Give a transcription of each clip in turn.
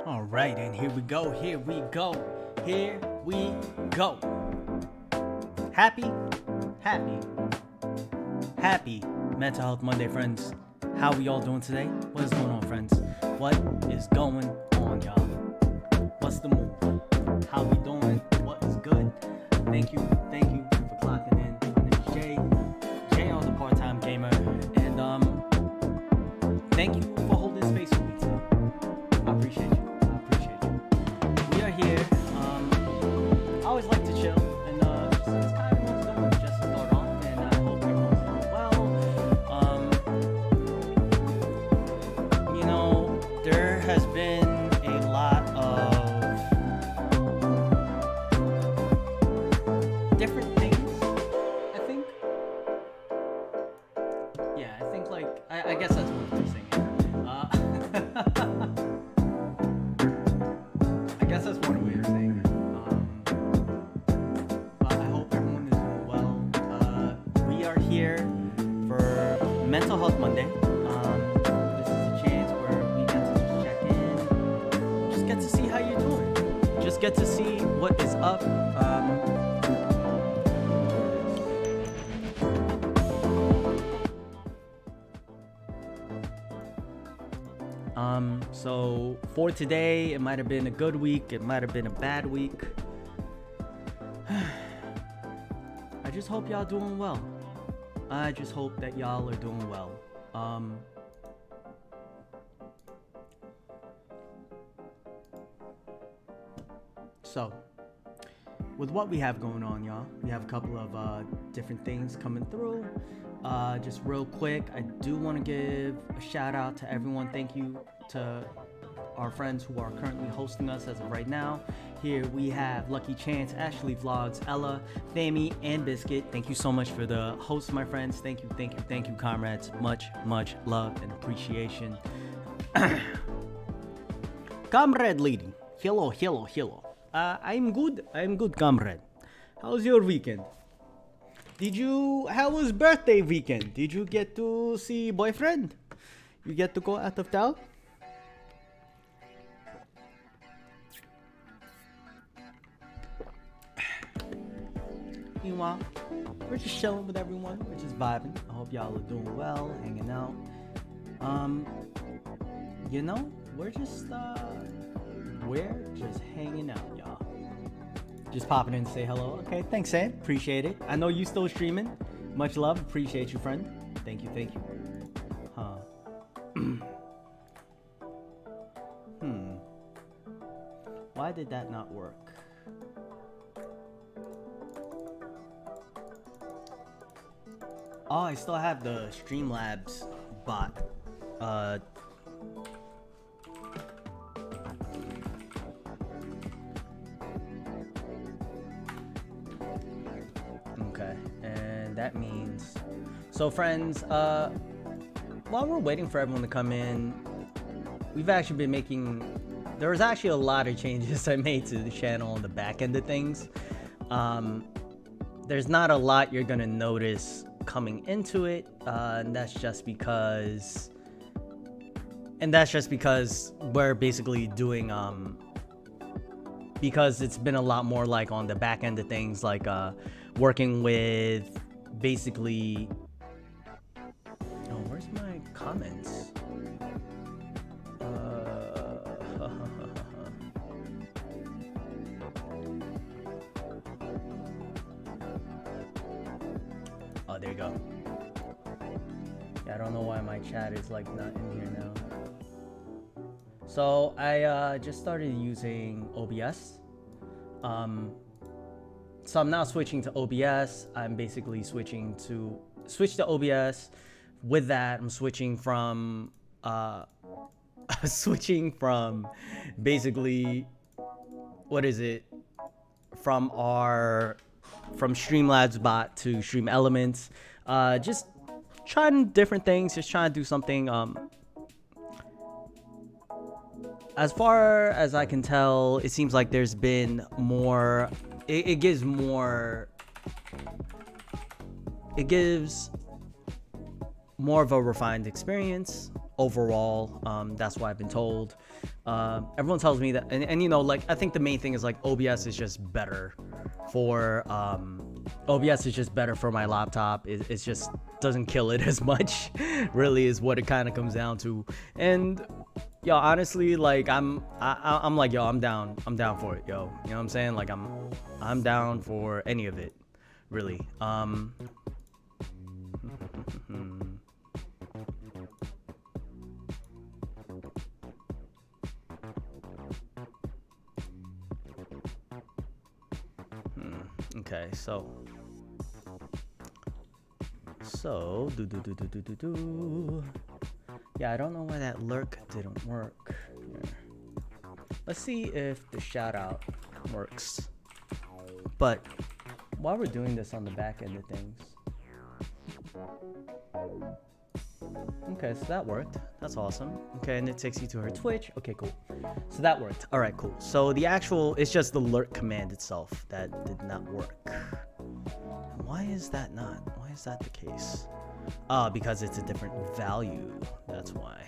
All right, and here we go. Here we go. Here we go. Happy, happy, happy Mental Health Monday, friends. How we all doing today? What is going on, friends? What is going on, y'all? What's the move? How we doing? What is good? Thank you for clocking in. My name is Jay. I'm the part-time gamer, and thank you for holding space with me today. I appreciate you. We are here. I always like to chill, and it's kind of what's going just to start off, and I hope everyone's doing well. There has been a lot of different things, I think. Yeah, I think, like, I guess that's what I'm saying. I guess that's one way of saying it. But I hope everyone is doing well. We are here for Mental Health Monday. This is a chance where we get to just check in, just get to see how you're doing, just get to see what is up. So for today, it might have been a good week, it might have been a bad week. I just hope y'all doing well. I just hope that y'all are doing well. So, with what we have going on, y'all, we have a couple of different things coming through. Just real quick, I do want to give a shout out to everyone. Thank you to our friends who are currently hosting us as of right now. Here we have Lucky Chance, Ashley Vlogs, Ella, Fami, and Biscuit. Thank you so much for the host, my friends. Thank you, comrades. Much love and appreciation. Comrade lady, hello. I'm good, comrade. How's your weekend? How was birthday weekend? Did you get to see boyfriend? You get to go out of town? Meanwhile, we're just chilling with everyone. We're just vibing. I hope y'all are doing well, hanging out. We're just hanging out, y'all. Just popping in to say hello. Okay, thanks, Sam. Appreciate it. I know you still streaming. Much love. Appreciate you, friend. Thank you. Huh. Why did that not work? Oh, I still have the Streamlabs bot. Okay, and that means... So, friends, while we're waiting for everyone to come in, we've actually been making... There was actually a lot of changes I made to the channel on the back end of things. There's not a lot you're gonna notice coming into it, and that's just because we're basically doing because it's been a lot more like on the back end of things, like working with basically... Oh, where's my comments? Oh, there you go. Yeah, I don't know why my chat is like not in here now. So I just started using OBS. So I'm now switching to OBS. I'm basically switch to OBS. With that, I'm switching from basically, what is it? From Streamlabs bot to Stream Elements. Just trying different things, just trying to do something. As far as I can tell, it seems like there's been more. It gives more of a refined experience. overall. That's what I've been told. Everyone tells me that, and you know, like, I think the main thing is like OBS is just better for my laptop. It's just doesn't kill it as much. Really is what it kind of comes down to. And yo, honestly, like I'm like, yo, I'm down for it, yo. You know what I'm saying? Like I'm down for any of it, really. Okay, so yeah, I don't know why that lurk didn't work. Here. Let's see if the shout out works. But while we're doing this on the back end of things, okay, so that worked. That's awesome. Okay, and it takes you to her Twitch. Okay, cool. So that worked. All right, cool. So the actual, it's just the lurk command itself that did not work. Why is that not? Why is that the case? Because it's a different value. That's why.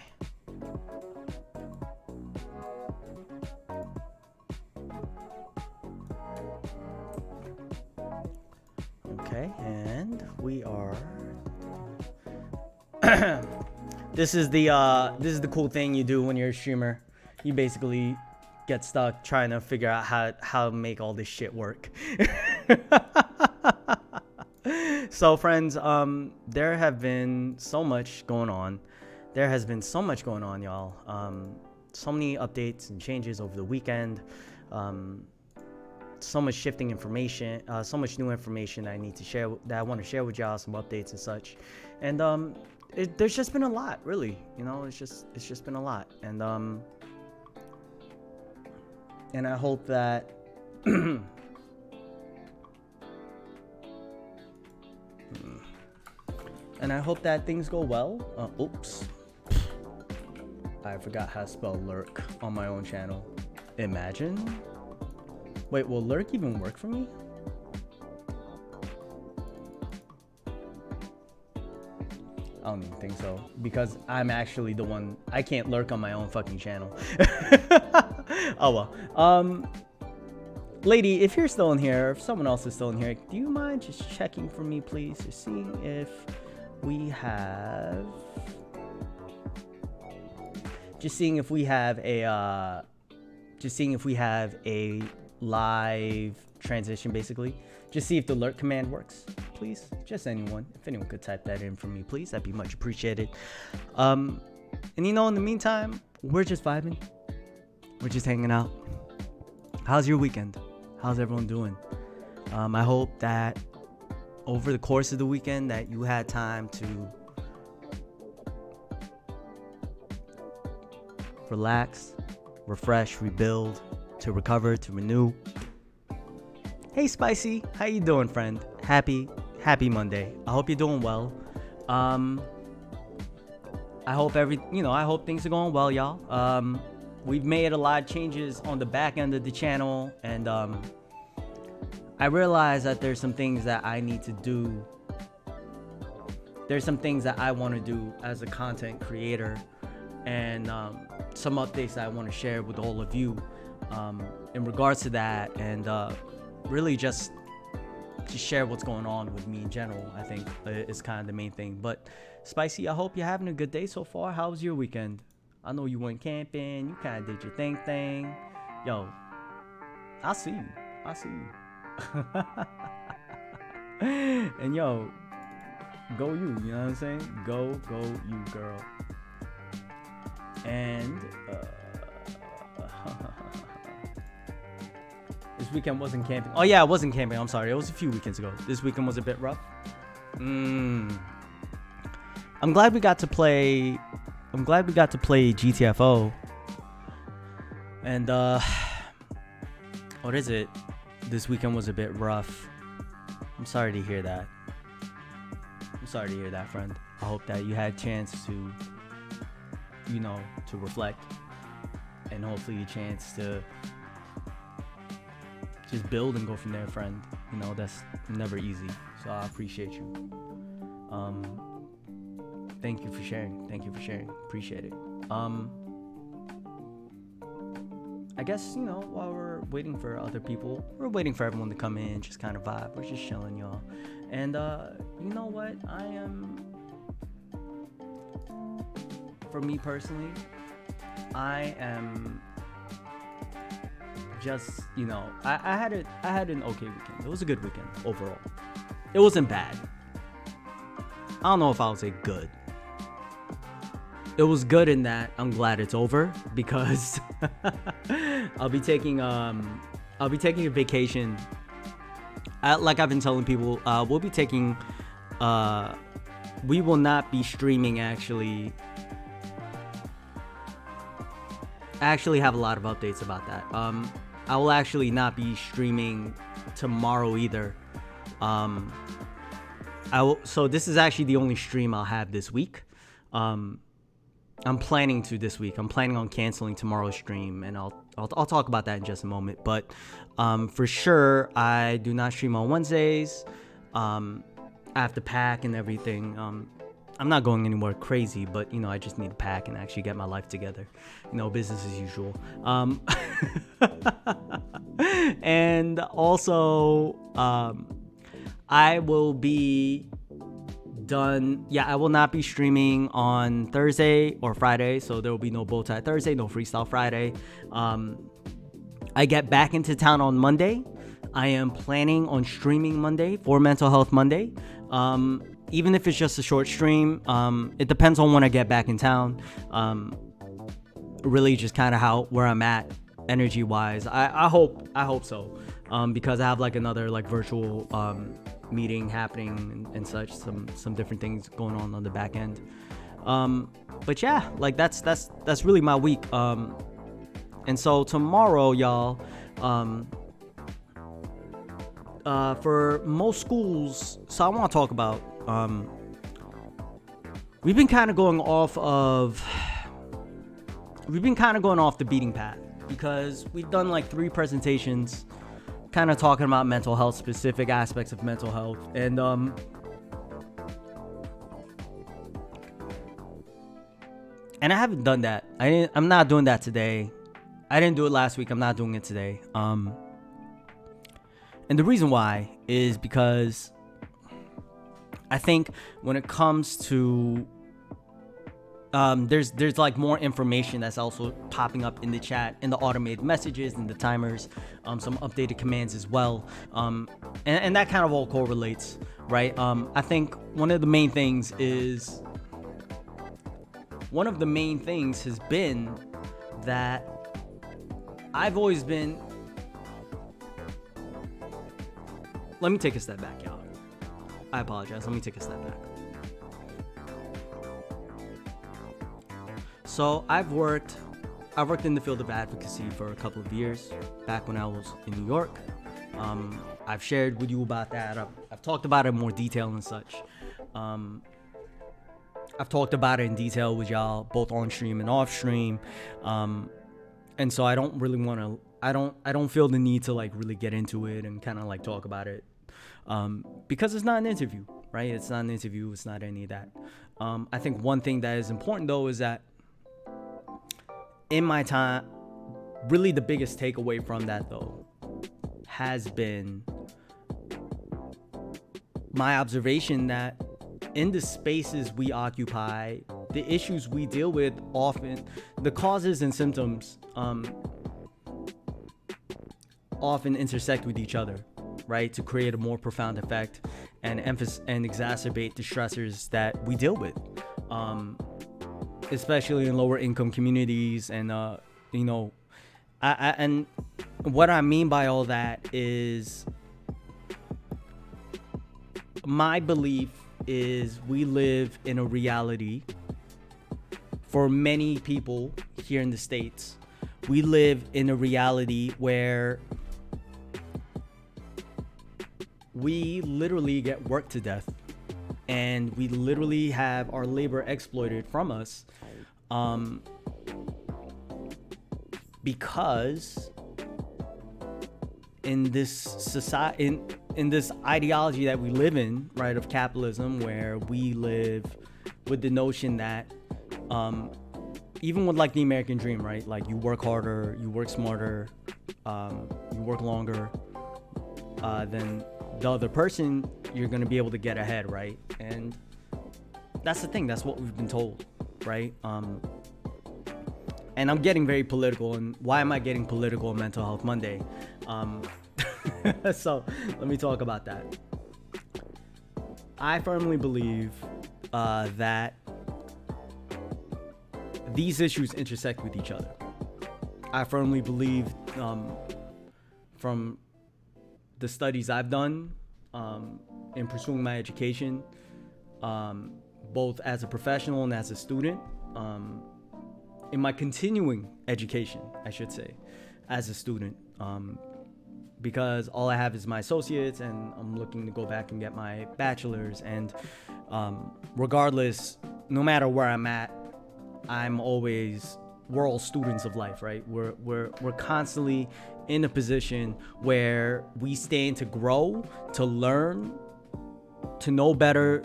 Okay, and we are. This is the cool thing you do when you're a streamer. You basically get stuck trying to figure out how to make all this shit work. So friends, there have been so much going on. There has been so much going on, y'all. So many updates and changes over the weekend. So much shifting information, so much new information I need to share, that I want to share with y'all, some updates and such. And there's just been a lot, really. You know, it's just been a lot. And I hope that and I hope that things go well. Oops. I forgot how to spell lurk on my own channel. Imagine. Wait, will lurk even work for me? I don't even think so, because I'm actually the one. I can't lurk on my own fucking channel. Oh well. Lady, if you're still in here, if someone else is still in here, do you mind just checking for me, please? Just seeing if we have. Just seeing if we have a. Just seeing if we have a live transition, basically. Just see if the lurk command works, please. Just anyone. If anyone could type that in for me, please, that'd be much appreciated. And you know, in the meantime, we're just vibing. We're just hanging out. How's your weekend? How's everyone doing? I hope that over the course of the weekend that you had time to relax, refresh, rebuild, to recover, to renew. Hey Spicy, how you doing, friend? Happy Monday. I hope you're doing well. I hope I hope things are going well, y'all. We've made a lot of changes on the back end of the channel, and I realize that there's some things that I need to do. There's some things that I want to do as a content creator, and some updates that I want to share with all of you in regards to that, and really just share what's going on with me in general. I think is kind of the main thing. But Spicy, I hope you're having a good day so far. How was your weekend? I know you went camping. You kind of did your thing. Yo, I see you. And yo, go you. You know what I'm saying? Go you, girl. And this weekend wasn't camping. Oh yeah, I wasn't camping. I'm sorry. It was a few weekends ago. This weekend was a bit rough. I'm glad we got to play GTFO. And what is it? This weekend was a bit rough. I'm sorry to hear that. Friend. I hope that you had a chance to, to reflect, and hopefully a chance to just build and go from there, friend. That's never easy. So I appreciate you. Thank you for sharing. Appreciate it. I guess, while we're waiting for other people, we're waiting for everyone to come in, just kind of vibe. We're just chilling, y'all. And you know what? For me personally, I am just, I had an okay weekend. It was a good weekend overall. It wasn't bad. I don't know if I would say good. It was good in that I'm glad it's over, because I'll be taking a vacation. Like I've been telling people, we'll be taking. We will not be streaming actually. I actually have a lot of updates about that. I will actually not be streaming tomorrow either. So this is actually the only stream I'll have this week. I'm planning to this week. I'm planning on canceling tomorrow's stream, and I'll talk about that in just a moment. But for sure, I do not stream on Wednesdays. I have to pack and everything. I'm not going anywhere crazy, but I just need to pack and actually get my life together. Business as usual. And also, I will be done. Yeah, I will not be streaming on Thursday or Friday, so there will be no Bowtie Thursday, no Freestyle Friday. I get back into town on Monday. I am planning on streaming Monday for Mental Health Monday. Even if it's just a short stream, it depends on when I get back in town. Really just kind of where I'm at energy wise. I hope so. Because I have like another like virtual meeting happening and such, some different things going on the back end. But yeah, like that's really my week. And so tomorrow, y'all, for most schools, so I want to talk about, we've been kind of going off the beating path, because we've done like 3 presentations kind of talking about mental health, specific aspects of mental health. And I haven't done that. I'm not doing that today. I didn't do it last week. I'm not doing it today. And the reason why is because I think when it comes to there's like more information that's also popping up in the chat, in the automated messages and the timers, some updated commands as well, and that kind of all correlates, right? I think one of the main things has been that I've always been. Let me take a step back, y'all. I apologize. Let me take a step back. So I've worked in the field of advocacy for a couple of years, back when I was in New York. I've shared with you about that. I've talked about it in more detail and such. I've talked about it in detail with y'all, both on stream and off stream. And so I don't really want to, I don't feel the need to like really get into it and kind of like talk about it. Because it's not an interview, right? It's not an interview. It's not any of that. I think one thing that is important though is that in my time, really the biggest takeaway from that though has been my observation that in the spaces we occupy, the issues we deal with often, the causes and symptoms often intersect with each other, right? To create a more profound effect and exacerbate the stressors that we deal with, especially in lower income communities. And, and what I mean by all that is my belief is we live in a reality for many people here in the States. We live in a reality where we literally get worked to death and we literally have our labor exploited from us, because in this society, in this ideology that we live in, right, of capitalism, where we live with the notion that even with like the American dream, right? Like you work harder, you work smarter, you work longer than the other person, you're gonna be able to get ahead, right? And that's the thing. That's what we've been told, right? And I'm getting very political. And why am I getting political on Mental Health Monday? So let me talk about that. I firmly believe that these issues intersect with each other. I firmly believe from the studies I've done in pursuing my education, both as a professional and as a student, in my continuing education, I should say, as a student, because all I have is my associates and I'm looking to go back and get my bachelor's. And regardless, no matter where I'm at, we're all students of life, right? We're constantly in a position where we stand to grow, to learn, to know better,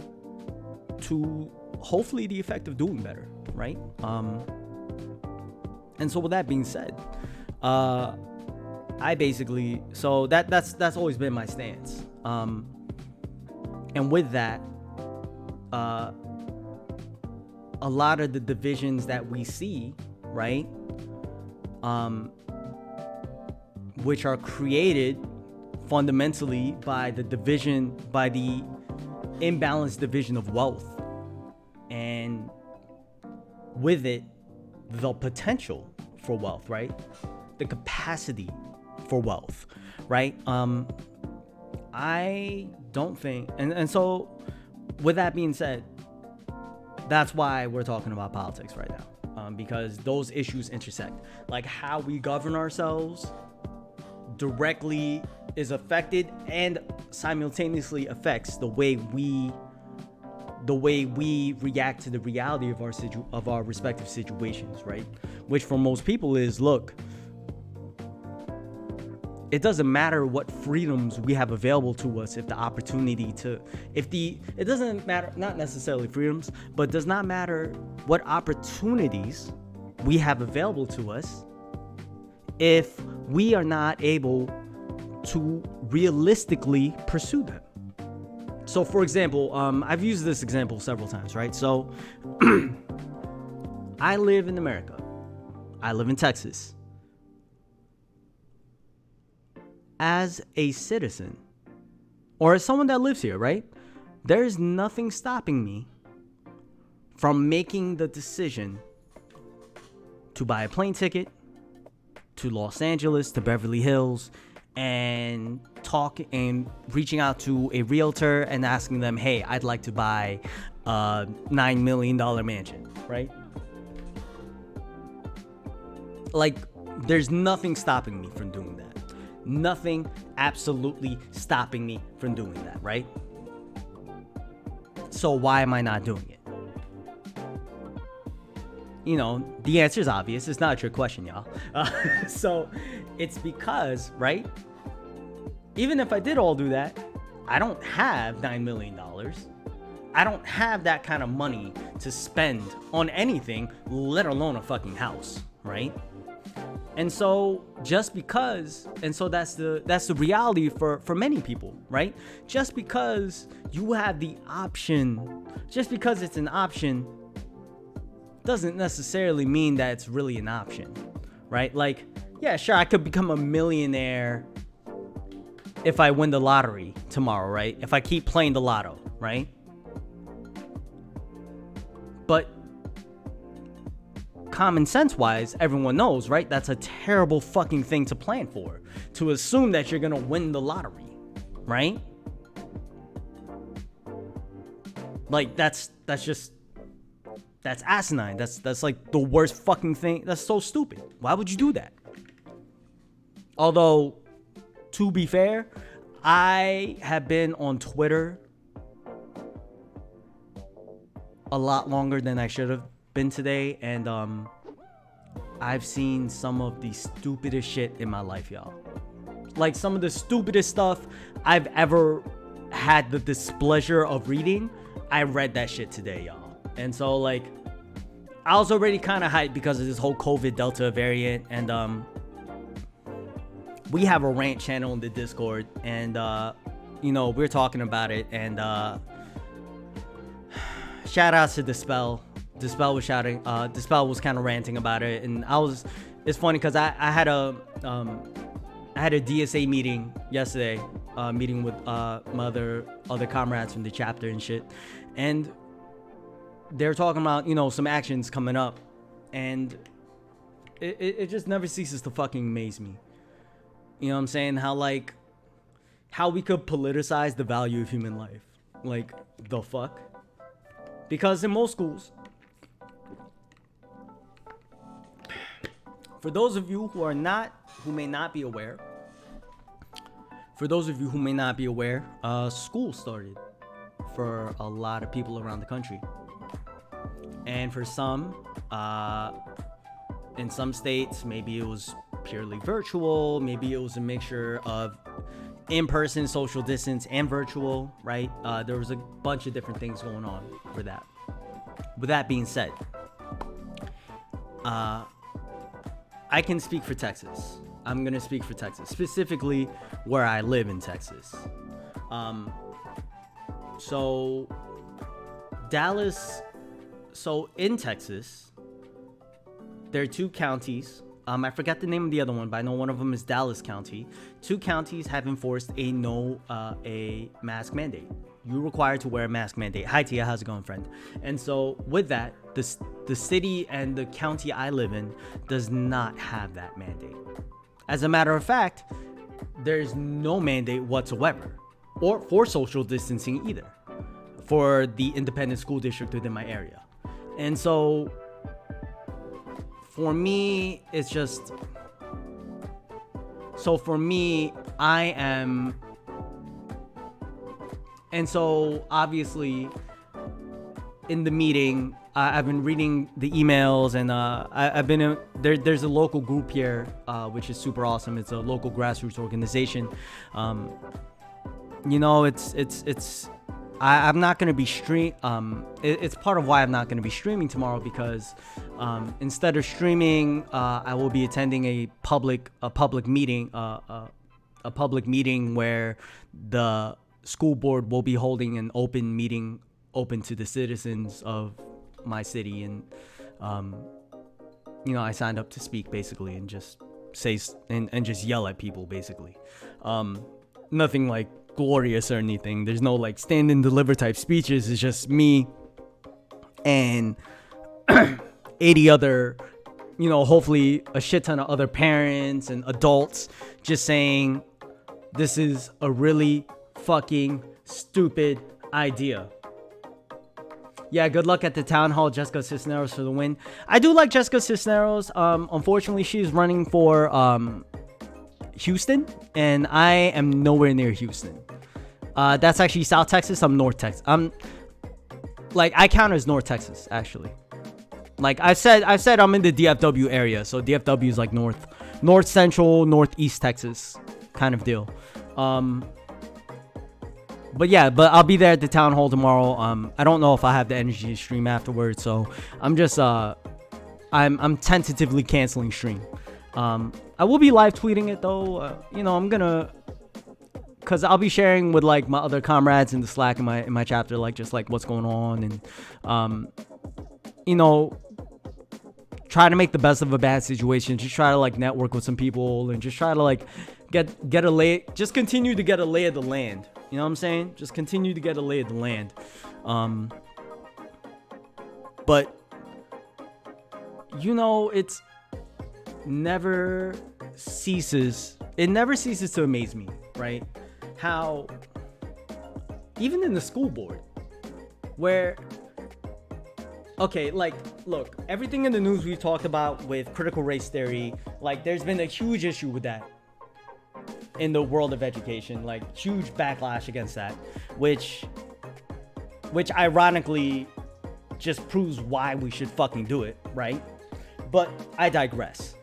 to hopefully the effect of doing better, right? And so with that being said, I basically, so that's always been my stance. And with that, a lot of the divisions that we see, right, which are created fundamentally by the imbalanced division of wealth, and with it, the potential for wealth, right? The capacity for wealth, right? I don't think, and so with that being said, that's why we're talking about politics right now, because those issues intersect. Like how we govern ourselves directly is affected and simultaneously affects the way we react to the reality of our respective situations, right? Which for most people is, look, it doesn't matter what freedoms we have available to us it doesn't matter, not necessarily freedoms, but does not matter what opportunities we have available to us if we are not able to realistically pursue them. So for example, I've used this example several times, right? So I live in America. I live in Texas. As a citizen, or as someone that lives here, right? There's nothing stopping me from making the decision to buy a plane ticket to Los Angeles, to Beverly Hills, and reaching out to a realtor and asking them, hey, I'd like to buy a $9 million mansion, right? Like, there's nothing stopping me from doing that. Nothing absolutely stopping me from doing that, right? So why am I not doing it? You know, the answer is obvious. It's not a trick question, y'all. So it's because, right? Even if I did all do that, I don't have $9 million. I don't have that kind of money to spend on anything, let alone a fucking house, right? And so that's the reality for many people, right? Just because you have the option, just because it's an option, doesn't necessarily mean that it's really an option, right? Like, yeah, sure, I could become a millionaire if I win the lottery tomorrow, right? If I keep playing the lotto, right? But common sense wise, everyone knows, right? That's a terrible fucking thing to plan for. To assume that you're gonna win the lottery, right? Like that's asinine. That's like the worst fucking thing. That's so stupid. Why would you do that? Although, to be fair, I have been on Twitter a lot longer than I should have been today, and I've seen some of the stupidest shit in my life, y'all. Like some of the stupidest stuff I've ever had the displeasure of reading. I read that shit today, y'all. And so like I was already kind of hyped because of this whole COVID Delta variant, and we have a rant channel in the Discord, and we're talking about it, and shout outs to Dispel. Dispel was shouting. Dispel was kind of ranting about it, and it's funny because I had a DSA meeting yesterday, meeting with my other comrades from the chapter and shit, and they're talking about some actions coming up, and it just never ceases to fucking amaze me. You know what I'm saying? How we could politicize the value of human life. Like, the fuck? Because in most schools, for those of you who may not be aware, school started for a lot of people around the country. And for some, in some states, maybe it was purely virtual, maybe it was a mixture of in-person social distance and virtual, right? There was a bunch of different things going on for that. With that being said, I can speak for Texas. I'm gonna speak for Texas, specifically where I live in Texas. So in Texas, there are two counties. I forgot the name of the other one, but I know one of them is Dallas County. Two counties have enforced a mask mandate. You're required to wear a mask mandate. Hi Tia, how's it going, friend? And so with that, the city and the county I live in does not have that mandate. As a matter of fact, there's no mandate whatsoever, or for social distancing either, for the independent school district within my area. And so for me, it's just, so for me, and so obviously in the meeting, I've been reading the emails, and I've been there's a local group here, which is super awesome. It's a local grassroots organization. I'm not going to be it's part of why I'm not going to be streaming tomorrow, because instead of streaming, I will be attending a public meeting where the school board will be holding an open meeting open to the citizens of my city, and I signed up to speak basically, and just say and just yell at people basically. Nothing like glorious or anything. There's no like stand and deliver type speeches. It's just me and 80 other, hopefully a shit ton of other parents and adults just saying this is a really fucking stupid idea. Yeah, good luck at the town hall, Jessica Cisneros, for the win. I do like Jessica Cisneros. Unfortunately, she's running for Houston, and I am nowhere near Houston. That's actually South Texas. I'm North Texas. I count as North Texas, actually. Like I said I'm in the DFW area, so DFW is like north central, northeast Texas kind of deal. But I'll be there at the town hall tomorrow. I don't know if I have the energy to stream afterwards, so I'm just I'm tentatively canceling stream. I will be live tweeting it though. I'm gonna, cause I'll be sharing with like my other comrades in the Slack in my chapter, like just like what's going on, and try to make the best of a bad situation. Just try to like network with some people, and just try to like just continue to get a lay of the land. You know what I'm saying? Just continue to get a lay of the land. But it's never ceases to amaze me, right? How even in the school board, where look, everything in the news we've talked about with critical race theory, like there's been a huge issue with that in the world of education, like huge backlash against that, which ironically just proves why we should fucking do it, right? But I digress,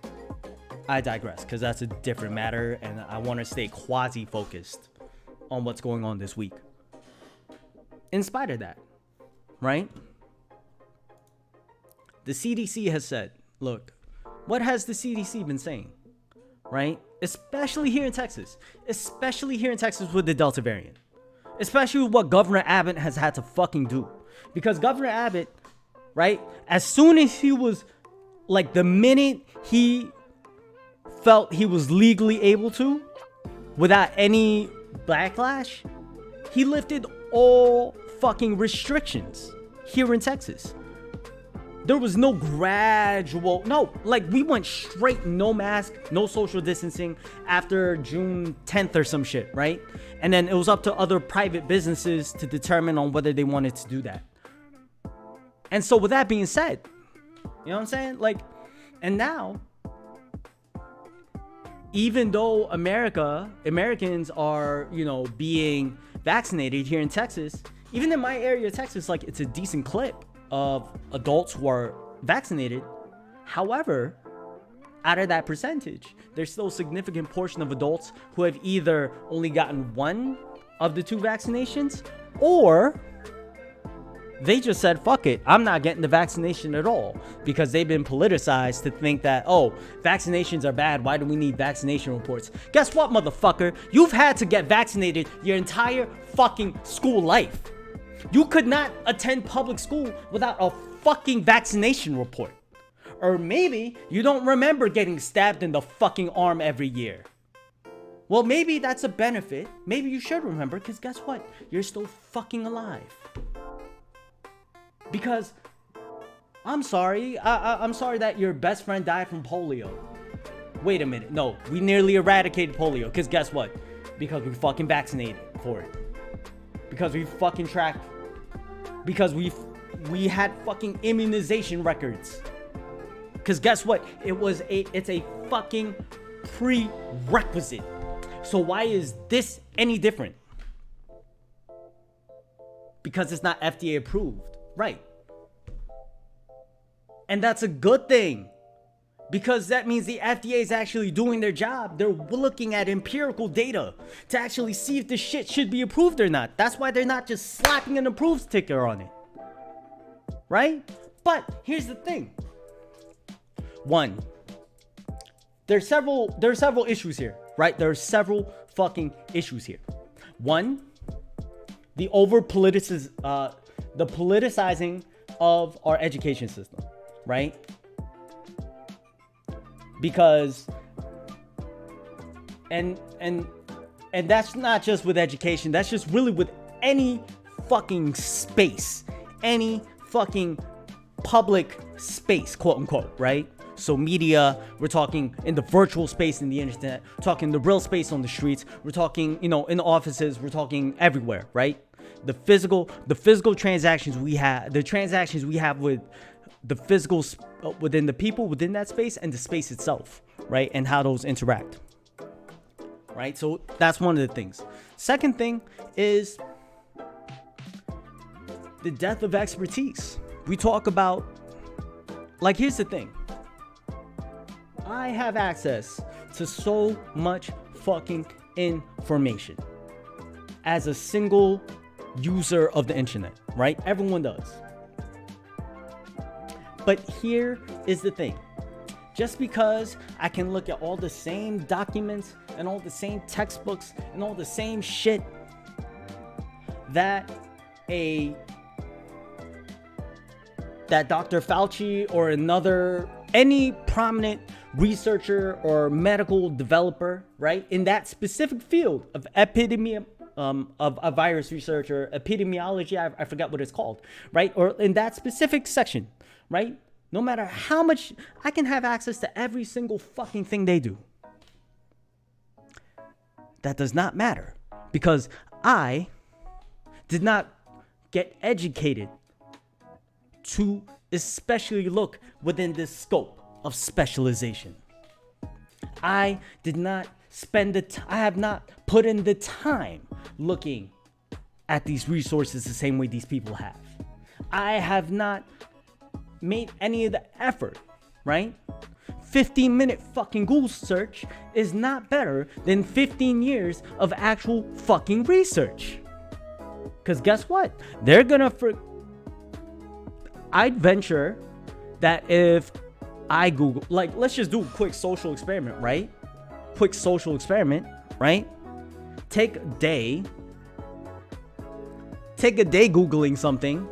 because that's a different matter, and I want to stay quasi-focused on what's going on this week. In spite of that, right? The CDC has said, look, what has the CDC been saying? Right? Especially here in Texas with the Delta variant. Especially what Governor Abbott has had to fucking do. Because Governor Abbott, right, as soon as he was, like, the minute he felt he was legally able to, without any backlash, he lifted all fucking restrictions here in Texas. There was no gradual, we went straight, no mask, no social distancing after June 10th or some shit, right? And then it was up to other private businesses to determine on whether they wanted to do that. And so with that being said, you know what I'm saying? Like, and now, even though Americans are, being vaccinated here in Texas, even in my area of Texas, like, it's a decent clip of adults who are vaccinated. However, out of that percentage, there's still a significant portion of adults who have either only gotten one of the two vaccinations, or they just said, fuck it, I'm not getting the vaccination at all, because they've been politicized to think that, oh, vaccinations are bad. Why do we need vaccination reports? Guess what, motherfucker? You've had to get vaccinated your entire fucking school life. You could not attend public school without a fucking vaccination report. Or maybe you don't remember getting stabbed in the fucking arm every year. Well, maybe that's a benefit. Maybe you should remember, because guess what? You're still fucking alive. Because I'm sorry. I'm sorry that your best friend died from polio. Wait a minute. No, we nearly eradicated polio. Because guess what? Because we fucking vaccinated for it. Because we fucking tracked. Because we had fucking immunization records. Because guess what? It's a fucking prerequisite. So why is this any different? Because it's not FDA approved. Right. And that's a good thing. Because that means the FDA is actually doing their job. They're looking at empirical data to actually see if this shit should be approved or not. That's why they're not just slapping an approved sticker on it. Right? But here's the thing. One, there's several issues here, right? There are several fucking issues here. One, the politicizing of our education system, right? Because and that's not just with education, that's just really with any fucking space, any fucking public space, quote unquote, right? So media, we're talking in the virtual space in the internet, we're talking the real space on the streets, we're talking, in the offices, we're talking everywhere, right? The physical transactions we have, the transactions we have with the physical within the people within that space, and the space itself, right? And how those interact, right? So that's one of the things. Second thing is the death of expertise. We talk about, like, here's the thing. I have access to so much fucking information as a single user of the internet, right? Everyone does. But here is the thing. Just because I can look at all the same documents and all the same textbooks and all the same shit that Dr. Fauci or any prominent researcher or medical developer, right, in that specific field of of a virus research or epidemiology, I forgot what it's called, right, or in that specific section, right, no matter how much, I can have access to every single fucking thing they do. That does not matter, because I did not get educated to especially look within this scope of specialization. I did not I have not put in the time looking at these resources the same way these people have. I have not made any of the effort, right? 15-minute fucking Google search is not better than 15 years of actual fucking research. Because guess what? They're gonna I'd venture that if I Google, like, let's just do a quick social experiment, right? Take a day Googling something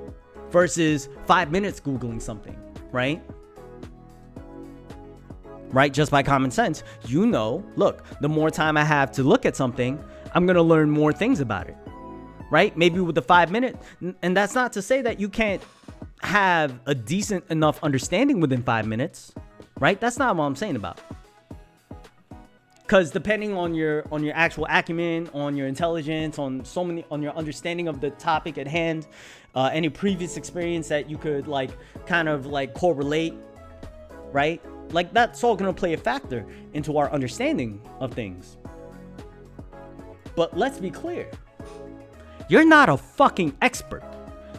versus 5 minutes Googling something, right? Right? Just by common sense, look, the more time I have to look at something, I'm going to learn more things about it, right? Maybe with the 5 minute, and that's not to say that you can't have a decent enough understanding within 5 minutes, right? That's not what I'm saying about. Because depending on your actual acumen, on your intelligence, on your understanding of the topic at hand, any previous experience that you could kind of correlate, right? Like, that's all gonna play a factor into our understanding of things. But let's be clear, you're not a fucking expert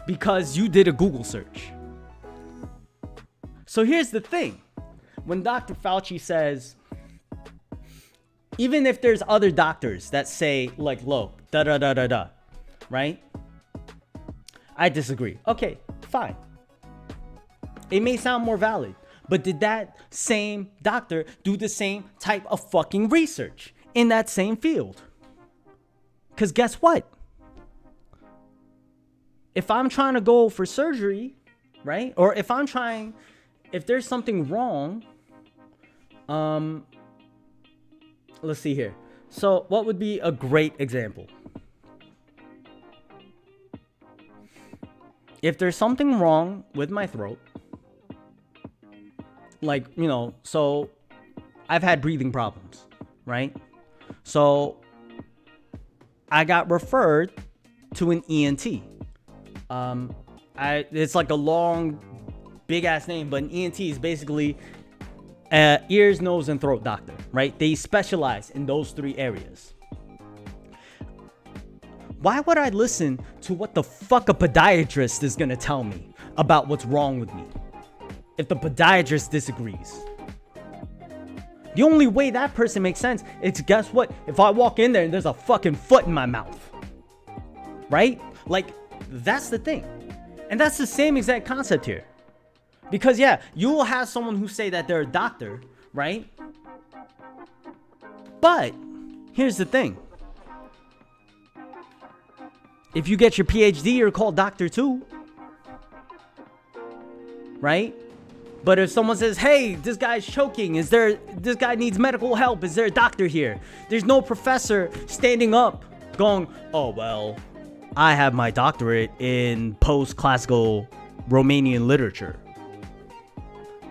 because you did a Google search. So here's the thing: when Dr. Fauci says, even if there's other doctors that say look, right? I disagree. Okay, fine. It may sound more valid, but did that same doctor do the same type of fucking research in that same field? Because guess what? If I'm trying to go for surgery, right? Or if there's something wrong, let's see here. So what would be a great example? If there's something wrong with my throat, so I've had breathing problems, right? So I got referred to an ENT. It's like a long, big ass name, but an ENT is basically ears, nose, and throat doctor, right? They specialize in those 3 areas. Why would I listen to what the fuck a podiatrist is gonna tell me about what's wrong with me if the podiatrist disagrees? The only way that person makes sense is, guess what? If I walk in there and there's a fucking foot in my mouth, right? That's the thing. And that's the same exact concept here. Because yeah, you will have someone who say that they're a doctor, right? But here's the thing. If you get your PhD, you're called doctor too, right? But if someone says, hey, this guy's choking, this guy needs medical help, is there a doctor here? There's no professor standing up going, oh, well, I have my doctorate in post-classical Romanian literature.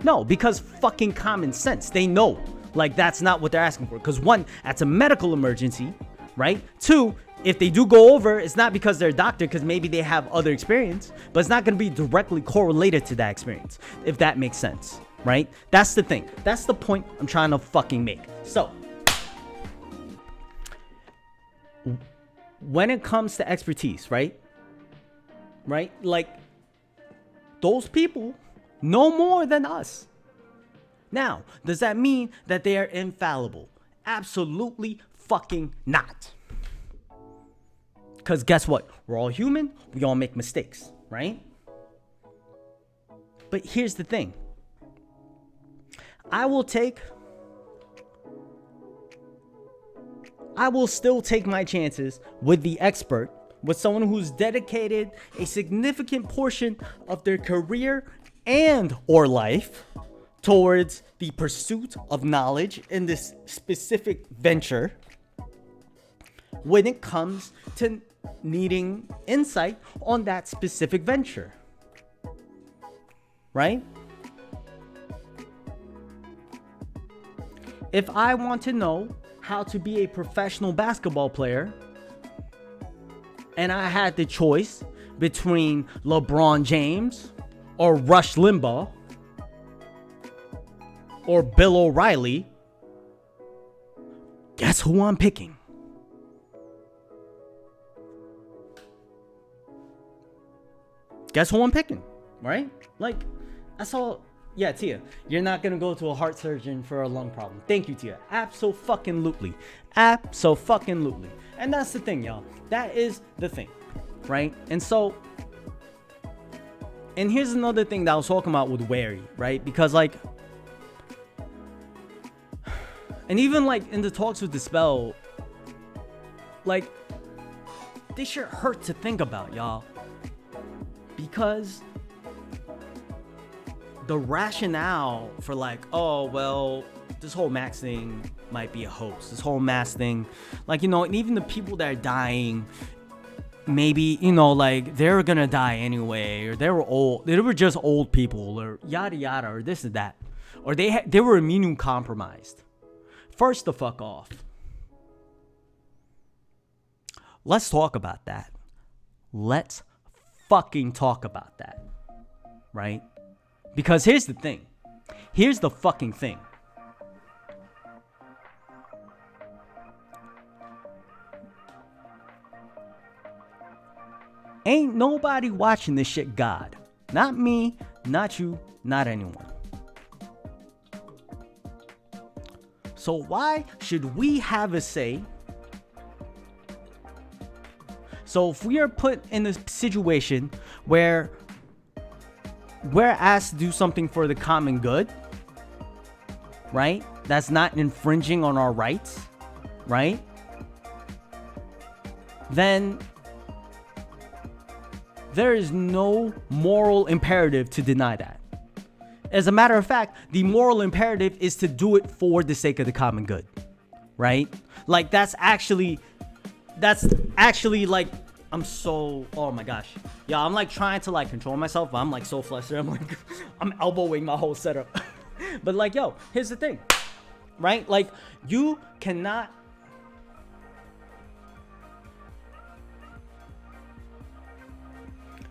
No, because fucking common sense. They know, that's not what they're asking for. Because 1, that's a medical emergency, right? 2, if they do go over, it's not because they're a doctor, because maybe they have other experience, but it's not going to be directly correlated to that experience, if that makes sense, right? That's the thing. That's the point I'm trying to fucking make. So, when it comes to expertise, right? Those people know more than us. Now, does that mean that they are infallible? Absolutely fucking not. Because guess what? We're all human. We all make mistakes, right? But here's the thing. I will still take my chances with the expert, with someone who's dedicated a significant portion of their career and or life towards the pursuit of knowledge in this specific venture when it comes to needing insight on that specific venture, right? If I want to know how to be a professional basketball player and I had the choice between LeBron James or Rush Limbaugh or Bill O'Reilly, guess who I'm picking? Guess who I'm picking, right? That's all. Yeah, Tia, you're not gonna go to a heart surgeon for a lung problem. Thank you, Tia. Abso-fucking-lutely. Abso-fucking-lutely. And that's the thing, y'all. That is the thing, right? And so, And here's another thing that I was talking about with Wary, right? Because like, and even like in the talks with Dispel, like, this shit hurt to think about, y'all. Because the rationale for like, oh, well, this whole Max thing might be a hoax. This whole mask thing, like, you know, and even the people that are dying, maybe, you know, like, they're gonna die anyway, or they were old, they were just old people, or yada yada, or this and that, or they were immune compromised. First the fuck off. Let's talk about that. Let's fucking talk about that. Right? Because here's the thing. Here's the fucking thing. Ain't nobody watching this shit, God. Not me, not you, not anyone. So why should we have a say? So if we are put in a situation where we're asked to do something for the common good, right? That's not infringing on our rights, right? Then there is no moral imperative to deny that. As a matter of fact, the moral imperative is to do it for the sake of the common good, right? Like, that's actually like, I'm so, oh my gosh. Yeah, I'm like trying to like control myself. I'm like so flustered. I'm like, I'm elbowing my whole setup. But like, yo, here's the thing, right? Like, you cannot,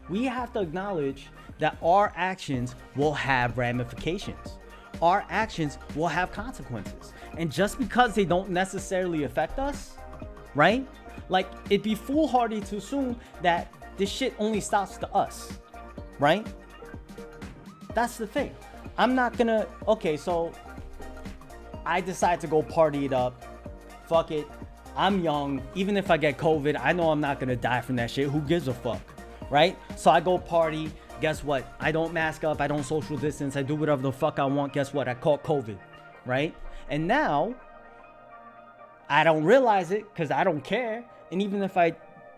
we have to acknowledge that our actions will have ramifications. Our actions will have consequences. And just because they don't necessarily affect us, right? Like, it'd be foolhardy to assume that this shit only stops to us, right? That's the thing. I'm not gonna, okay, so I decide to go party it up. Fuck it. I'm young. Even if I get COVID, I know I'm not gonna die from that shit. Who gives a fuck, right? So I go party. Guess what? I don't mask up. I don't social distance. I do whatever the fuck I want. Guess what? I caught COVID, right? And now I don't realize it because I don't care. And even if I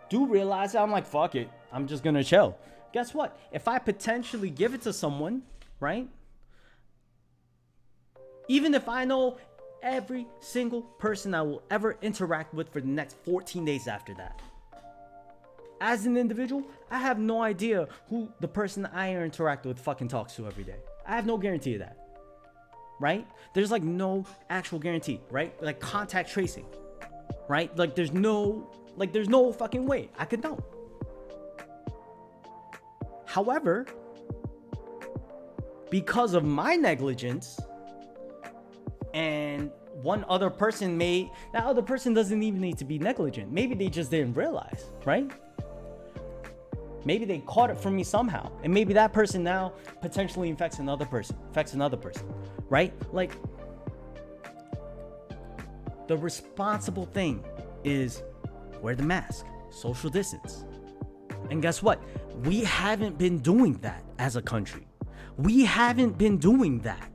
do realize it, I'm like, fuck it. I'm just going to chill. Guess what? If I potentially give it to someone, right? Even if I know every single person I will ever interact with for the next 14 days after that, as an individual, I have no idea who the person I interact with fucking talks to every day. I have no guarantee of that, right? There's like no actual guarantee, right? Like contact tracing, right? Like there's no fucking way I could know. However, because of my negligence and one other person that other person doesn't even need to be negligent. Maybe they just didn't realize, right? Maybe they caught it from me somehow. And maybe that person now potentially infects another person, right? Like, the responsible thing is wear the mask, social distance. And guess what? We haven't been doing that as a country. We haven't been doing that,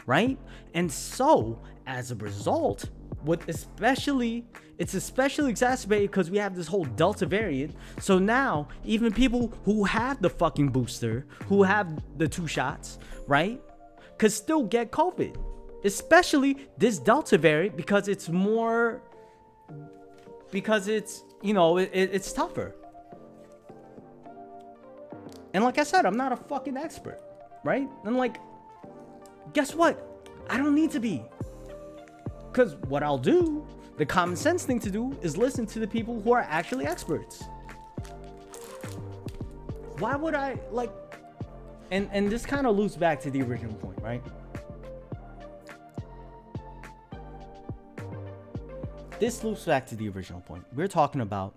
right? And so, as a result, it's especially exacerbated because we have this whole Delta variant. So now, even people who have the fucking booster, who have the 2 shots, right, could still get COVID. Especially this Delta variant because it's you know, it's tougher. And like I said, I'm not a fucking expert, right? And like, guess what? I don't need to be. Because what I'll do, the common sense thing to do, is listen to the people who are actually experts. Why would I, like, and this kind of loops back to the original point, right? This loops back to the original point. We're talking about,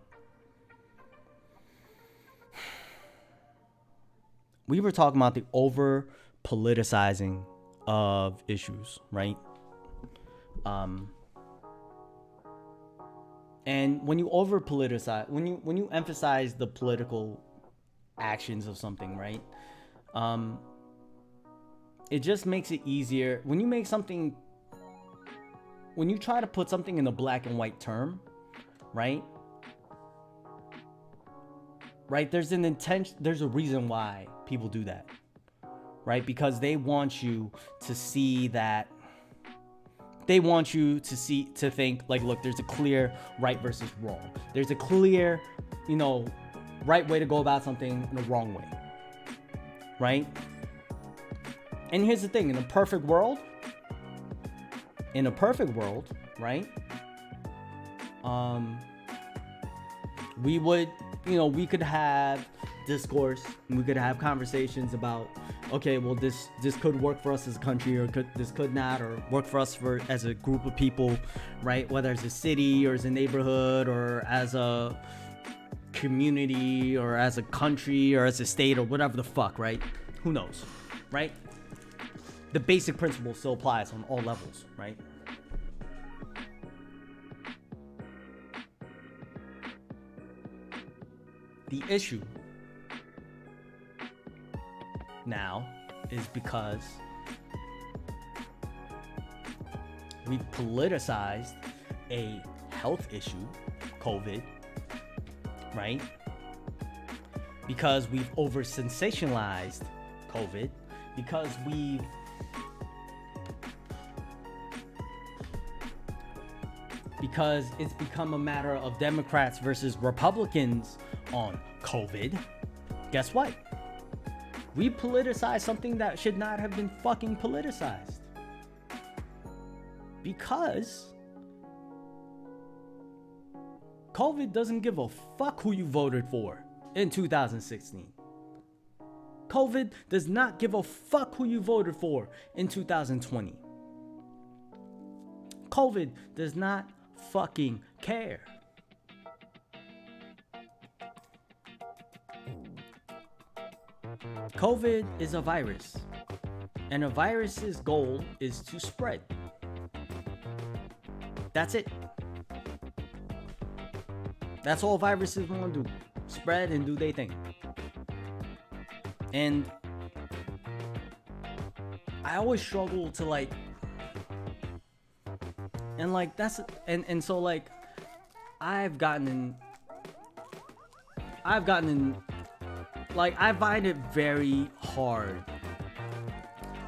we were talking about the over politicizing of issues, right? And when you over politicize, when you emphasize the political actions of something, right? It just makes it easier when you make something, when you try to put something in a black and white term, right? Right? There's an intention, there's a reason why people do that, right? Because they want you to see that, they want you to see, to think like, look, there's a clear right versus wrong. There's a clear, right way to go about something and a wrong way, right? And here's the thing, in a perfect world, right? We would, we could have discourse and we could have conversations about, okay, well, this could work for us as a country, or this could not, or work for us as a group of people, right? Whether as a city or as a neighborhood or as a community or as a country or as a state or whatever the fuck, right? Who knows, right? The basic principle still applies on all levels, right? The issue now is because we've politicized a health issue, COVID, right? Because we've over sensationalized COVID, because it's become a matter of Democrats versus Republicans on COVID. Guess what? We politicized something that should not have been fucking politicized. Because COVID doesn't give a fuck who you voted for in 2016. COVID does not give a fuck who you voted for in 2020. COVID does not fucking care. COVID is a virus, and a virus's goal is to spread. That's it. That's all viruses want to do. Spread and do their thing. And I always struggle to so I've gotten in, I find it very hard.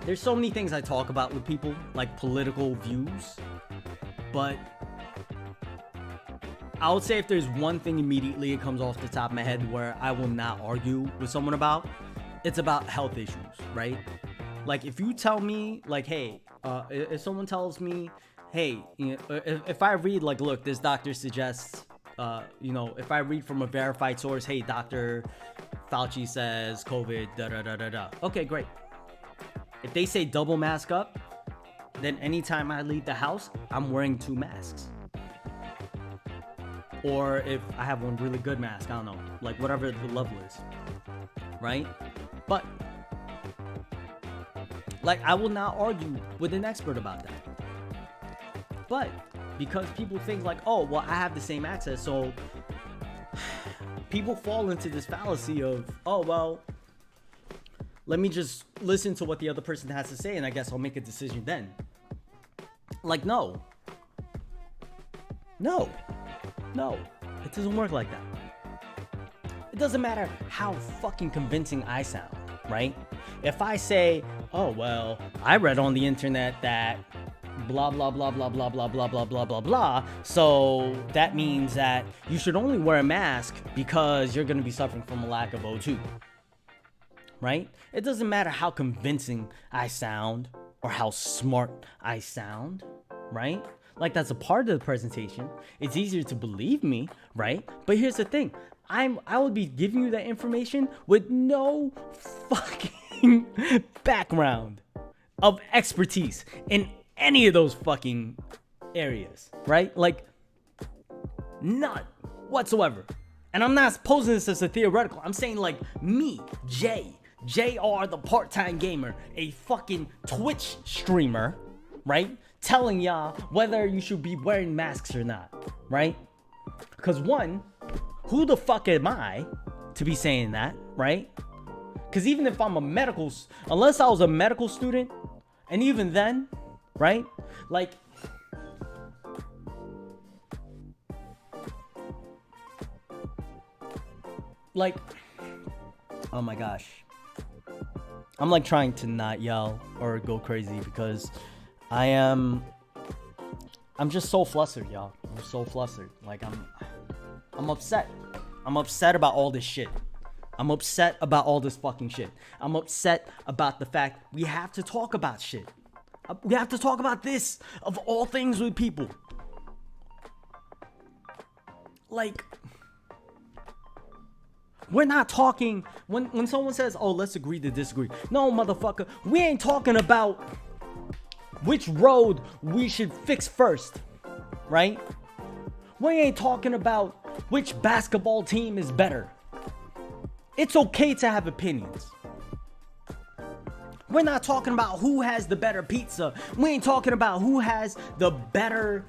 There's so many things I talk about with people, like political views, but I would say if there's one thing immediately it comes off the top of my head where I will not argue with someone about, it's about health issues, right? Like if you tell me, like, hey, if someone tells me, hey, if I read, like, look, this doctor suggests, if I read from a verified source, hey, Dr. Fauci says COVID, da-da-da-da-da. Okay, great. If they say double mask up, then anytime I leave the house, I'm wearing 2 masks. Or if I have one really good mask, I don't know, like whatever the level is, right? But, like, I will not argue with an expert about that. But because people think like, oh, well, I have the same access, so people fall into this fallacy of, oh, well, let me just listen to what the other person has to say and I guess I'll make a decision then. Like, no, it doesn't work like that. It doesn't matter how fucking convincing I sound, right? If I say, oh, well, I read on the internet that blah, blah, blah, blah, blah, blah, blah, blah, blah, blah, blah, so that means that you should only wear a mask because you're going to be suffering from a lack of O2, right? It doesn't matter how convincing I sound or how smart I sound, right? Like, that's a part of the presentation. It's easier to believe me, right? But here's the thing. I would be giving you that information with no fucking background of expertise in any of those fucking areas, right? Like, none whatsoever. And I'm not posing this as a theoretical. I'm saying, like, me, JR, the part-time gamer, a fucking Twitch streamer, right? Telling y'all whether you should be wearing masks or not, right? Because one, who the fuck am I to be saying that, right? Because even if I'm unless I was a medical student, and even then, right? Like, oh my gosh. I'm like trying to not yell or go crazy because I'm just so flustered, y'all. I'm so flustered. Like, I'm upset. I'm upset about all this shit. I'm upset about all this fucking shit. I'm upset about the fact we have to talk about shit. We have to talk about this, of all things, with people. Like, we're not talking, when someone says, oh, let's agree to disagree. No, motherfucker, we ain't talking about which road we should fix first, right? We ain't talking about which basketball team is better. It's okay to have opinions. We're not talking about who has the better pizza. We ain't talking about who has the better,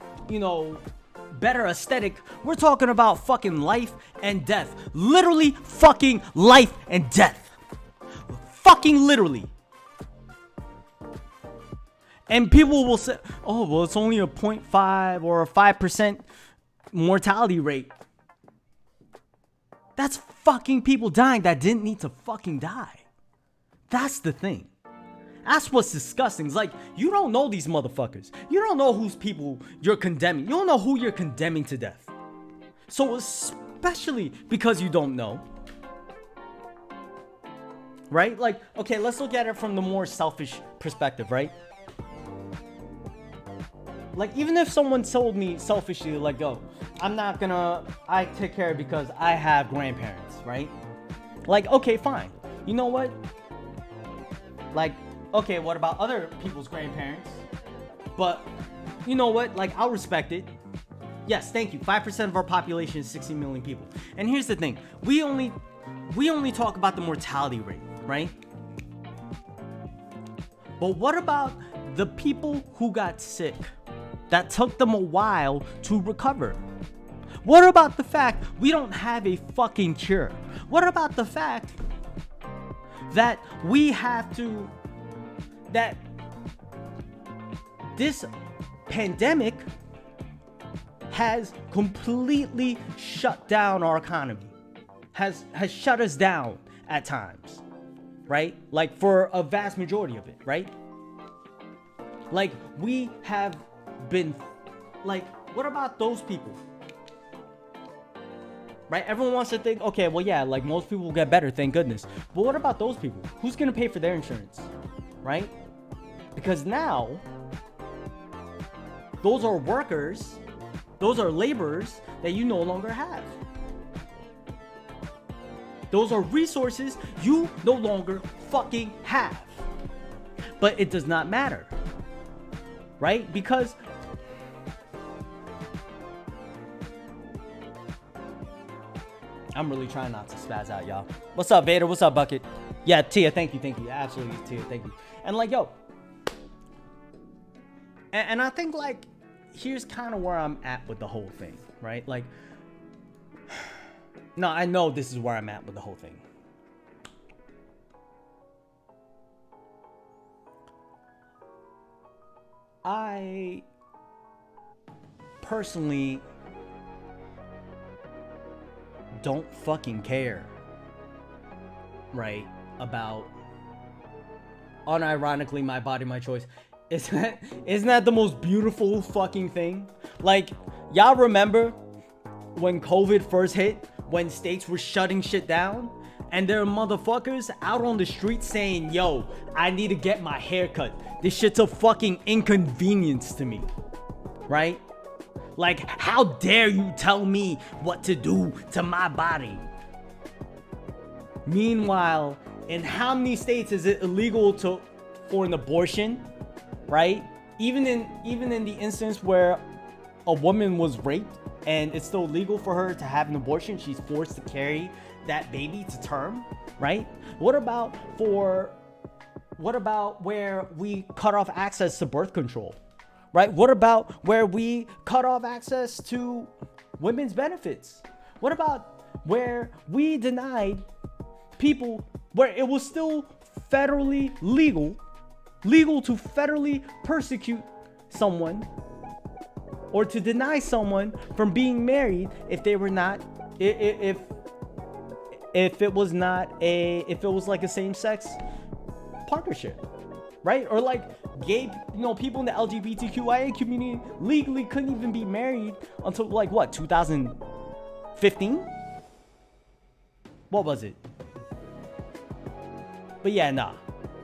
better aesthetic. We're talking about fucking life and death. Literally fucking life and death. Fucking literally. And people will say, oh, well, it's only a 0.5 or a 5% mortality rate. That's fucking people dying that didn't need to fucking die. That's the thing. That's what's disgusting. It's like, you don't know these motherfuckers. You don't know whose people you're condemning. You don't know who you're condemning to death. So especially because you don't know, right? Like, okay, let's look at it from the more selfish perspective, right? Like, even if someone told me selfishly, like, yo, I take care of it because I have grandparents, right? Like, okay, fine. You know what? Like, okay, what about other people's grandparents? But, you know what? Like, I'll respect it. Yes, thank you. 5% of our population is 60 million people. And here's the thing. We only talk about the mortality rate, right? But what about the people who got sick that took them a while to recover? What about the fact we don't have a fucking cure? What about the fact that that this pandemic has completely shut down our economy, has shut us down at times, right? Like, for a vast majority of it, right? Like, we have been, like, what about those people? Right? Everyone wants to think, okay, well, yeah, like, most people will get better, thank goodness. But what about those people? Who's gonna pay for their insurance? Right? Because now, those are workers, those are laborers that you no longer have. Those are resources you no longer fucking have. But it does not matter. Right? Because I'm really trying not to spaz out, y'all. What's up, Vader? What's up, Bucket? Yeah, Tia, thank you. Absolutely, Tia, thank you. And like, yo, and I think, like, here's kind of where I'm at with the whole thing, right? Like, no, I know this is where I'm at with the whole thing. I personally don't fucking care, right, about unironically my body, my choice. Isn't that the most beautiful fucking thing? Like, y'all remember when COVID first hit, when states were shutting shit down, and there are motherfuckers out on the street saying, yo, I need to get my hair cut. This shit's a fucking inconvenience to me, right? Like, how dare you tell me what to do to my body? Meanwhile, in how many states is it illegal for an abortion, right? Even in the instance where a woman was raped and it's still legal for her to have an abortion, she's forced to carry that baby to term, right? What about where we cut off access to birth control? Right? What about where we cut off access to women's benefits? What about where we denied people, where it was still federally legal to federally persecute someone or to deny someone from being married if they were not, if it was not if it was like a same-sex partnership, right? Or like gay, people in the LGBTQIA community legally couldn't even be married until like what, 2015? What was it? But yeah, nah.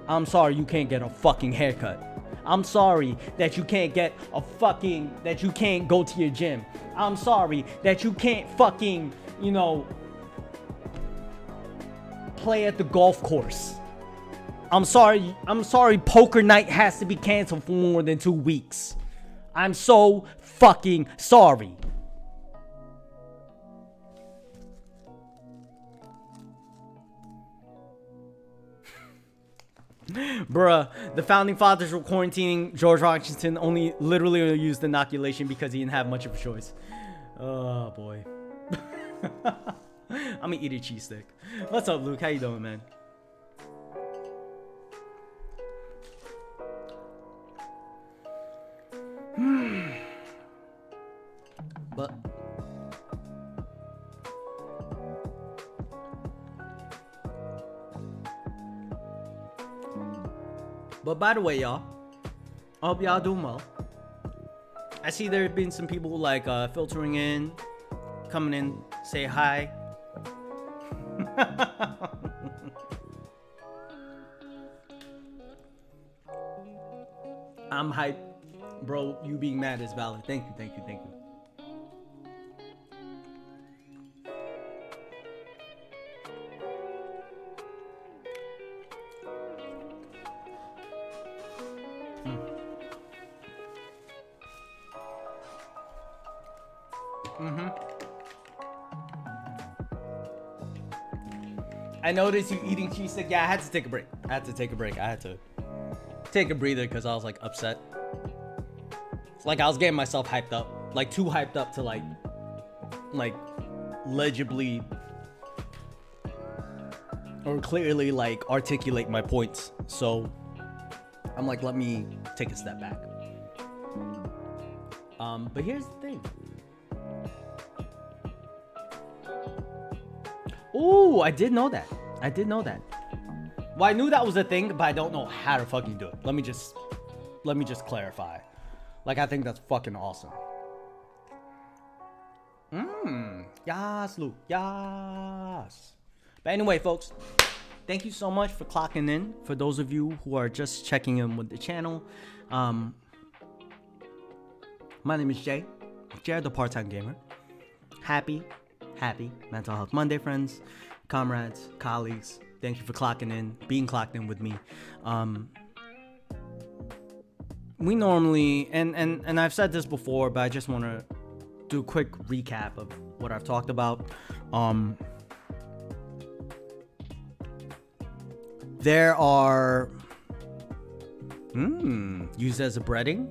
I'm sorry you can't get a fucking haircut. I'm sorry that you can't get that you can't go to your gym. I'm sorry that you can't fucking, play at the golf course. I'm sorry poker night has to be canceled for more than 2 weeks. I'm so fucking sorry. Bruh, the founding fathers were quarantining George Washington literally used inoculation because he didn't have much of a choice. Oh boy. I'm gonna eat a cheese stick. What's up, Luke? How you doing, man? But by the way, y'all, I hope y'all doing well. I see there have been some people like filtering in, coming in, say hi. I'm hyped. Bro, you being mad is valid. Thank you. I noticed you eating cheese stick. Yeah, I had to take a break. I had to take a breather because I was like upset. It's like I was getting myself hyped up, like too hyped up to like legibly or clearly like articulate my points. So I'm like, let me take a step back. But here's the thing. Ooh, I did know that. Well, I knew that was a thing, but I don't know how to fucking do it. Let me just clarify. Like, I think that's fucking awesome. Yes, Luke. Yes. But anyway, folks, thank you so much for clocking in. For those of you who are just checking in with the channel, my name is Jay, Jared the Part-Time Gamer. Happy Mental Health Monday, friends, comrades, colleagues. Thank you for clocking in, being clocked in with me. We normally, and I've said this before, but I just want to do a quick recap of what I've talked about. There are used as a breading.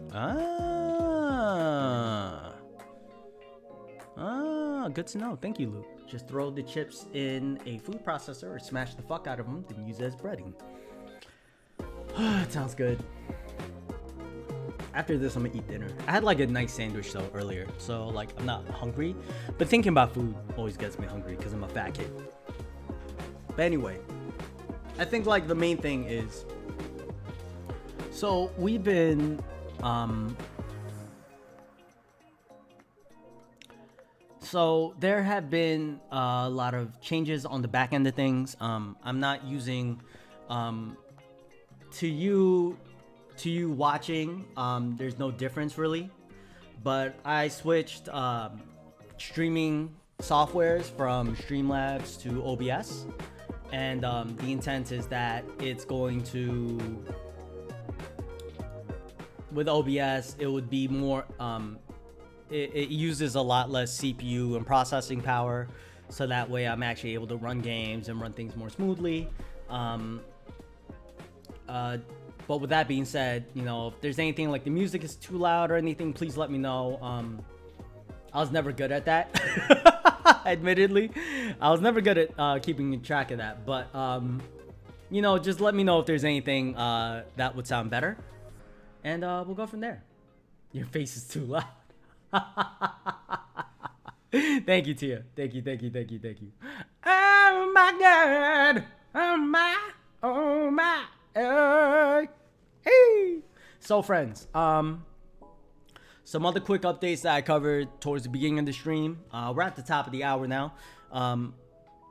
Good to know. Thank you, Luke. Just throw the chips in a food processor or smash the fuck out of them, then use it as breading. It sounds good. After this, I'm gonna eat dinner. I had like a nice sandwich though earlier, so like I'm not hungry, but thinking about food always gets me hungry because I'm a fat kid. But anyway, I think like the main thing is, so we've been so there have been a lot of changes on the back end of things. I'm not using to you watching, there's no difference really, but I switched streaming softwares from Streamlabs to OBS, and the intent is that it's going to, with OBS, it would be more it uses a lot less CPU and processing power, so that way I'm actually able to run games and run things more smoothly. But with that being said, if there's anything like the music is too loud or anything, please let me know. I was never good at that. Admittedly, I was never good at keeping track of that. But you know, just let me know if there's anything that would sound better, and we'll go from there. Your face is too loud. Thank you, Tia. Thank you. Oh my God. Oh my. Hey. So, friends, some other quick updates that I covered towards the beginning of the stream. We're at the top of the hour now.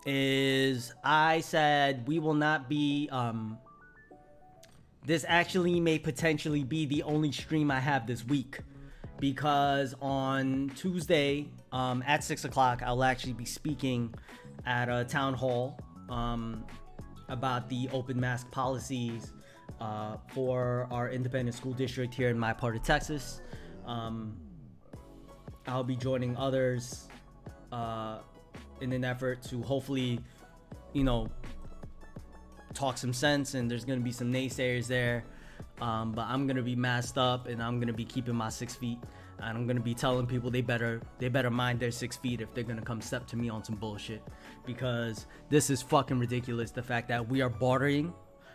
Is I said we will not be. This actually may potentially be the only stream I have this week, because on Tuesday at 6 o'clock I'll actually be speaking at a town hall about the open mask policies for our independent school district here in my part of Texas. I'll be joining others in an effort to hopefully, you know, talk some sense, and there's gonna be some naysayers there, but I'm gonna be masked up, and I'm gonna be keeping my 6 feet, and I'm gonna be telling people they better mind their 6 feet if they're gonna come step to me on some bullshit, because this is fucking ridiculous. The fact that we are bartering,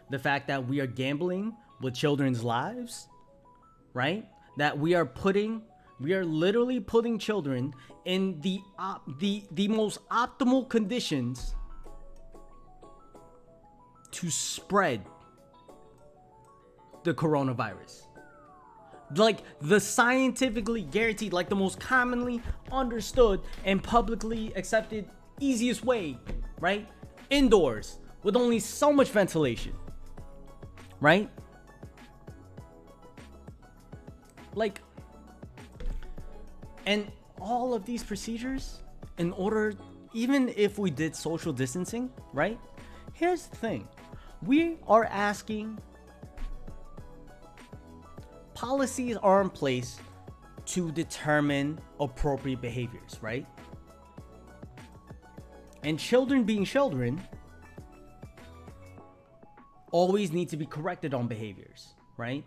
the fact that we are gambling with children's lives, right? That we are literally putting children in the most optimal conditions to spread the coronavirus. Like the scientifically guaranteed, like the most commonly understood and publicly accepted easiest way, right? Indoors with only so much ventilation, right? Like, and all of these procedures, in order, even if we did social distancing, right? Here's the thing. We are asking, policies are in place to determine appropriate behaviors, right? And children being children always need to be corrected on behaviors, right?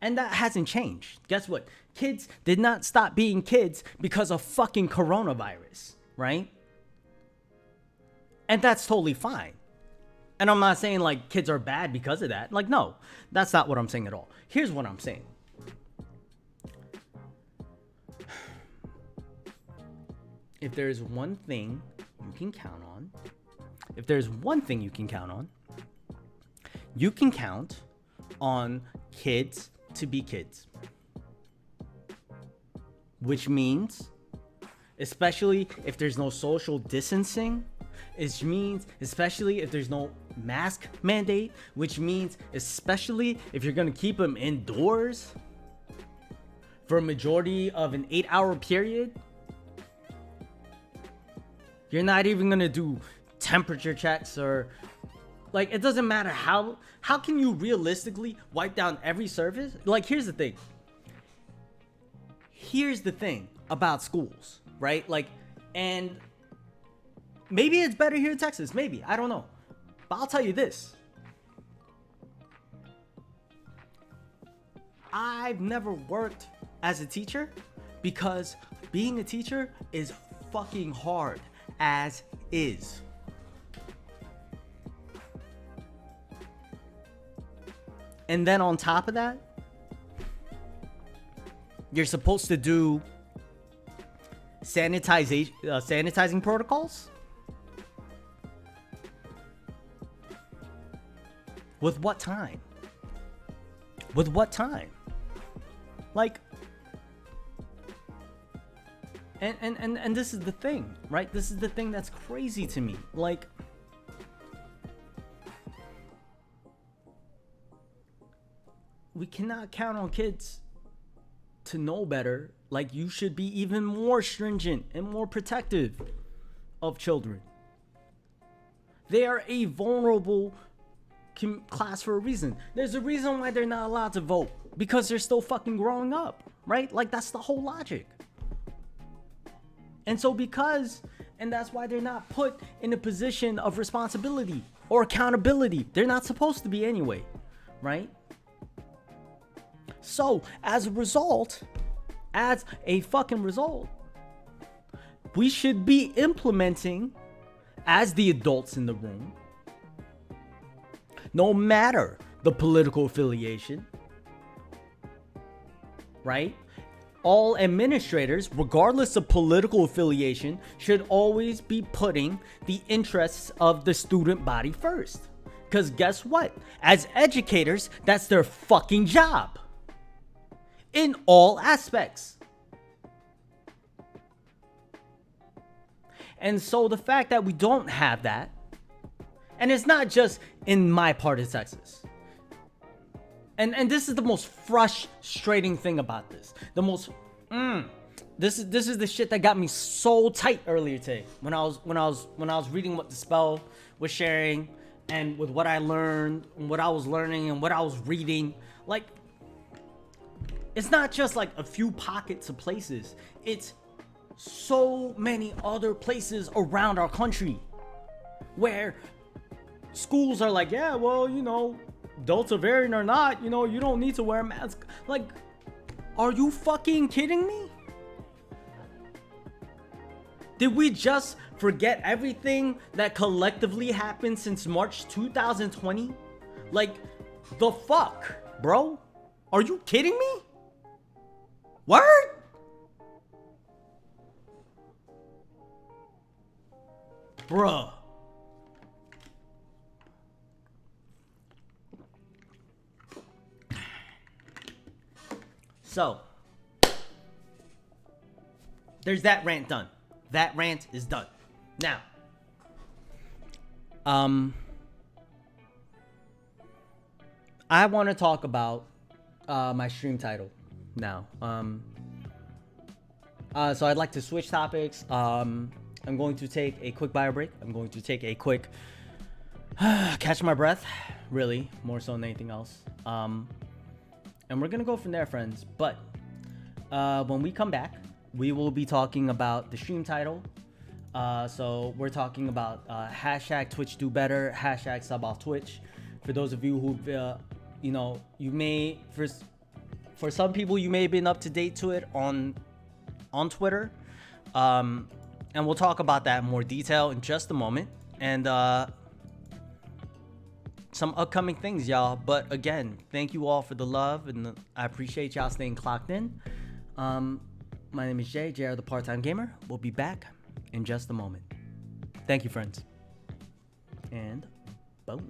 And that hasn't changed. Guess what? Kids did not stop being kids because of fucking coronavirus, right? And that's totally fine. And I'm not saying like kids are bad because of that. Like, no, that's not what I'm saying at all. Here's what I'm saying. If there's one thing you can count on, you can count on kids to be kids. Which means, especially if there's no social distancing, it means, especially if there's no mask mandate, which means, especially if you're gonna keep them indoors for a majority of an 8-hour period, you're not even gonna do temperature checks, or like, it doesn't matter how can you realistically wipe down every surface? Like, here's the thing about schools, right? Like, and maybe it's better here in Texas, maybe, I don't know. But I'll tell you this. I've never worked as a teacher because being a teacher is fucking hard as is. And then on top of that, you're supposed to do sanitizing protocols. With what time? Like, and this is the thing, right? This is the thing that's crazy to me. Like, we cannot count on kids to know better. Like, you should be even more stringent and more protective of children. They are a vulnerable class for a reason. There's a reason why they're not allowed to vote, because they're still fucking growing up, right? Like, that's the whole logic. And so that's why they're not put in a position of responsibility or accountability. They're not supposed to be anyway, right? So, as a result, as a fucking result, we should be implementing, as the adults in the room, no matter the political affiliation, right? All administrators, regardless of political affiliation, should always be putting the interests of the student body first. Because guess what? As educators, that's their fucking job. In all aspects. And so the fact that we don't have that, and it's not just in my part of Texas. And this is the most frustrating thing about this. This is the shit that got me so tight earlier today when I was reading what the spell was sharing, and with what I learned, and what I was learning, and what I was reading. Like, it's not just like a few pockets of places. It's so many other places around our country where schools are like, yeah, well, you know, Delta variant or not, you know, you don't need to wear a mask. Like, are you fucking kidding me? Did we just forget everything that collectively happened since March 2020? Like, the fuck, bro? Are you kidding me? Word? Bruh. So, there's that rant done. That rant is done. Now, I want to talk about my stream title now. So I'd like to switch topics. I'm going to take a quick bio break. I'm going to take a quick catch my breath, really, more so than anything else. And we're gonna go from there, friends. But when we come back, we will be talking about the stream title. So we're talking about hashtag Twitch do better, hashtag sub off Twitch. For those of you who, you know, you may, for some people, you may have been up to date to it on Twitter. And we'll talk about that in more detail in just a moment. And some upcoming things, y'all. But again, thank you all for the love, and I appreciate y'all staying clocked in. My name is Jay, JR the Part-Time Gamer. We'll be back in just a moment. Thank you, friends. And boom.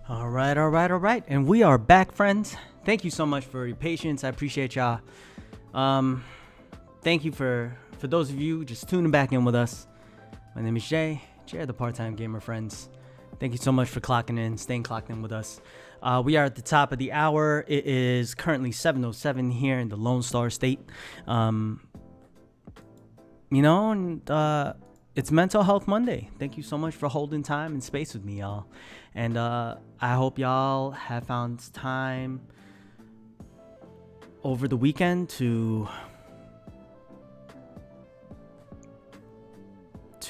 All right, all right, all right. And we are back, friends. Thank you so much for your patience. I appreciate y'all. Thank you for those of you just tuning back in with us. My name is Jay the Part-Time Gamer, friends. Thank you so much for staying clocked in with us. We are at the top of the hour. It is currently 7:07 here in the Lone Star State. It's Mental Health Monday. Thank you so much for holding time and space with me, y'all. And I hope y'all have found time over the weekend to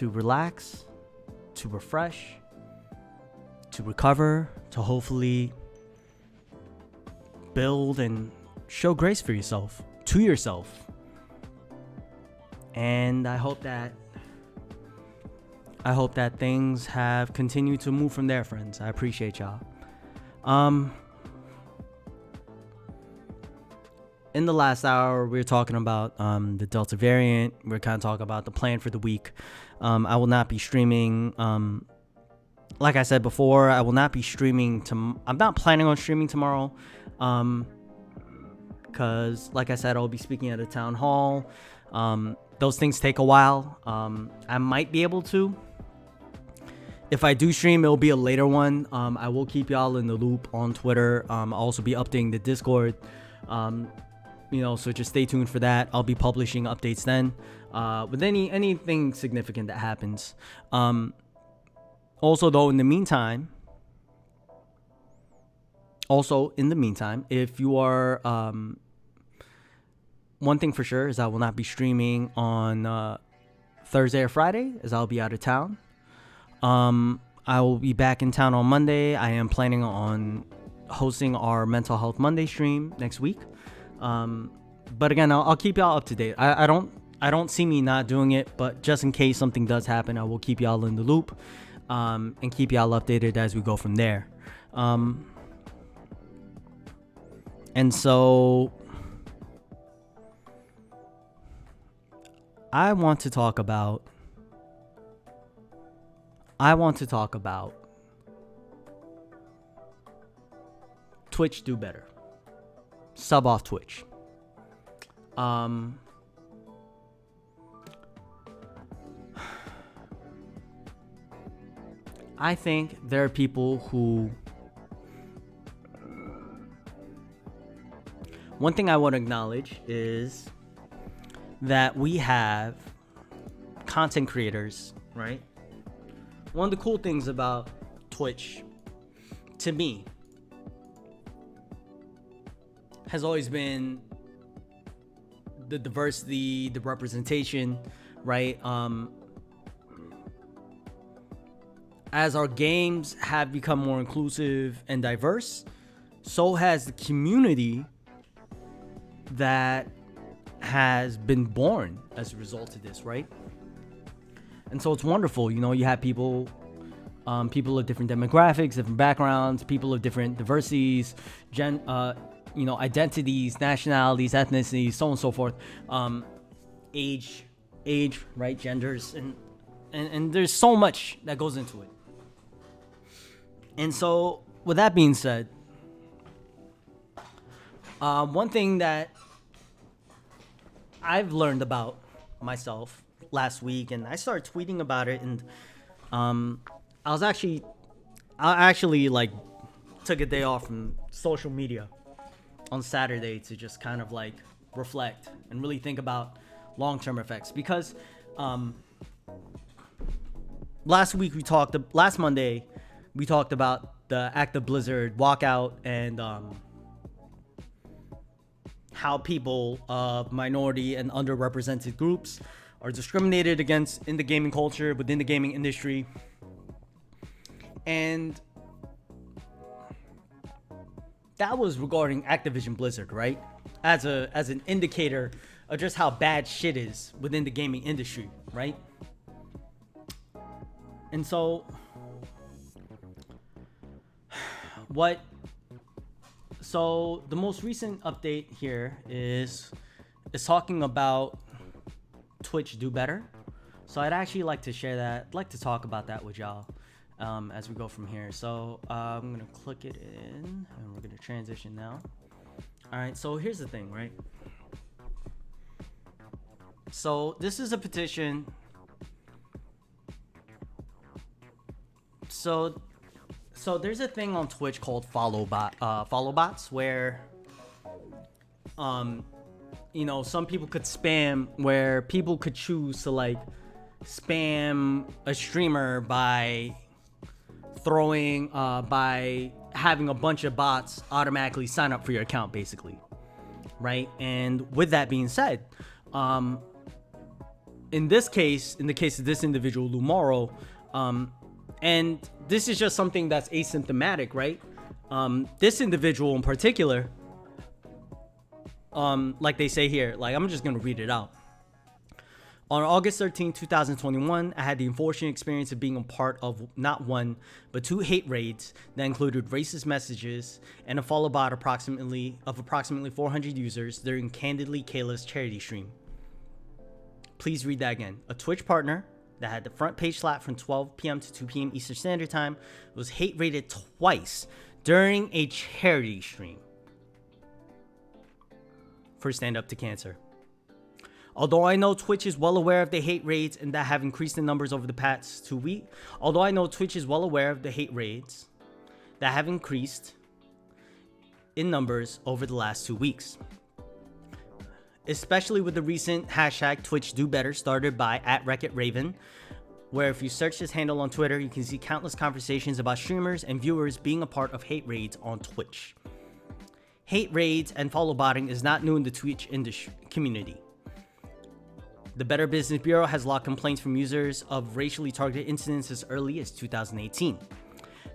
relax, to refresh, to recover, to hopefully build and show grace for yourself, to yourself. And I hope that things have continued to move from there, friends. I appreciate y'all. In the last hour, we were talking about the Delta variant. We were kind of talking about the plan for the week. I will not be streaming. Like I said before, I will not be streaming. I'm not planning on streaming tomorrow. Because, like I said, I'll be speaking at a town hall. Those things take a while. I might be able to. If I do stream, it'll be a later one. I will keep y'all in the loop on Twitter. I'll also be updating the Discord. So just stay tuned for that. I'll be publishing updates then. With anything significant that happens. Also, though, in the meantime, if you are, one thing for sure is I will not be streaming on Thursday or Friday, as I'll be out of town. I will be back in town on Monday. I am planning on hosting our Mental Health Monday stream next week. But again, I'll keep y'all up to date. I don't see me not doing it, but just in case something does happen, I will keep y'all in the loop, and keep y'all updated as we go from there. And so I want to talk about Twitch do better. Sub off Twitch. I think there are people who... One thing I want to acknowledge is that we have content creators, right? One of the cool things about Twitch, to me, has always been the diversity, the representation, right? As our games have become more inclusive and diverse, so has the community that has been born as a result of this, right? And so it's wonderful. You have people of different demographics, different backgrounds, people of different diversities, identities, nationalities, ethnicities, so on and so forth, age, right, genders, and there's so much that goes into it. And so, with that being said, one thing that I've learned about myself last week, and I started tweeting about it, and I actually like took a day off from social media on Saturday to just kind of like reflect and really think about long-term effects, because last Monday we talked about the Active Blizzard walkout and how people of minority and underrepresented groups are discriminated against in the gaming culture, within the gaming industry. And that was regarding Activision Blizzard, right? As an indicator of just how bad shit is within the gaming industry, right? And so the most recent update here is talking about Twitch do better. So I'd actually like to share that. I'd like to talk about that with y'all as we go from here. So I'm gonna click it in, and we're gonna transition now. All right. So here's the thing, right? So this is a petition. So there's a thing on Twitch called follow bots, where some people could spam, where people could choose to like spam a streamer by having a bunch of bots automatically sign up for your account, basically, right? And with that being said, in the case of this individual, Lumaro, and this is just something that's asymptomatic, right? This individual in particular, like they say here, like I'm just gonna read it out. On August 13, 2021, I had the unfortunate experience of being a part of not one, but 2 hate raids that included racist messages and a follow bot approximately 400 users during Candidly Kayla's charity stream. Please read that again. A Twitch partner that had the front page slap from 12 p.m. to 2 p.m. Eastern Standard Time was hate raided twice during a charity stream for Stand Up to Cancer. Although I know Twitch is well aware of the hate raids and that have increased in numbers over the past 2 weeks, especially with the recent hashtag #TwitchDoBetter started by @RecketRaven, where if you search this handle on Twitter, you can see countless conversations about streamers and viewers being a part of hate raids on Twitch. Hate raids and follow botting is not new in the Twitch industry community. The Better Business Bureau has logged complaints from users of racially targeted incidents as early as 2018.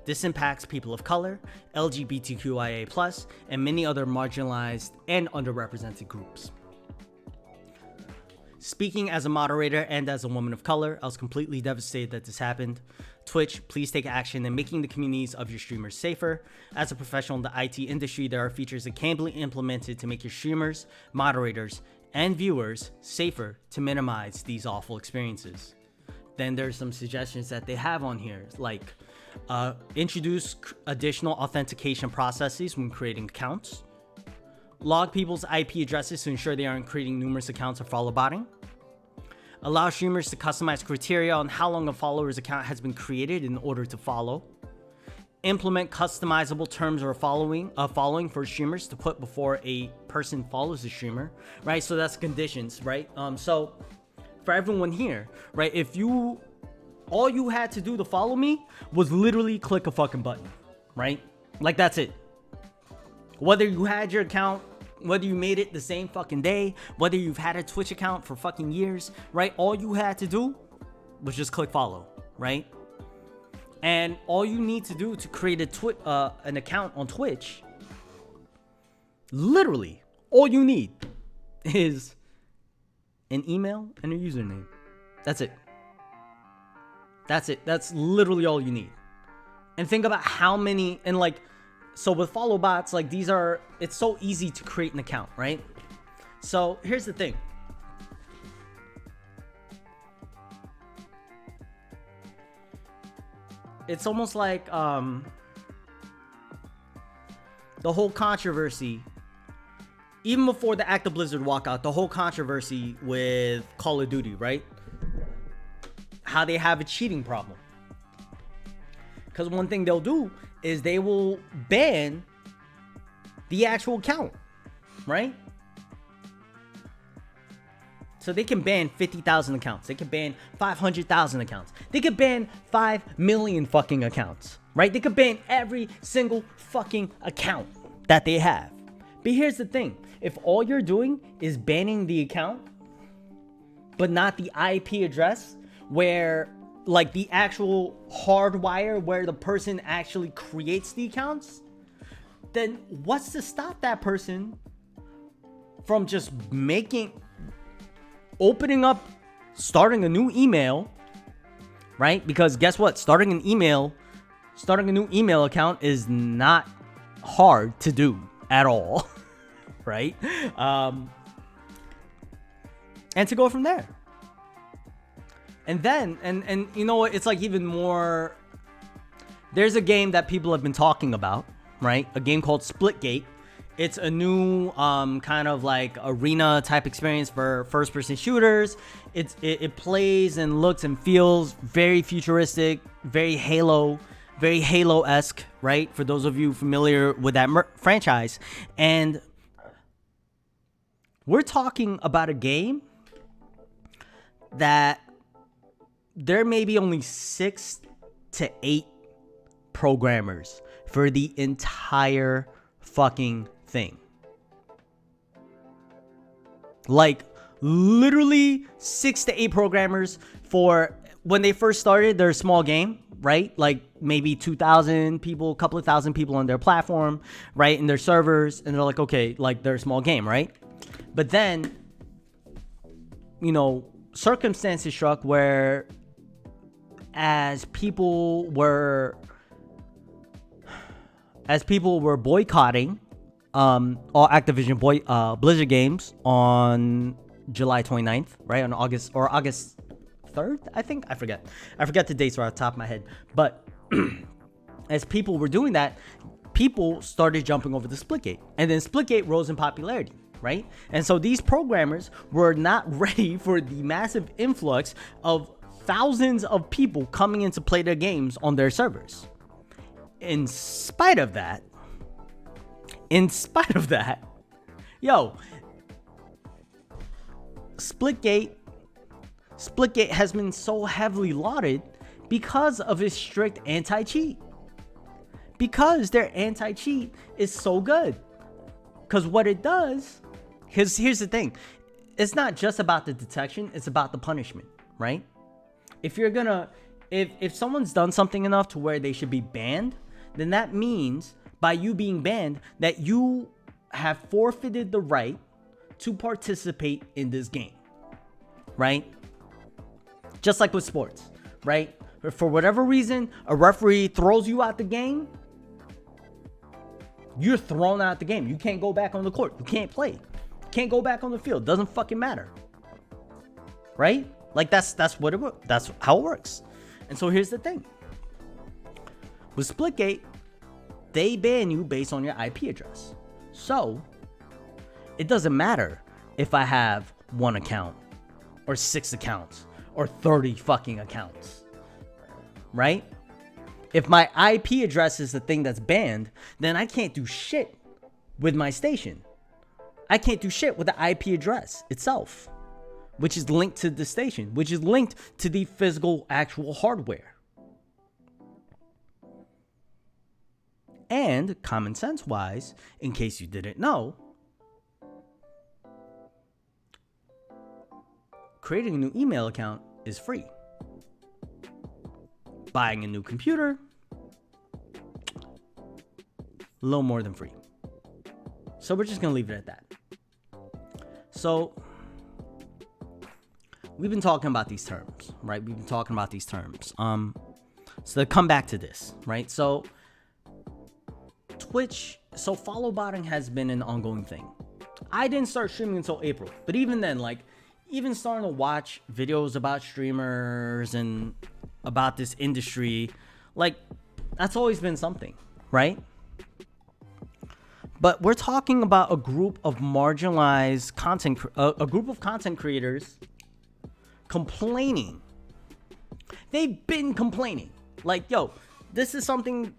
This impacts people of color, LGBTQIA+, and many other marginalized and underrepresented groups. Speaking as a moderator and as a woman of color, I was completely devastated that this happened. Twitch, please take action in making the communities of your streamers safer. As a professional in the IT industry, there are features that can be implemented to make your streamers, moderators, and viewers safer to minimize these awful experiences. Then there's some suggestions that they have on here, like introduce additional authentication processes when creating accounts, log people's IP addresses to ensure they aren't creating numerous accounts of follow botting, allow streamers to customize criteria on how long a follower's account has been created in order to follow, implement customizable terms or following for streamers to put before a person follows the streamer, right? So that's conditions, right? So for everyone here, right, all you had to do to follow me was literally click a fucking button, right? Like that's it. Whether you had your account, whether you made it the same fucking day, whether you've had a Twitch account for fucking years, right? All you had to do was just click follow, right? And all you need to do to create an account on Twitch, literally, all you need is an email and a username. That's it. That's it. That's literally all you need. And think about how many, and like, so with follow bots, like it's so easy to create an account, right? So here's the thing. It's almost like the whole controversy, even before the Active Blizzard walkout, the whole controversy with Call of Duty, right? How they have a cheating problem. Because one thing they'll do is they will ban the actual account, right? So they can ban 50,000 accounts. They can ban 500,000 accounts. They could ban 5 million fucking accounts, right? They could ban every single fucking account that they have. But here's the thing. If all you're doing is banning the account, but not the IP address where, like, the actual hardwire where the person actually creates the accounts, then what's to stop that person from just opening up, starting a new email, right? Because guess what? Starting a new email account is not hard to do at all, right? And to go from there. And then, and you know what? It's like even more there's a game that people have been talking about, right? A game called Splitgate. It's a new kind of like arena type experience for first-person shooters. It plays and looks and feels very futuristic, very Halo-esque, right? For those of you familiar with that franchise. And we're talking about a game that there may be only 6 to 8 programmers for the entire fucking thing. Like literally 6 to 8 programmers for when they first started their small game, right? Like maybe 2,000 people, a couple of thousand people on their platform, right? In their servers. And they're like, okay, like they're a small game, right? But then, you know, circumstances struck where as people were boycotting all Activision Blizzard games on July 29th, right? On August 3rd, I think. I forget the dates right off the top of my head. But as people were doing that, people started jumping over to Splitgate. And then Splitgate rose in popularity, right? And so these programmers were not ready for the massive influx of thousands of people coming in to play their games on their servers. In spite of that, yo, Splitgate has been so heavily lauded because of its strict anti-cheat. Because their anti-cheat is so good. Because what it does, here's the thing. It's not just about the detection, it's about the punishment, right? If someone's done something enough to where they should be banned, then that means by you being banned that you have forfeited the right to participate in this game, right? Just like with sports, right? For whatever reason, a referee throws you out the game, you're thrown out the game. You can't go back on the court. You can't play. You can't go back on the field. Doesn't fucking matter, right? Like that's how it works. And so here's the thing. With Splitgate, they ban you based on your IP address. So it doesn't matter if I have 1 account or 6 accounts or 30 fucking accounts, right? If my IP address is the thing that's banned, then I can't do shit with my station. I can't do shit with the IP address itself, which is linked to the station, which is linked to the physical actual hardware. And common sense wise, in case you didn't know, creating a new email account is free. Buying a new computer, a little more than free. So we're just gonna leave it at that. So we've been talking about these terms, right? So to come back to this, right? So Twitch, so follow botting has been an ongoing thing. I didn't start streaming until April, but even then, like, even starting to watch videos about streamers and about this industry, like, that's always been something, right? But we're talking about a group of marginalized a group of content creators complaining. They've been complaining. Like, yo, this is something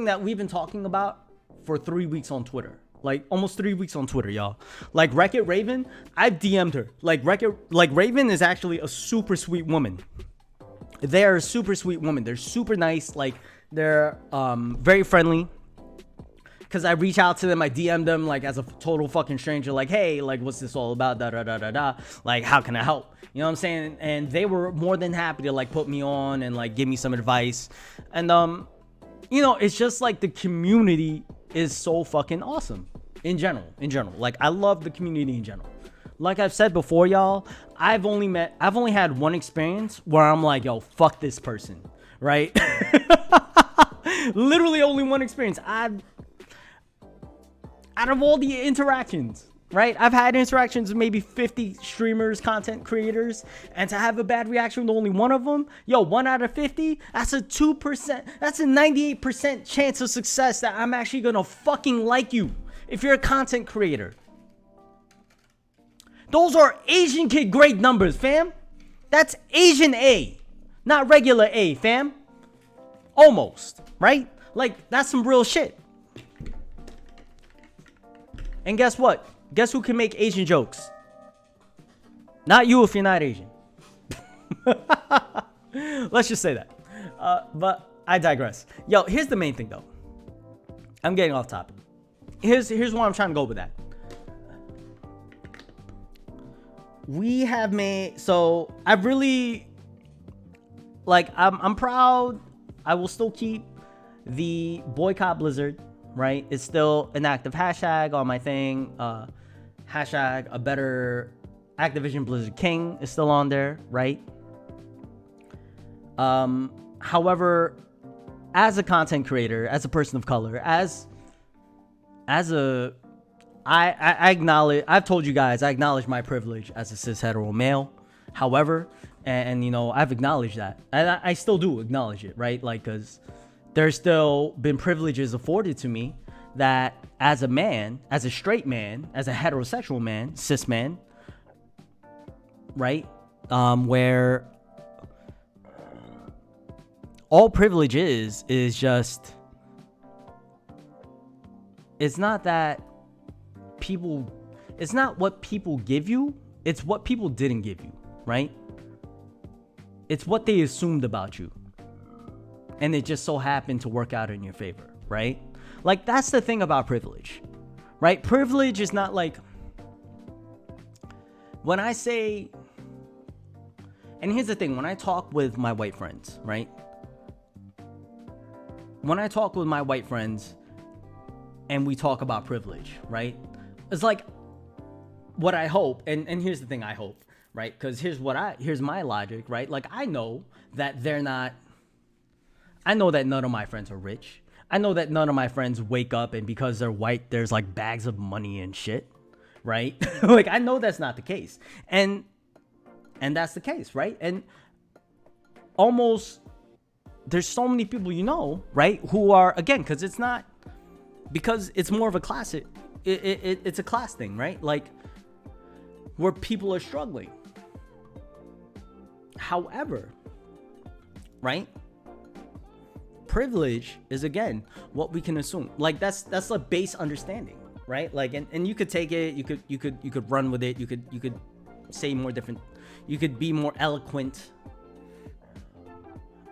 that we've been talking about for 3 weeks on Twitter. Like, almost 3 weeks on Twitter, y'all. Like, Wreck-It Raven, I've DM'd her. Like, Raven is actually a super sweet woman. They're a super sweet woman. They're super nice. Like, they're very friendly. Because I reach out to them, I DM them, like, as a total fucking stranger. Like, hey, like, what's this all about? Da-da-da-da-da. Like, how can I help? You know what I'm saying? And they were more than happy to, like, put me on and, like, give me some advice. And, you know, it's just, like, the community is so fucking awesome. In general. Like, I love the community in general. Like I've said before, y'all, I've only had one experience where I'm like, yo, fuck this person, right? Literally only one experience. Out of all the interactions, right? I've had interactions with maybe 50 streamers, content creators, and to have a bad reaction with only one of them, yo, 1 out of 50, that's a 2%, that's a 98% chance of success that I'm actually gonna fucking like you if you're a content creator. Those are Asian kid grade numbers, fam. That's Asian A, not regular A, fam. Almost, right? Like, that's some real shit. And guess what? Guess who can make Asian jokes? Not you if you're not Asian. Let's just say that. But I digress. Yo, here's the main thing though. I'm getting off topic. Here's where I'm trying to go with that. We have made, so I really, like, I'm proud. I will still keep the boycott Blizzard, right? It's still an active hashtag on my thing. Hashtag a better Activision Blizzard King is still on there, right? However, as a content creator, as a person of color, I acknowledge, I've told you guys, I acknowledge my privilege as a cis hetero male. However, and you know, I've acknowledged that. And I still do acknowledge it, right? Like, because there's still been privileges afforded to me that as a man, as a straight man, as a heterosexual man, cis man, right? Where all privilege is just, it's not that people, it's not what people give you, it's what people didn't give you, right? It's what they assumed about you, and it just so happened to work out in your favor, right? Like, that's the thing about privilege, right? Privilege is not like, when I say, and here's the thing, when I talk with my white friends, right? When I talk with my white friends and we talk about privilege, right? It's like what I hope, and here's the thing I hope, right? Because here's my logic, right? Like, I know that none of my friends are rich. I know that none of my friends wake up and because they're white, there's like bags of money and shit, right? Like, I know that's not the case. And that's the case, right? And almost, there's so many people, you know, right? Who are, again, because it's more of a class, it's a class thing, right? Like, where people are struggling. However, right? Privilege is, again, what we can assume. Like, that's a base understanding, right? Like, and you could take it, you could run with it, you could say more different, you could be more eloquent.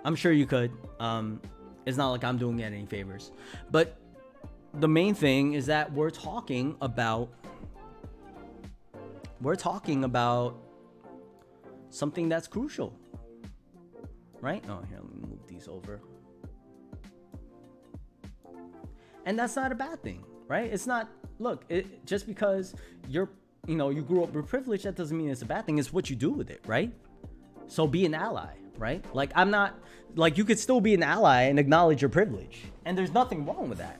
I'm sure you could. It's not like I'm doing it any favors. But the main thing is that we're talking about something that's crucial, right? Oh, here, let me move these over. And that's not a bad thing, right? It's not, look, just because you grew up with privilege, that doesn't mean it's a bad thing. It's what you do with it, right? So be an ally, right? Like, I'm not, like, you could still be an ally and acknowledge your privilege. And there's nothing wrong with that.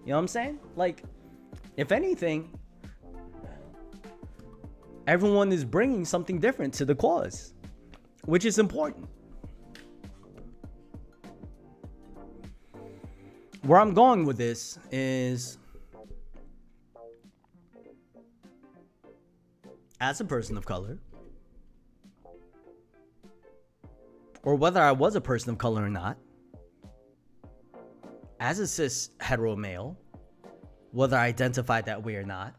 You know what I'm saying? Like, if anything, everyone is bringing something different to the cause, which is important. Where I'm going with this is, as a person of color, or whether I was a person of color or not, as a cis hetero male, whether I identified that way or not,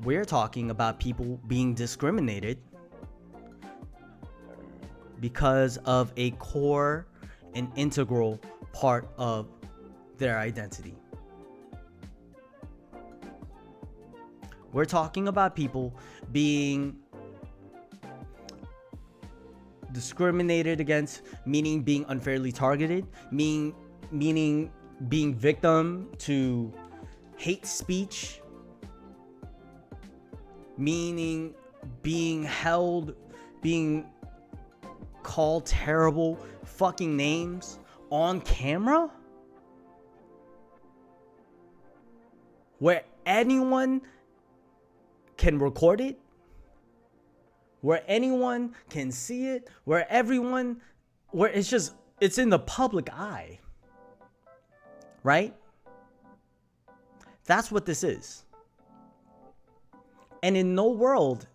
we're talking about people being discriminated because of a core and integral part of their identity. We're talking about people being discriminated against, meaning being unfairly targeted, meaning being victim to hate speech, meaning being called terrible fucking names on camera, where anyone can record it, where anyone can see it, where it's in the public eye, right? That's what this is. And in no world,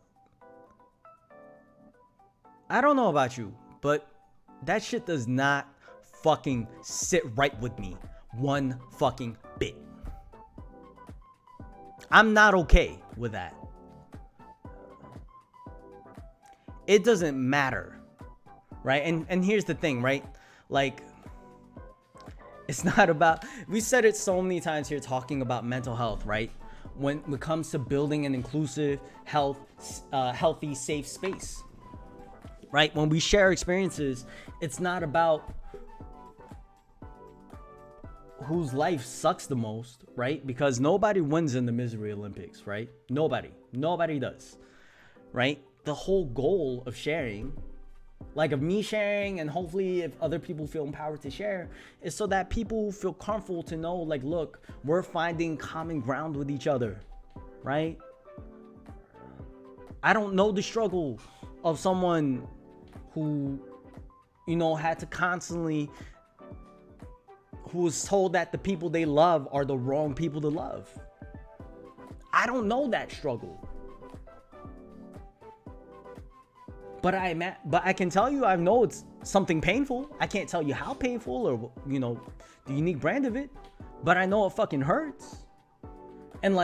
I don't know about you, but that shit does not fucking sit right with me one fucking bit. I'm not okay with that. It doesn't matter, right? And here's the thing, right? Like, it's not about, we said it so many times here talking about mental health, right? When it comes to building an inclusive, healthy, safe space, right? When we share experiences, it's not about whose life sucks the most, right? Because nobody wins in the misery Olympics, right? Nobody does, right? The whole goal of sharing, like of me sharing, and hopefully if other people feel empowered to share, is so that people feel comfortable to know, like, look, we're finding common ground with each other, right? I don't know the struggle of someone who, had to constantly, who was told that the people they love are the wrong people to love. I don't know that struggle. But I can tell you, I know it's something painful. I can't tell you how painful or, the unique brand of it. But I know it fucking hurts. And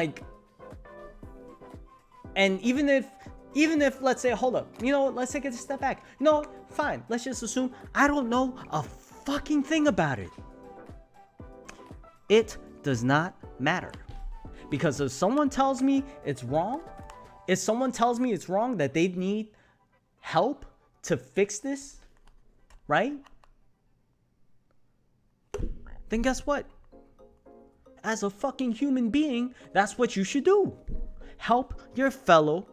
even if, let's say, hold up, let's take it a step back. Fine. Let's just assume I don't know a fucking thing about it. It does not matter. Because if someone tells me it's wrong, that they need help to fix this, right? Then guess what? As a fucking human being, that's what you should do. Help your fellow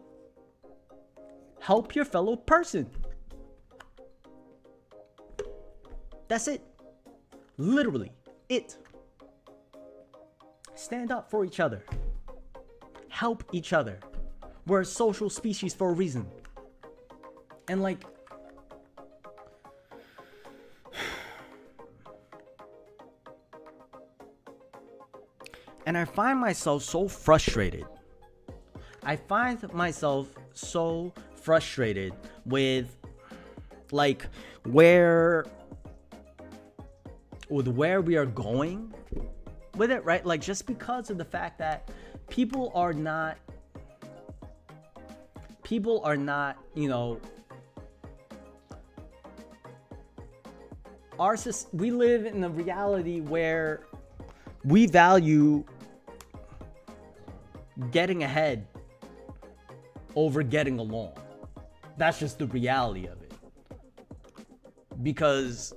person. That's it. Literally, it. Stand up for each other. Help each other. We're a social species for a reason. And I find myself so frustrated. With where we are going with it, right? Like, just because of the fact that people are not, we live in a reality where we value getting ahead over getting along. That's just the reality of it. Because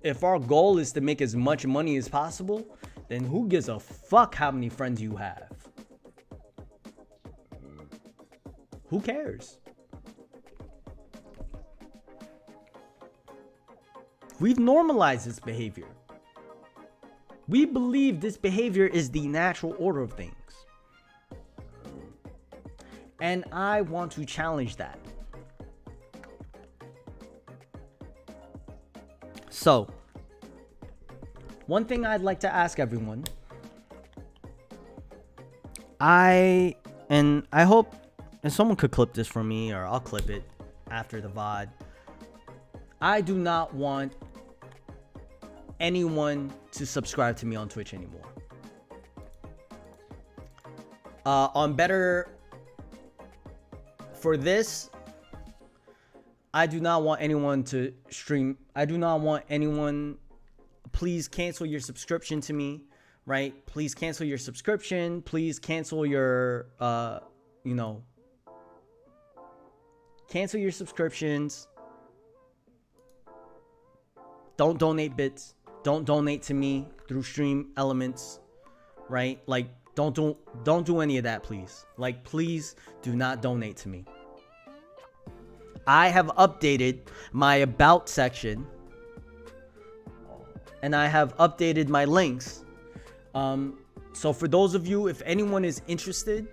if our goal is to make as much money as possible, then who gives a fuck how many friends you have? Who cares? We've normalized this behavior. We believe this behavior is the natural order of things. And I want to challenge that. So, one thing I'd like to ask everyone, I hope, and someone could clip this for me, or I'll clip it after the VOD. I do not want anyone to subscribe to me on Twitch anymore. For this, I do not want anyone to stream. I do not want anyone. Please cancel your subscription to me, right? Please cancel your subscription. Please cancel your, cancel your subscriptions. Don't donate bits. Don't donate to me through Stream Elements, right? Like, don't do any of that, please. Like, please do not donate to me. I have updated my about section, and I have updated my links So for those of you, if anyone is interested,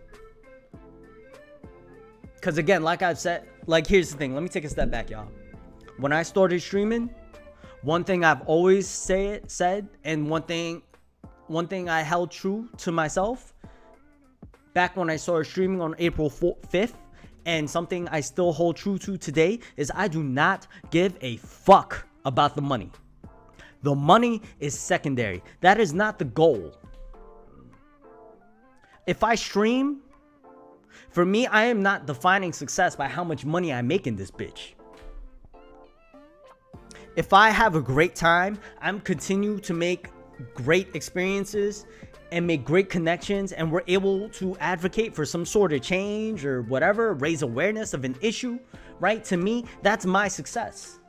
because again, like I've said, like here's the thing. Let me take a step back, y'all. When I started streaming, one thing I've always said, and one thing I held true to myself back when I started streaming on April 5th, and something I still hold true to today, is I do not give a fuck about the money. The money is secondary. That is not the goal. If I stream, for me, I am not defining success by how much money I make in this bitch. If I have a great time, I'm continue to make great experiences and make great connections, and we're able to advocate for some sort of change or whatever, raise awareness of an issue, right? To me, that's my success.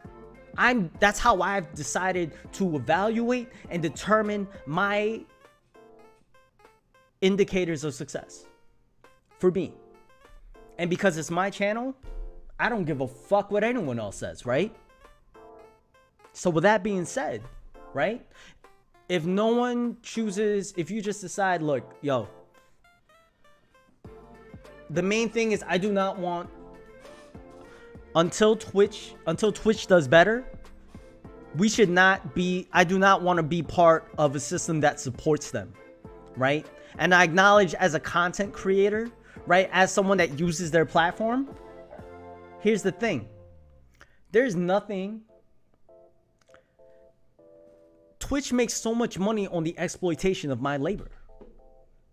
That's how I've decided to evaluate and determine my indicators of success for me. And because it's my channel, I don't give a fuck what anyone else says, right? So with that being said, right? If no one chooses, if you just decide, look, yo, the main thing is I do not want, until Twitch does better, I do not want to be part of a system that supports them, right? And I acknowledge, as a content creator, right, as someone that uses their platform, here's the thing. There's nothing. Twitch makes so much money on the exploitation of my labor.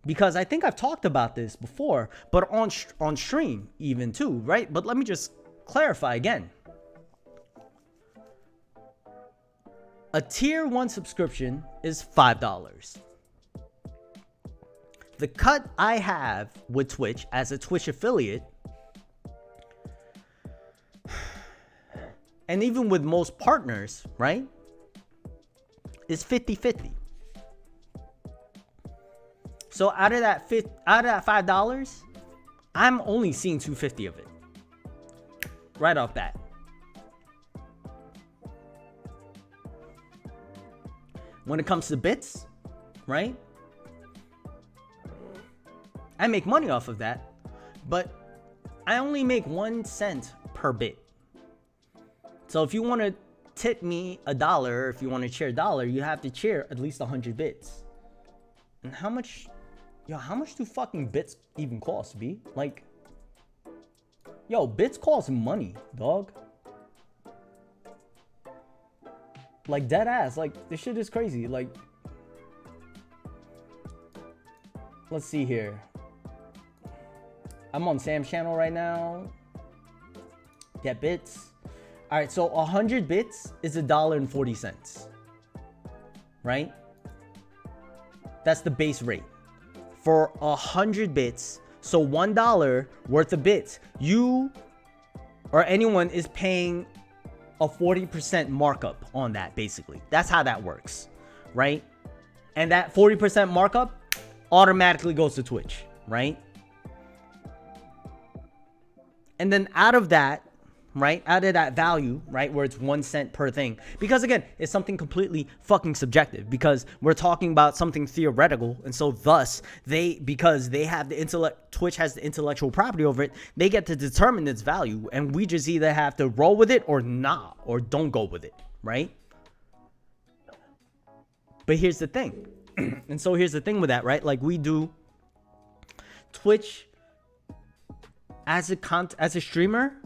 Because I think I've talked about this before, but on stream even too, right? But let me just clarify again. A tier 1 subscription is $5. The cut I have with Twitch as a Twitch affiliate, and even with most partners, right, is 50-50. So out of that $5, I'm only seeing $2.50 of it right off bat. When it comes to bits, right, I make money off of that, but I only make 1 cent per bit. So if you want to tip me $1, if you want to cheer $1, you have to cheer at least 100 bits. And how much do fucking bits even cost, B? Like, yo, bits cost money, dog. Like, dead ass. Like, this shit is crazy. Like, let's see here. I'm on Sam's channel right now. Get bits. All right, so 100 bits is $1.40, right? That's the base rate for 100 bits. So $1 worth of bits, you or anyone is paying a 40% markup on that. Basically, that's how that works, right? And that 40% markup automatically goes to Twitch, right? And then out of that, right, out of that value, right, where it's 1 cent per thing, because again, it's something completely fucking subjective, because we're talking about something theoretical, and so thus because they have the intellect, Twitch has the intellectual property over it, they get to determine its value, and we just either have to roll with it or not, or don't go with it, right? But here's the thing, and so here's the thing with that, right? Like, we do Twitch as a streamer.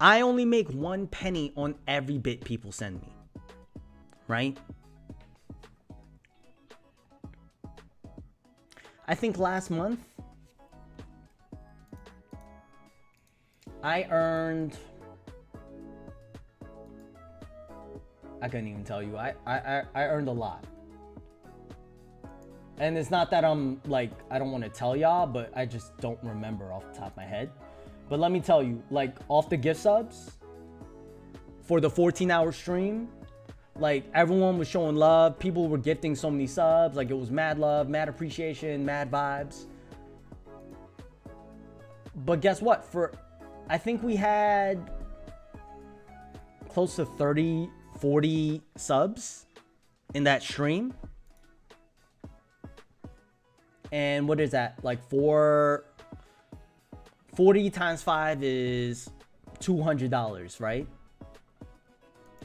I only make 1 penny on every bit people send me, right? I think last month I earned, I couldn't even tell you. I earned a lot. And it's not that I'm like, I don't want to tell y'all, but I just don't remember off the top of my head. But let me tell you, like, off the gift subs for the 14-hour stream, like, everyone was showing love. People were gifting so many subs. Like, it was mad love, mad appreciation, mad vibes. But guess what? I think we had close to 30, 40 subs in that stream. And what is that? Like 40 times 5 is $200, right?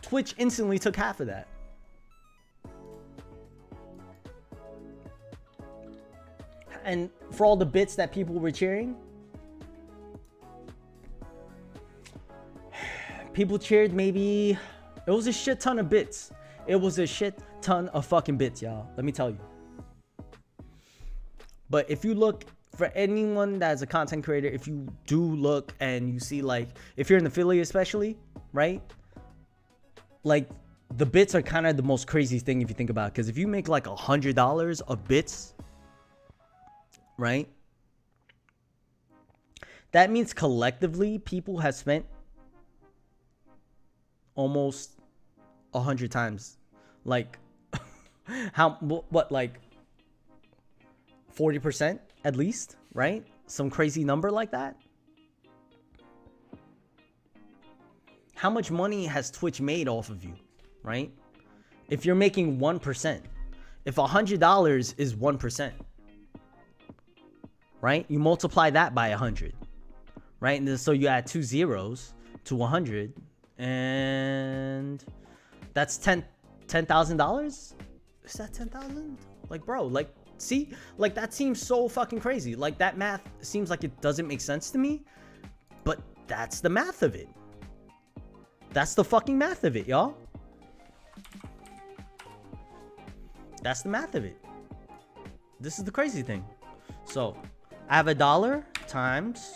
Twitch instantly took half of that. And for all the bits that people were cheering, people cheered maybe, it was a shit ton of bits. It was a shit ton of fucking bits, y'all. Let me tell you. But if you look, for anyone that's a content creator, if you do look and you see, like, if you're an affiliate especially, right? Like, the bits are kind of the most crazy thing if you think about it. Because if you make like $100 of bits, right? That means collectively people have spent almost 100 times. Like, what, like 40% at least, right? Some crazy number like that. How much money has Twitch made off of you, right? If you're making 1%, if $100 is 1%, right? You multiply that by 100, right? And then, so you add 2 zeros to 100, and that's $10,000. Is that 10,000? Like, bro, like, see, like, that seems so fucking crazy. Like, that math seems like it doesn't make sense to me, but that's the math of it. That's the fucking math of it, y'all. That's the math of it. This is the crazy thing. So I have $1 times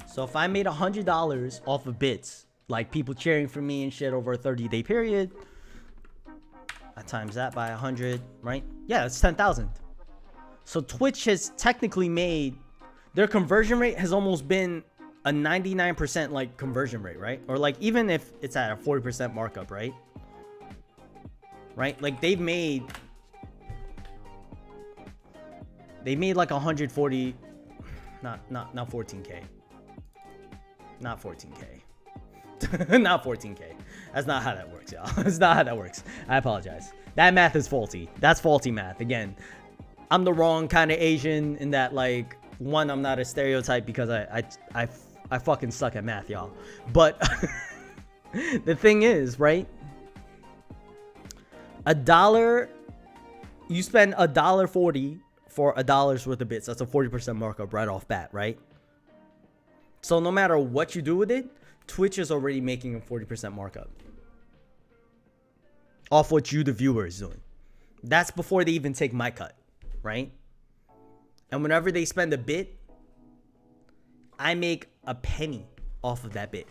so if I made $100 off of bits, like people cheering for me and shit over a 30-day period, I times that by 100, right? Yeah, it's 10,000. So Twitch has technically made, their conversion rate has almost been a 99% like conversion rate, right? Or like, even if it's at a 40% markup, right? Right? Like they've made like 140, not 14K. Not 14K. Not 14K. That's not how that works, y'all. That's not how that works. I apologize. That math is faulty. That's faulty math. Again, I'm the wrong kind of Asian in that, like, one, I'm not a stereotype because I fucking suck at math, y'all. But the thing is, right? $1, you spend $1.40 for $1's worth of bits. That's a 40% markup right off bat, right? So no matter what you do with it, Twitch is already making a 40% markup off what you, the viewer, is doing. That's before they even take my cut, right? And whenever they spend a bit, I make a penny off of that bit.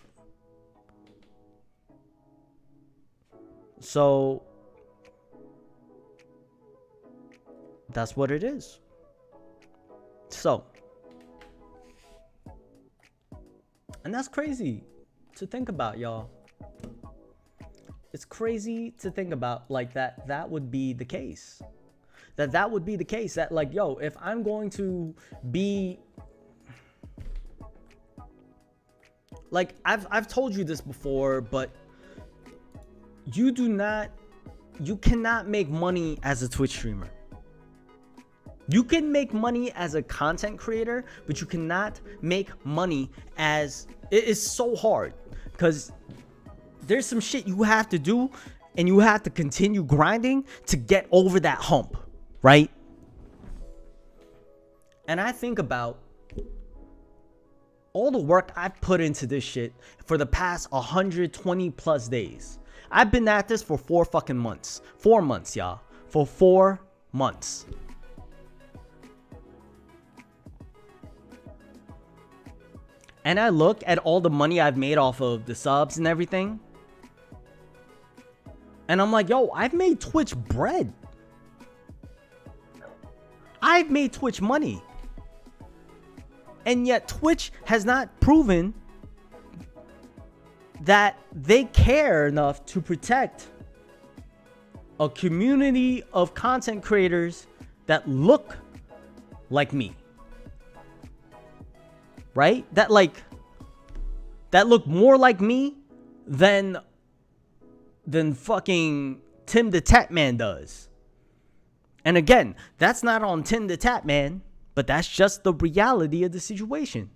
So that's what it is. So, and that's crazy to think about, y'all. It's crazy to think about, like, that would be the case. That would be the case. That, like, yo, if I'm going to be, like, I've told you this before, but you cannot make money as a Twitch streamer. You can make money as a content creator, but you cannot make money as, it is so hard because there's some shit you have to do and you have to continue grinding to get over that hump, right? And I think about all the work I've put into this shit for the past 120 plus days. I've been at this for 4 fucking months. 4 months, y'all. For 4 months. And I look at all the money I've made off of the subs and everything. And I'm like, yo, I've made Twitch bread. I've made Twitch money. And yet Twitch has not proven that they care enough to protect a community of content creators that look like me. Right? That look more like me than than fucking Tim the Tap Man does. And again, that's not on Tim the Tap Man, but that's just the reality of the situation.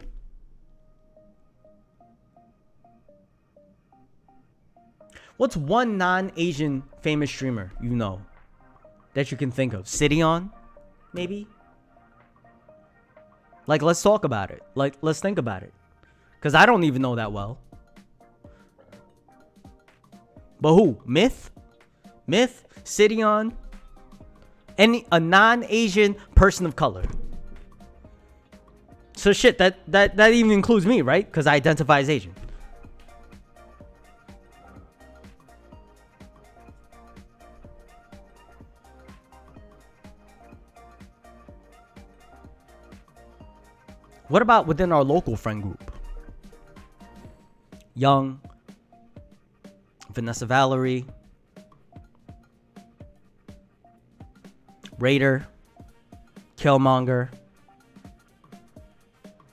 What's one non-Asian famous streamer you know that you can think of? Cidion, maybe? Like, let's talk about it. Like, let's think about it. Because I don't even know that well. But who? Myth? Cidion? A non-Asian person of color. So shit, that even includes me, right? Because I identify as Asian. What about within our local friend group? Young, Vanessa Valerie, Raider, Killmonger,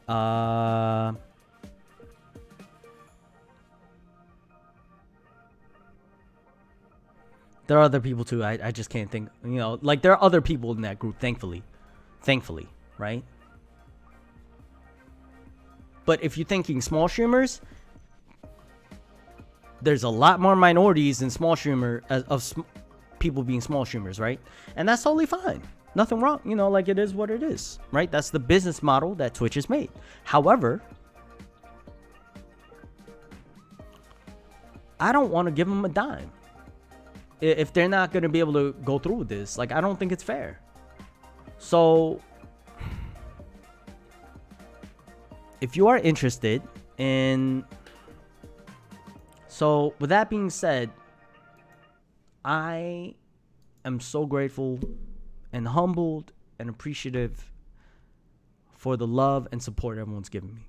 there are other people too. I just can't think, like there are other people in that group, thankfully, right? But if you're thinking small streamers, there's a lot more minorities than small streamer people being small streamers, right? And that's totally fine. Nothing wrong, like it is what it is, right? That's the business model that Twitch has made. However, I don't want to give them a dime if they're not going to be able to go through with this. Like, I don't think it's fair. So if you are interested in, so with that being said, I am so grateful and humbled and appreciative for the love and support everyone's given me.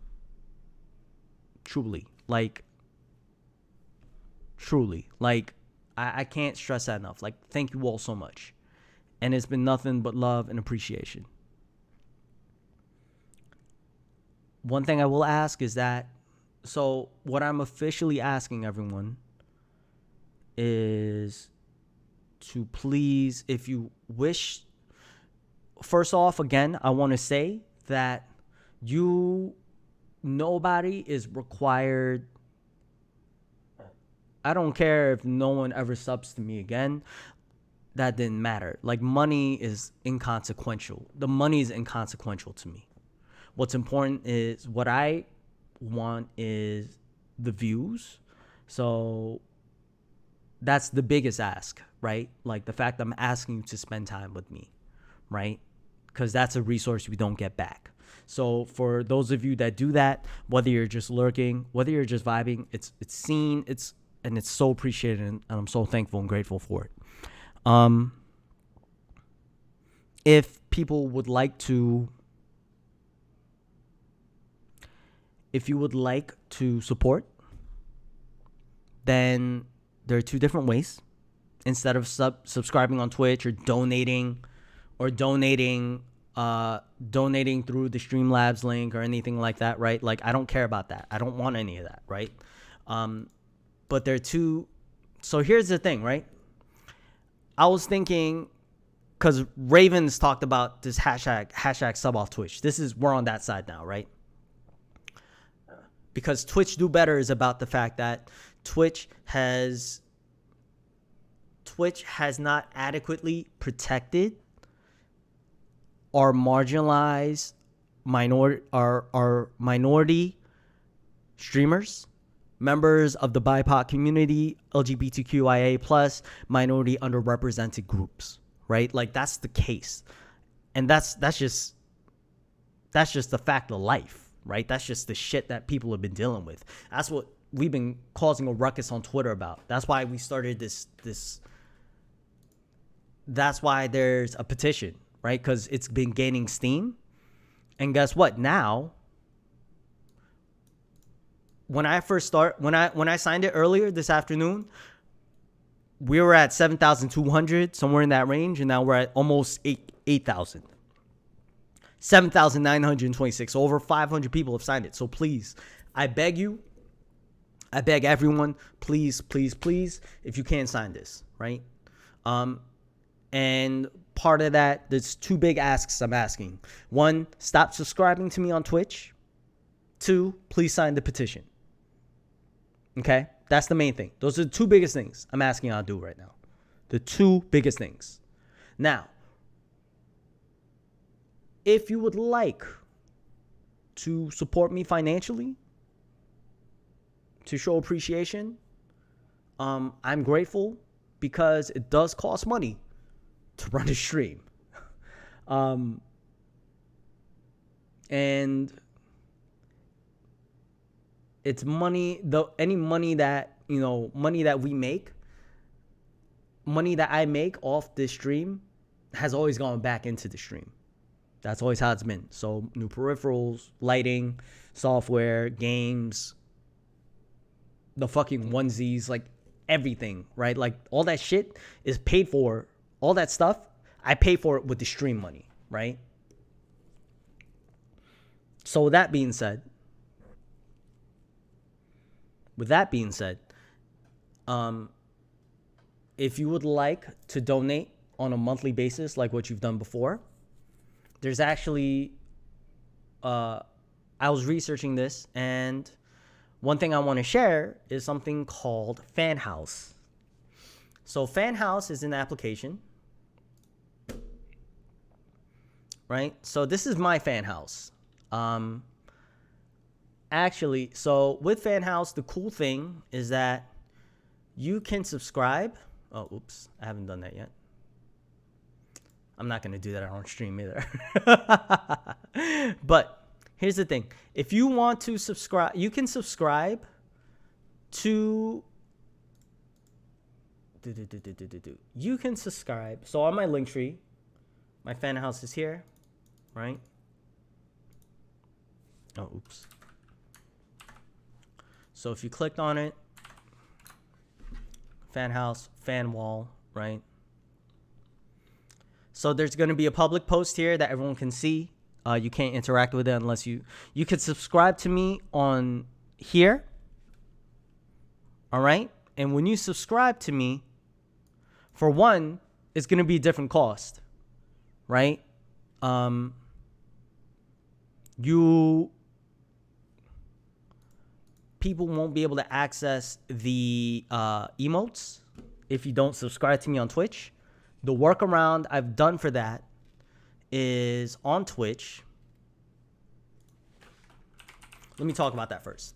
Truly. I can't stress that enough. Like, thank you all so much. And it's been nothing but love and appreciation. One thing I will ask is that, so what I'm officially asking everyone is to please, if you wish, first off, again, I want to say that nobody is required. I don't care if no one ever subs to me again. That didn't matter. Like, money is inconsequential. The money is inconsequential to me. What's important is, what I want is the views. So that's the biggest ask, right? Like, the fact I'm asking you to spend time with me, right? Because that's a resource we don't get back. So for those of you that do that, whether you're just lurking, whether you're just vibing, it's seen, and it's so appreciated, and I'm so thankful and grateful for it. If people would like to, if you would like to support, then there are two different ways. Instead of subscribing on Twitch or donating through the Streamlabs link or anything like that, right? Like, I don't care about that. I don't want any of that, right? But there are two. So here's the thing, right? I was thinking, because Ravens talked about this hashtag sub off Twitch. We're on that side now, right? Because Twitch Do Better is about the fact that Twitch has not adequately protected our marginalized minority streamers, members of the BIPOC community, LGBTQIA+, minority underrepresented groups, right? Like, that's the case. And that's just the fact of life, right? That's just the shit that people have been dealing with. That's what we've been causing a ruckus on Twitter about. That's why we started this that's why there's a petition, right? Because it's been gaining steam. And guess what? Now, when I signed it earlier this afternoon, we were at 7,200, somewhere in that range, and now we're at almost 8,000. 7,926. So over 500 people have signed it. So please, I beg you, I beg everyone, please, please, please, if you can sign this, right? And part of that, there's two big asks I'm asking. One, stop subscribing to me on Twitch. Two, please sign the petition. Okay? That's the main thing. Those are the two biggest things I'm asking y'all to do right now. The two biggest things. Now, if you would like to support me financially, to show appreciation, I'm grateful because it does cost money to run a stream. And it's money, any money that, money that we make, money that I make off this stream has always gone back into the stream. That's always how it's been. So new peripherals, lighting, software, games, the fucking onesies, like everything, right? Like all that shit is paid for. All that stuff, I pay for it with the stream money, right? So with that being said, if you would like to donate on a monthly basis, like what you've done before, there's actually, I was researching this, and one thing I want to share is something called Fan House. So Fan House is an application, right? So this is my Fan House. Actually, so with Fan House, the cool thing is that you can subscribe. Oh, oops, I haven't done that yet. I'm not going to do that on stream either. But here's the thing. If you want to subscribe, you can subscribe to... You can subscribe. So on my link tree, my Fan House is here, right? Oh, oops. So if you clicked on it, Fan House, fan wall, right? So there's going to be a public post here that everyone can see. You can't interact with it unless you could subscribe to me on here. All right. And when you subscribe to me, for one, it's going to be a different cost, right? People won't be able to access the emotes if you don't subscribe to me on Twitch. The workaround I've done for that is on Twitch. Let me talk about that first.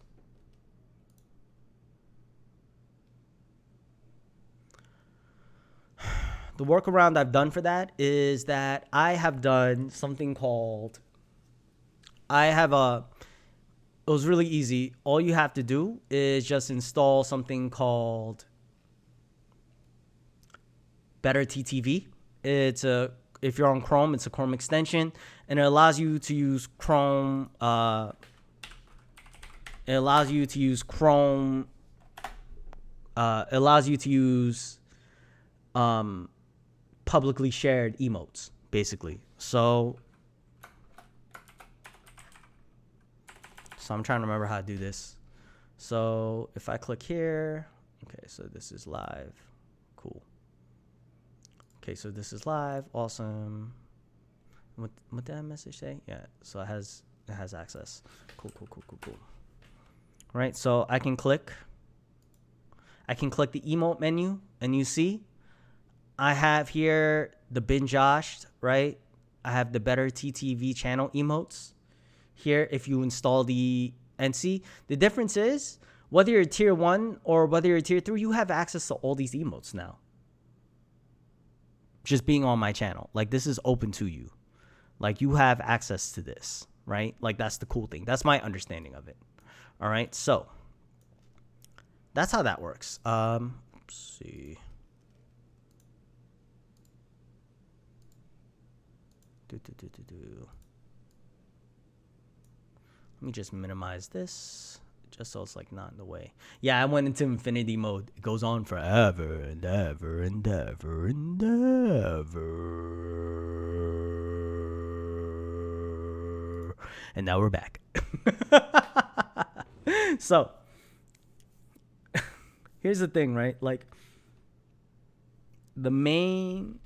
The workaround I've done for that is that I have done something called, it was really easy. All you have to do is just install something called Better TTV. If you're on Chrome, it's a Chrome extension, and it allows you to use Chrome. It allows you to use publicly shared emotes, basically. So I'm trying to remember how to do this. So if I click here, okay, so this is live. Cool. Okay, so this is live. Awesome. What did that message say? Yeah, so it has access. Cool. All right, so I can click the emote menu, and you see I have here the Bin Josh, right? I have the Better TTV channel emotes here if you install the NC. The difference is whether you're tier 1 or whether you're tier 3, you have access to all these emotes now. Just being on my channel. Like, this is open to you. Like, you have access to this, right? Like, that's the cool thing. That's my understanding of it. All right, so that's how that works. Let's see. Let me just minimize this just so it's like not in the way. Yeah, I went into infinity mode. It goes on forever and ever and ever and ever. And now we're back. So here's the thing, right? Like, the main...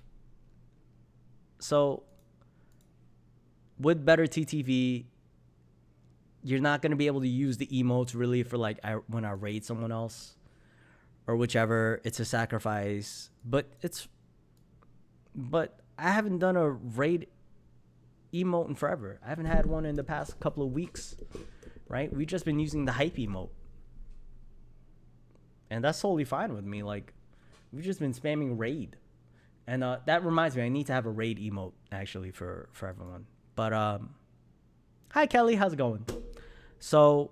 So, with Better TTV, you're not going to be able to use the emotes really for, like, when I raid someone else or whichever. It's a sacrifice. But I haven't done a raid emote in forever. I haven't had one in the past couple of weeks, right? We've just been using the hype emote. And that's totally fine with me. Like, we've just been spamming raid. And that reminds me, I need to have a raid emote, actually, for everyone. But, hi, Kelly. How's it going? So,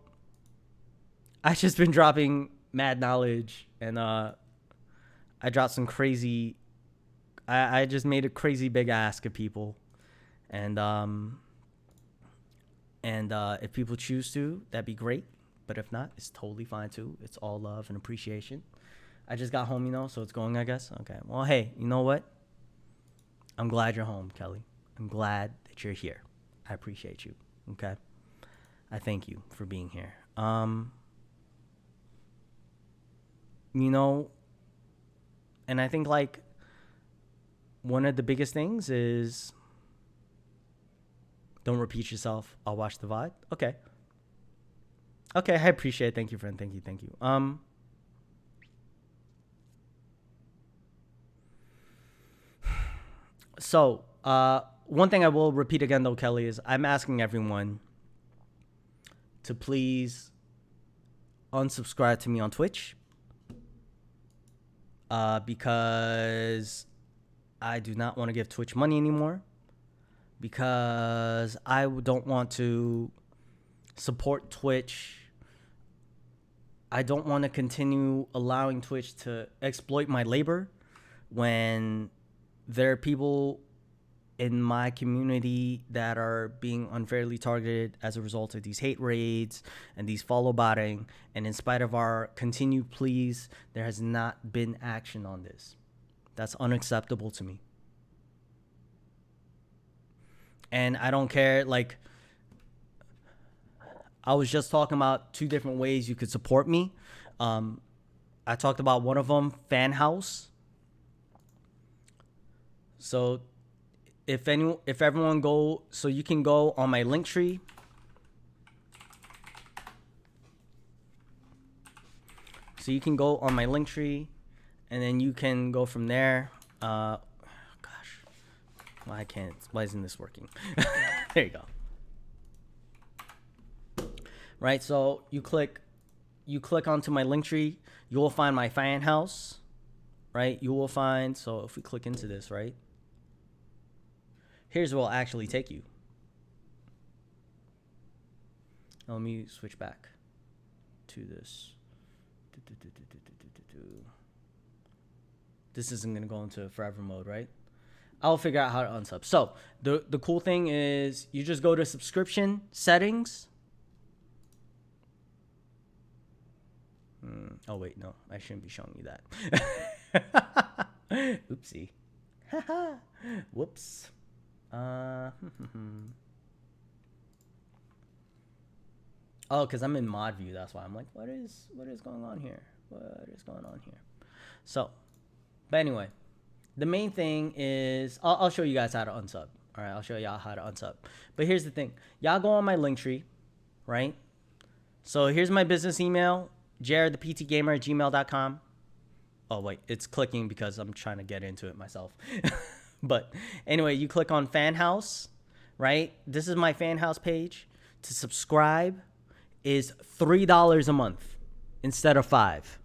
I've just been dropping mad knowledge. And I dropped some crazy... I just made a crazy big ask of people. And if people choose to, that'd be great. But if not, it's totally fine, too. It's all love and appreciation. I just got home, so it's going, I guess. Okay. Well, hey, you know what? I'm glad you're home, Kelly. I'm glad that you're here. I appreciate you. Okay. I thank you for being here. And I think, like, one of the biggest things is don't repeat yourself. I'll watch the VOD. Okay. Okay, I appreciate it. Thank you, friend. Thank you. So, one thing I will repeat again, though, Kelly, is I'm asking everyone to please unsubscribe to me on Twitch because I do not want to give Twitch money anymore, because I don't want to support Twitch. I don't want to continue allowing Twitch to exploit my labor when there are people in my community that are being unfairly targeted as a result of these hate raids and these follow botting. And in spite of our continued pleas, there has not been action on this. That's unacceptable to me. And I don't care, like, I was just talking about 2 different ways you could support me. I talked about one of them, Fan House. So if everyone go, so you can go on my Linktree. So you can go on my Linktree, and then you can go from there. Gosh, why isn't this working? There you go. Right, so you click onto my Linktree, you will find my Fan House, right? You will find, so if we click into this, right? Here's where it'll actually take you. Now let me switch back to this. This isn't going to go into forever mode, right? I'll figure out how to unsub. So the cool thing is you just go to subscription settings. Oh, wait, no. I shouldn't be showing you that. Oopsie. Whoops. Oh, because I'm in mod view. That's why I'm like, what is going on here? What is going on here? So, but anyway, the main thing is, I'll show you guys how to unsub. All right, I'll show y'all how to unsub. But here's the thing. Y'all go on my Linktree, right? So here's my business email. jaredtheptgamer@gmail.com. Oh, wait, it's clicking because I'm trying to get into it myself. But anyway, you click on Fan House, right? This is my Fan House page. To subscribe is $3 a month instead of $5.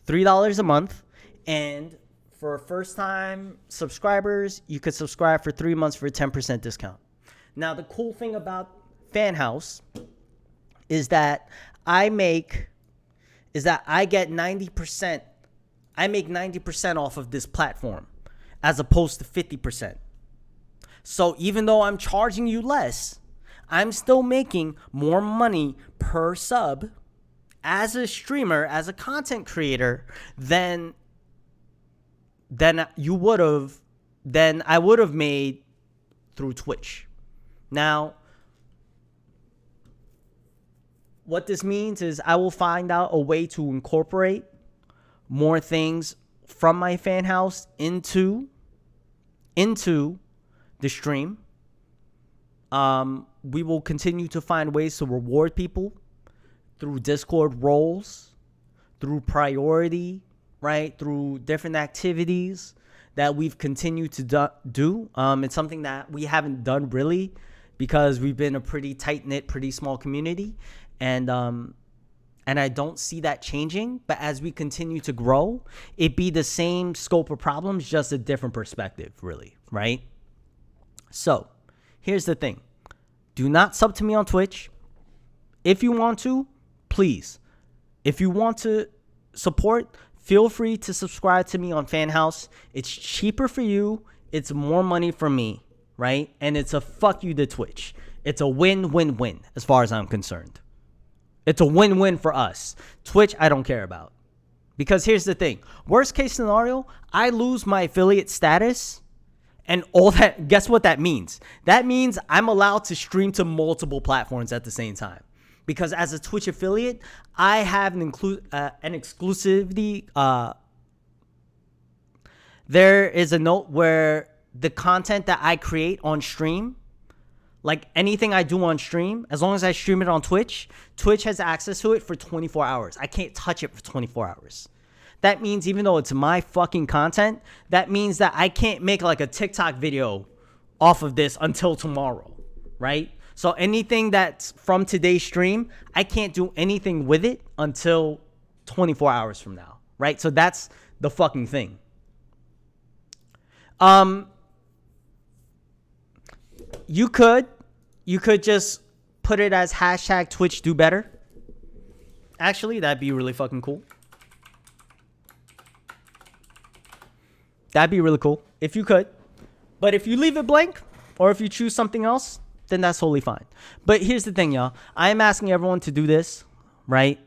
$3 a month. And for first-time subscribers, you could subscribe for 3 months for a 10% discount. Now, the cool thing about Fan House is that I get 90%. I make 90% off of this platform as opposed to 50%. So even though I'm charging you less, I'm still making more money per sub as a streamer, as a content creator than I would have made through Twitch. Now, what this means is I will find out a way to incorporate more things from my fan house into the stream. We will continue to find ways to reward people through Discord roles, through priority, right? Through different activities that we've continued to do. It's something that we haven't done really because we've been a pretty tight-knit, pretty small community. And I don't see that changing. But as we continue to grow, it be the same scope of problems, just a different perspective, really, right? So here's the thing. Do not sub to me on Twitch. If you want to, please. If you want to support, feel free to subscribe to me on Fan House. It's cheaper for you. It's more money for me, right? And it's a fuck you to Twitch. It's a win-win-win as far as I'm concerned. It's a win-win for us. Twitch, I don't care about. Because here's the thing. Worst case scenario, I lose my affiliate status and all that. Guess what that means? That means I'm allowed to stream to multiple platforms at the same time. Because as a Twitch affiliate, I have an exclusivity. There is a note where the content that I create on stream, like anything I do on stream, as long as I stream it on Twitch, Twitch has access to it for 24 hours. I can't touch it for 24 hours. That means even though it's my fucking content, that means that I can't make like a TikTok video off of this until tomorrow, right? So anything that's from today's stream, I can't do anything with it until 24 hours from now, right? So that's the fucking thing. You could just put it as hashtag Twitch do better. Actually, that'd be really fucking cool. That'd be really cool if you could. But if you leave it blank or if you choose something else, then that's totally fine. But here's the thing, y'all. I am asking everyone to do this, right?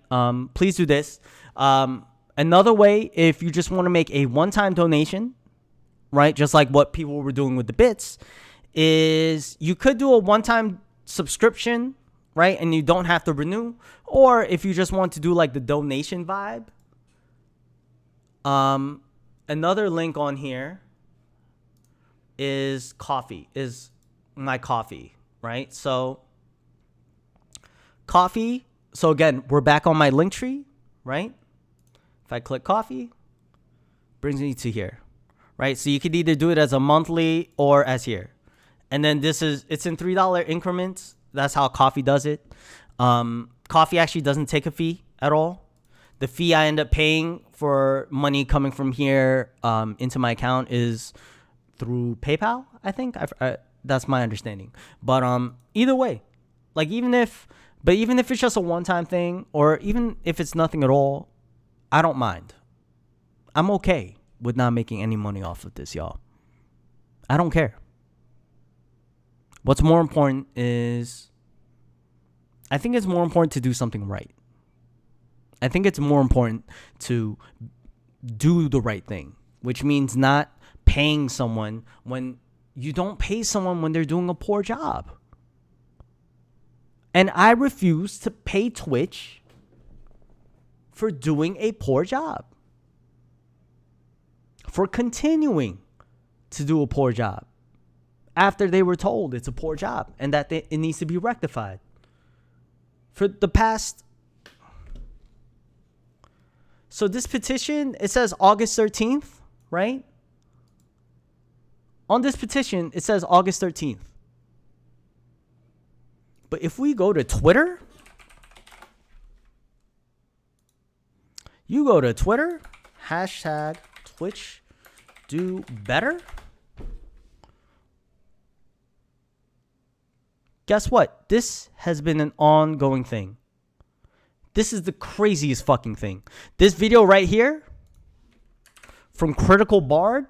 Please do this. Another way, if you just want to make a one-time donation, right, just like what people were doing with the bits, is you could do a one-time subscription, right, and you don't have to renew. Or if you just want to do like the donation vibe, another link on here is my coffee. Right? So coffee. So again, we're back on my link tree, right? If I click coffee, brings me to here, right? So you could either do it as a monthly or as here. And then it's in $3 increments. That's how coffee does it. Coffee actually doesn't take a fee at all. The fee I end up paying for money coming from here into my account is through PayPal, I think. That's my understanding. But either way, like even if it's just a one-time thing, or even if it's nothing at all, I don't mind. I'm okay with not making any money off of this, y'all. I don't care. What's more important is, I think it's more important to do something right. I think it's more important to do the right thing, which means not paying someone when you don't pay someone when they're doing a poor job. And I refuse to pay Twitch for doing a poor job. For continuing to do a poor job after they were told it's a poor job and that it needs to be rectified. For the past... So this petition, it says August 13th, right? On this petition, it says August 13th. But if we go to Twitter, you go to Twitter, hashtag Twitch do better. Guess what? This has been an ongoing thing. This is the craziest fucking thing. This video right here from Critical Bard,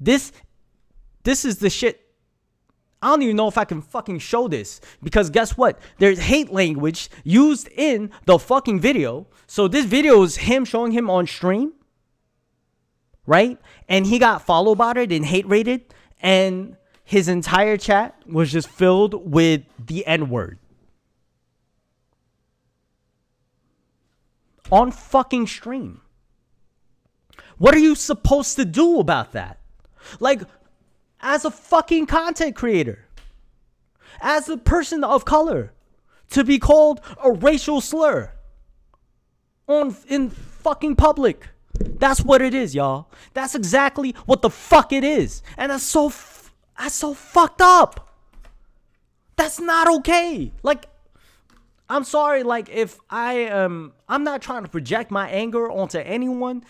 this is the shit. I don't even know if I can fucking show this, because guess what? There's hate language used in the fucking video. So this video is him showing him on stream, right? And he got follow botted and hate rated, and his entire chat was just filled with the N-word. On fucking stream. What are you supposed to do about that? Like, as a fucking content creator, as a person of color, to be called a racial slur in fucking public. That's what it is, y'all. That's exactly what the fuck it is. And that's so fucked up. That's not okay. Like, I'm sorry, like, if I'm not trying to project my anger onto anyone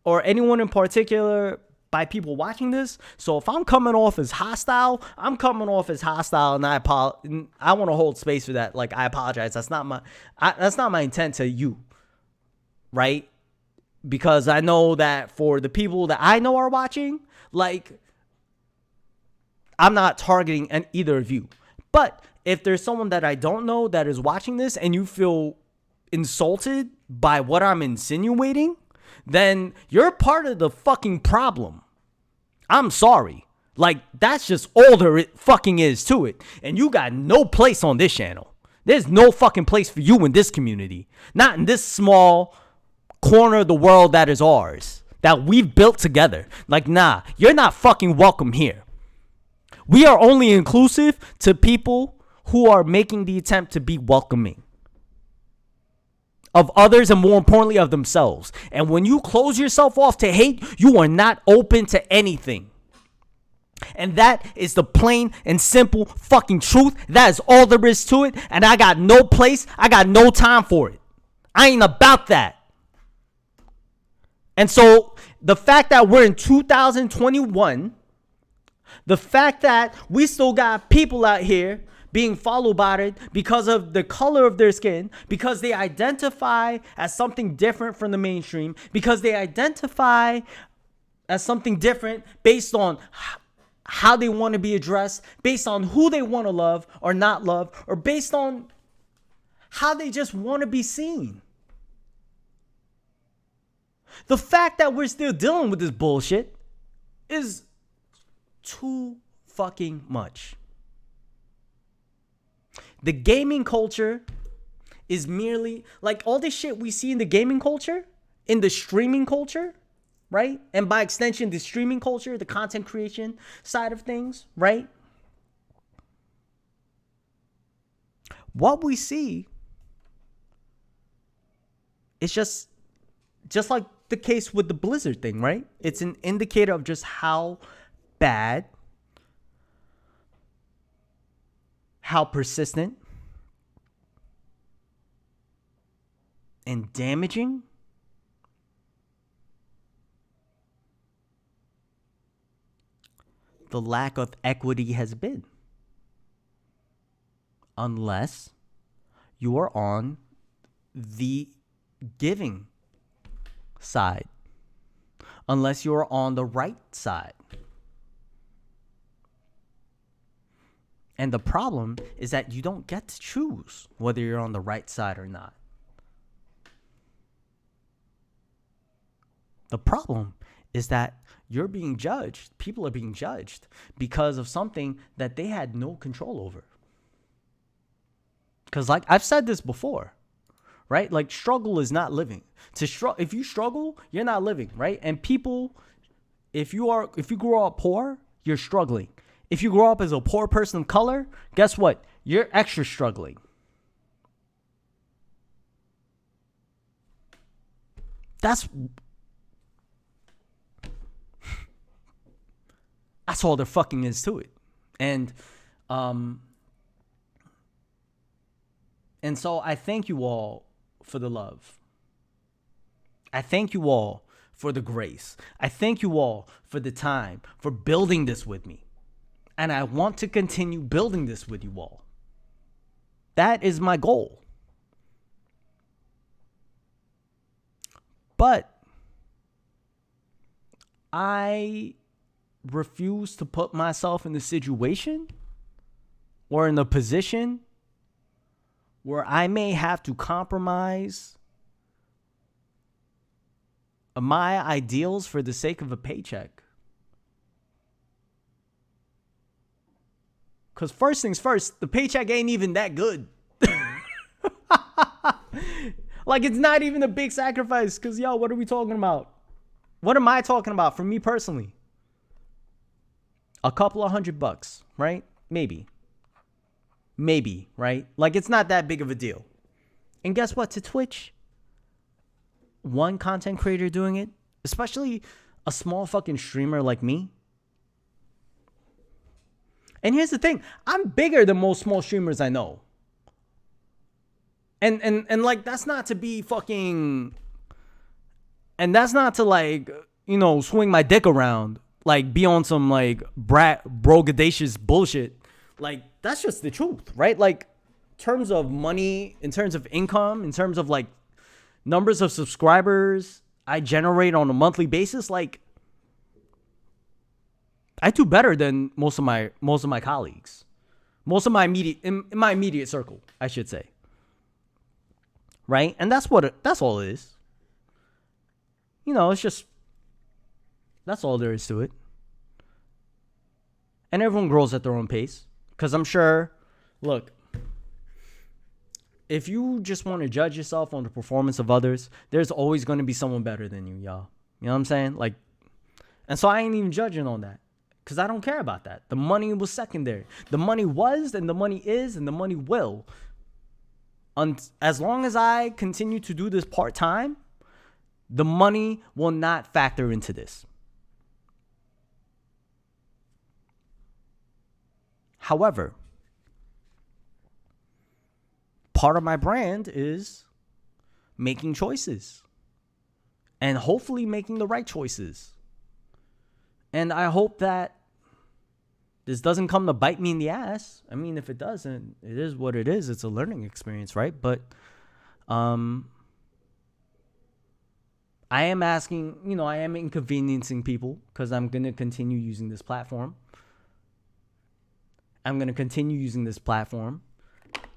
or anyone in particular by people watching this. So if I'm coming off as hostile, I'm coming off as hostile, and I want to hold space for that. Like, I apologize. That's not my intent to you, right? Because I know that for the people that I know are watching, like, I'm not targeting either of you. But if there's someone that I don't know that is watching this and you feel insulted by what I'm insinuating, then you're part of the fucking problem. I'm sorry. Like, that's just all there fucking is to it. And you got no place on this channel. There's no fucking place for you in this community. Not in this small corner of the world that is ours, that we've built together. Like, nah, you're not fucking welcome here. We are only inclusive to people who are making the attempt to be welcoming of others, and more importantly of themselves. And when you close yourself off to hate, you are not open to anything. And that is the plain and simple fucking truth. That is all there is to it. And I got no place, I got no time for it. I ain't about that. And so the fact that we're in 2021, the fact that we still got people out here being followed by it because of the color of their skin, because they identify as something different from the mainstream, because they identify as something different based on how they want to be addressed, based on who they want to love or not love, or based on how they just want to be seen. The fact that we're still dealing with this bullshit is too fucking much. The gaming culture is merely like all this shit we see in the gaming culture, in the streaming culture, right? And by extension, the streaming culture, the content creation side of things, right? What we see is just like the case with the Blizzard thing, right? It's an indicator of just how bad, how persistent and damaging the lack of equity has been. Unless you are on the giving side. Unless you're on the right side. And the problem is that you don't get to choose whether you're on the right side or not. The problem is that you're being judged. People are being judged because of something that they had no control over. Because, like, I've said this before, right? Like, struggle is not living. If you struggle, you're not living, right? And people, if you grow up poor, you're struggling. If you grow up as a poor person of color, guess what? You're extra struggling. That's all there fucking is to it. And so I thank you all for the love. I thank you all for the grace. I thank you all for the time, for building this with me. And I want to continue building this with you all. That is my goal. But I refuse to put myself in the situation or in the position where I may have to compromise my ideals for the sake of a paycheck. Because first things first, the paycheck ain't even that good. Like, it's not even a big sacrifice. Because, yo, what are we talking about? What am I talking about for me personally? A couple of $100, right? Maybe, right? Like, it's not that big of a deal. And guess what? To Twitch, one content creator doing it, especially a small fucking streamer like me. And here's the thing, I'm bigger than most small streamers I know. And like, that's not to be fucking, and that's not to like, you know, swing my dick around, like be on some like brogadacious bullshit. Like, that's just the truth, right? Like, in terms of money, in terms of income, in terms of like numbers of subscribers I generate on a monthly basis, like, I do better than most of my colleagues, most of my in my immediate circle, I should say. Right? And that's all it is. You know, it's just, that's all there is to it. And everyone grows at their own pace. Because I'm sure, look, if you just want to judge yourself on the performance of others, there's always going to be someone better than you, y'all. You know what I'm saying? Like, and so I ain't even judging on that. Because I don't care about that. The money was secondary. The money was, and the money is, and the money will. As long as I continue to do this part-time, the money will not factor into this. However, part of my brand is making choices and hopefully making the right choices. And I hope that this doesn't come to bite me in the ass. I mean, if it doesn't, it is what it is. It's a learning experience, right? But I am asking, you know, I am inconveniencing people because I'm going to continue using this platform. I'm going to continue using this platform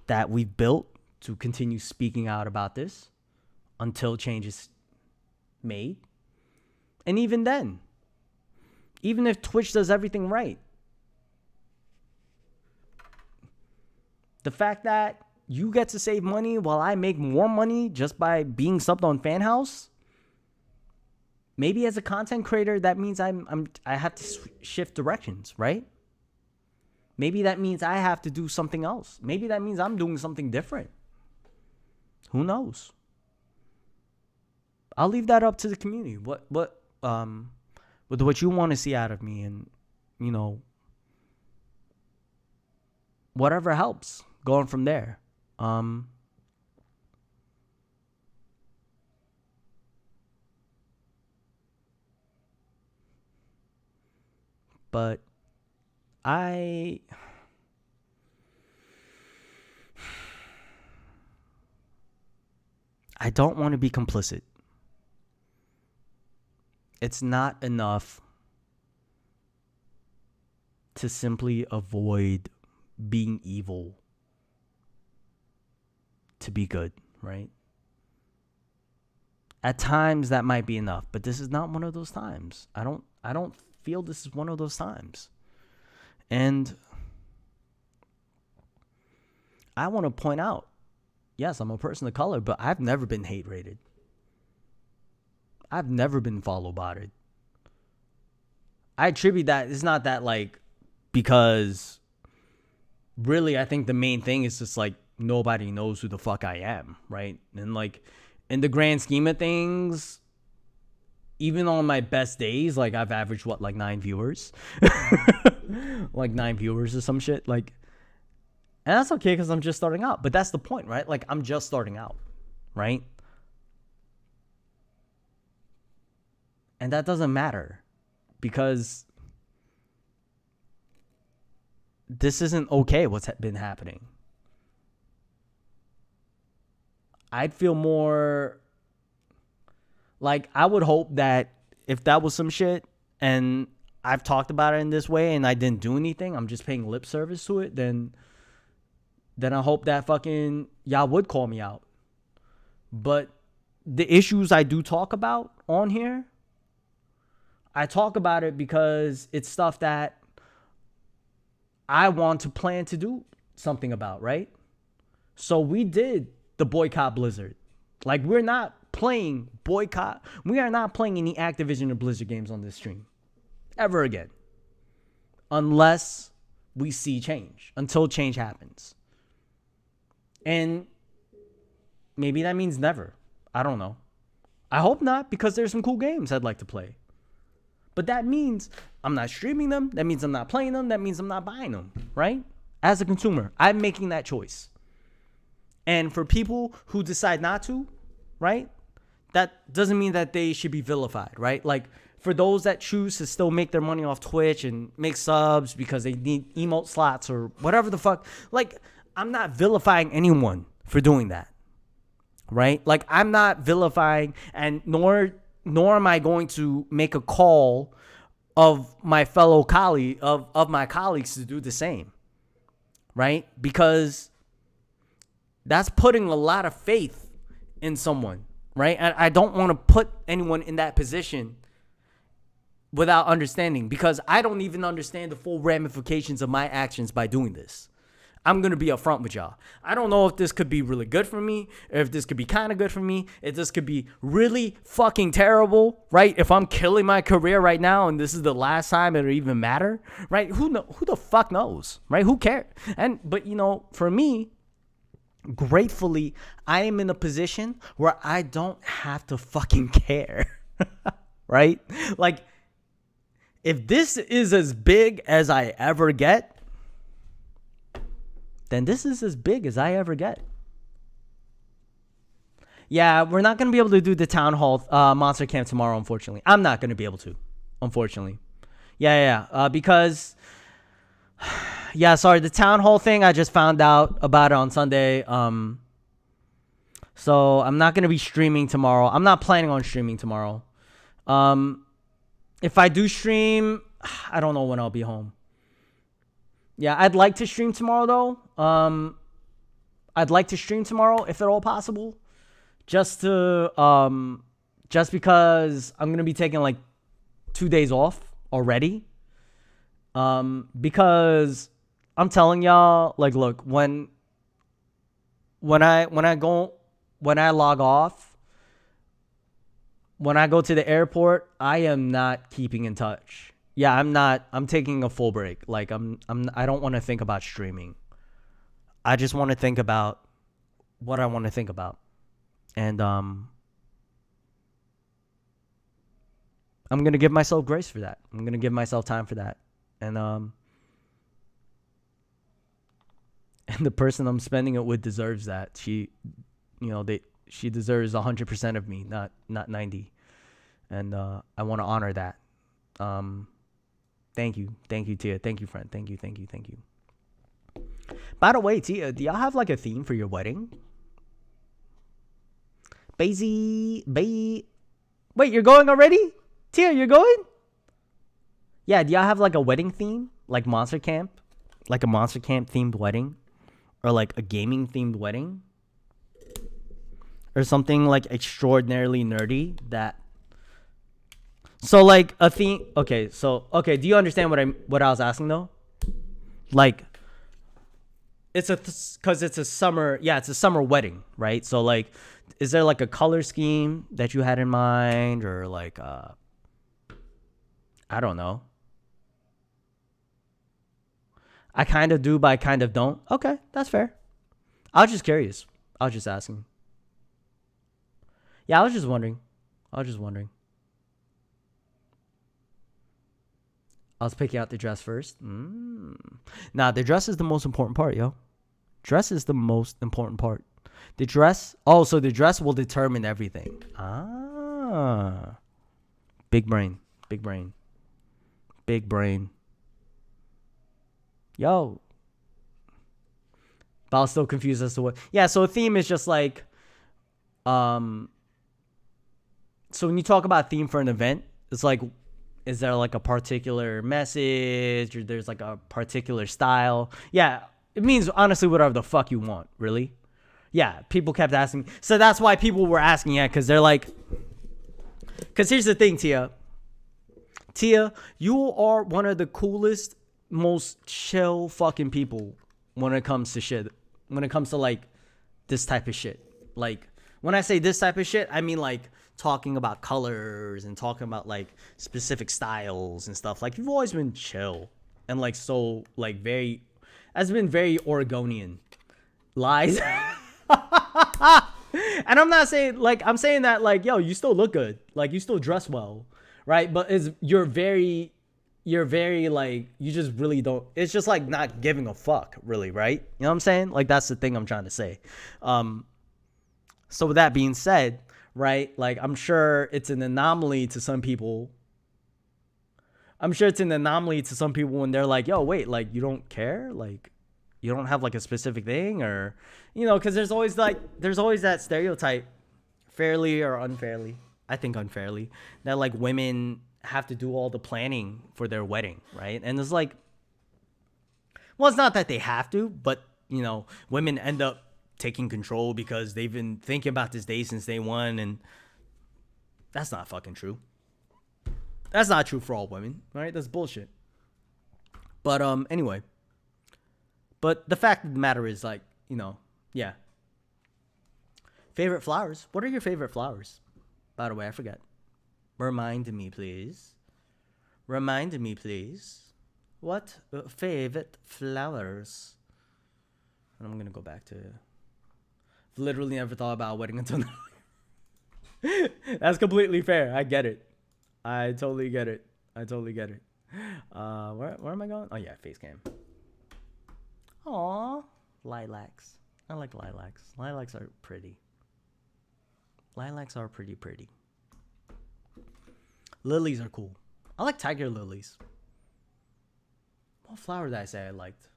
that we've built to continue speaking out about this until change is made. And even then, even if Twitch does everything right, the fact that you get to save money while I make more money just by being subbed on Fan House, maybe as a content creator, that means I have to shift directions, right? Maybe that means I have to do something else. Maybe that means I'm doing something different. Who knows? I'll leave that up to the community. What you want to see out of me, and, you know, whatever helps, going from there. But I don't want to be complicit. It's not enough to simply avoid being evil to be good, right? At times that might be enough, but this is not one of those times. I don't feel this is one of those times. And I want to point out, yes, I'm a person of color, but I've never been hate rated. I've never been follow botted. I attribute that, it's not that like, because really I think the main thing is just like nobody knows who the fuck I am, right? And like in the grand scheme of things, even on my best days, like I've averaged like 9 viewers. Like 9 viewers or some shit. Like, and that's okay because I'm just starting out. But that's the point, right? Like, I'm just starting out, right? And that doesn't matter because this isn't okay what's been happening. I'd feel more like, I would hope that if that was some shit and I've talked about it in this way and I didn't do anything, I'm just paying lip service to it, then I hope that fucking y'all would call me out. But the issues I do talk about on here, I talk about it because it's stuff that I want to plan to do something about, right? So we did the boycott Blizzard. Like, we're not playing boycott. We are not playing any Activision or Blizzard games on this stream ever again. Unless we see change. Until change happens. And maybe that means never. I don't know. I hope not, because there's some cool games I'd like to play. But that means I'm not streaming them. That means I'm not playing them. That means I'm not buying them, right? As a consumer, I'm making that choice. And for people who decide not to, right? That doesn't mean that they should be vilified, right? Like, for those that choose to still make their money off Twitch and make subs because they need emote slots or whatever the fuck, like, I'm not vilifying anyone for doing that, right? Like, I'm not vilifying, and nor am I going to make a call of my fellow colleague, of my colleagues to do the same, right? Because that's putting a lot of faith in someone, right? And I don't want to put anyone in that position without understanding, because I don't even understand the full ramifications of my actions by doing this. I'm going to be upfront with y'all. I don't know if this could be really good for me, or if this could be kind of good for me, if this could be really fucking terrible, right? If I'm killing my career right now and this is the last time it'll even matter, right? Who the fuck knows, right? Who cares? But you know, for me, gratefully, I am in a position where I don't have to fucking care, right? Like, if this is as big as I ever get, then this is as big as I ever get. Yeah, we're not going to be able to do the Town Hall Monster Camp tomorrow, unfortunately. I'm not going to be able to, unfortunately. Because, sorry, the Town Hall thing, I just found out about it on Sunday. So I'm not going to be streaming tomorrow. I'm not planning on streaming tomorrow. If I do stream, I don't know when I'll be home. Yeah, I'd like to stream tomorrow, though. I'd like to stream tomorrow, if at all possible. Just because I'm going to be taking, like, 2 days off already. Because I'm telling y'all, like, look, when I log off, when I go to the airport, I am not keeping in touch. Yeah, I'm taking a full break. Like, I don't want to think about streaming. I just want to think about what I want to think about. And I'm going to give myself grace for that. I'm going to give myself time for that. And the person I'm spending it with deserves that. She deserves 100% of me, not 90. And I want to honor that. Thank you, Tia. Thank you, friend. Thank you. By the way, Tia, do y'all have like a theme for your wedding? Wait, you're going already? Tia, you're going? Yeah, do y'all have like a wedding theme? Like Monster Camp? Like a Monster Camp themed wedding? Or like a gaming themed wedding? Or something like extraordinarily nerdy that... So like a theme... Okay, do you understand what I was asking though? Like, because it's a summer... Yeah, it's a summer wedding, right? So like, is there like a color scheme that you had in mind? Or like, I don't know. I kind of do, but I kind of don't. Okay, that's fair. I was just curious. I was just asking. Yeah, I was just wondering. I was picking out the dress first. Nah, the dress is the most important part, yo. Dress is the most important part. The dress... Oh, so the dress will determine everything. Ah. Big brain. Yo. But I was still confused as to what... Yeah, so a theme is just like... So when you talk about theme for an event, it's like, is there like a particular message, or there's like a particular style? Yeah, it means honestly whatever the fuck you want, really. Yeah, people kept asking. So that's why people were asking, yeah, because they're like... Because here's the thing, Tia. Tia, you are one of the coolest, most chill fucking people when it comes to shit. When it comes to like this type of shit. Like When I say this type of shit, I mean like talking about colors and talking about like specific styles and stuff. Like you've always been chill and like so like very, has been very Oregonian. Lies. And I'm not saying like, I'm saying that like, yo, you still look good. Like you still dress well, right? But you're very like, you just really don't, it's just like not giving a fuck really, right? You know what I'm saying? Like that's the thing I'm trying to say. So with that being said, right, like I'm sure it's an anomaly to some people. I'm sure it's an anomaly to some people when they're like, yo, wait, like you don't care? Like you don't have like a specific thing, or, you know, because there's always that stereotype, fairly or unfairly, I think unfairly, that like women have to do all the planning for their wedding, right? And it's like, well, it's not that they have to, but you know, women end up taking control because they've been thinking about this day since day one, and that's not fucking true. That's not true for all women, right? That's bullshit. But anyway, but the fact of the matter is, like, you know, yeah. Favorite flowers? What are your favorite flowers? By the way, I forgot. Remind me, please. Remind me, please. What favorite flowers? And I'm gonna go back to. Literally never thought about a wedding until now. That's completely fair. I get it. I totally get it. Where am I going? Oh yeah, face cam. Aw, lilacs. I like lilacs. Lilacs are pretty. Lilacs are pretty. Lilies are cool. I like tiger lilies. What flower did I say I liked?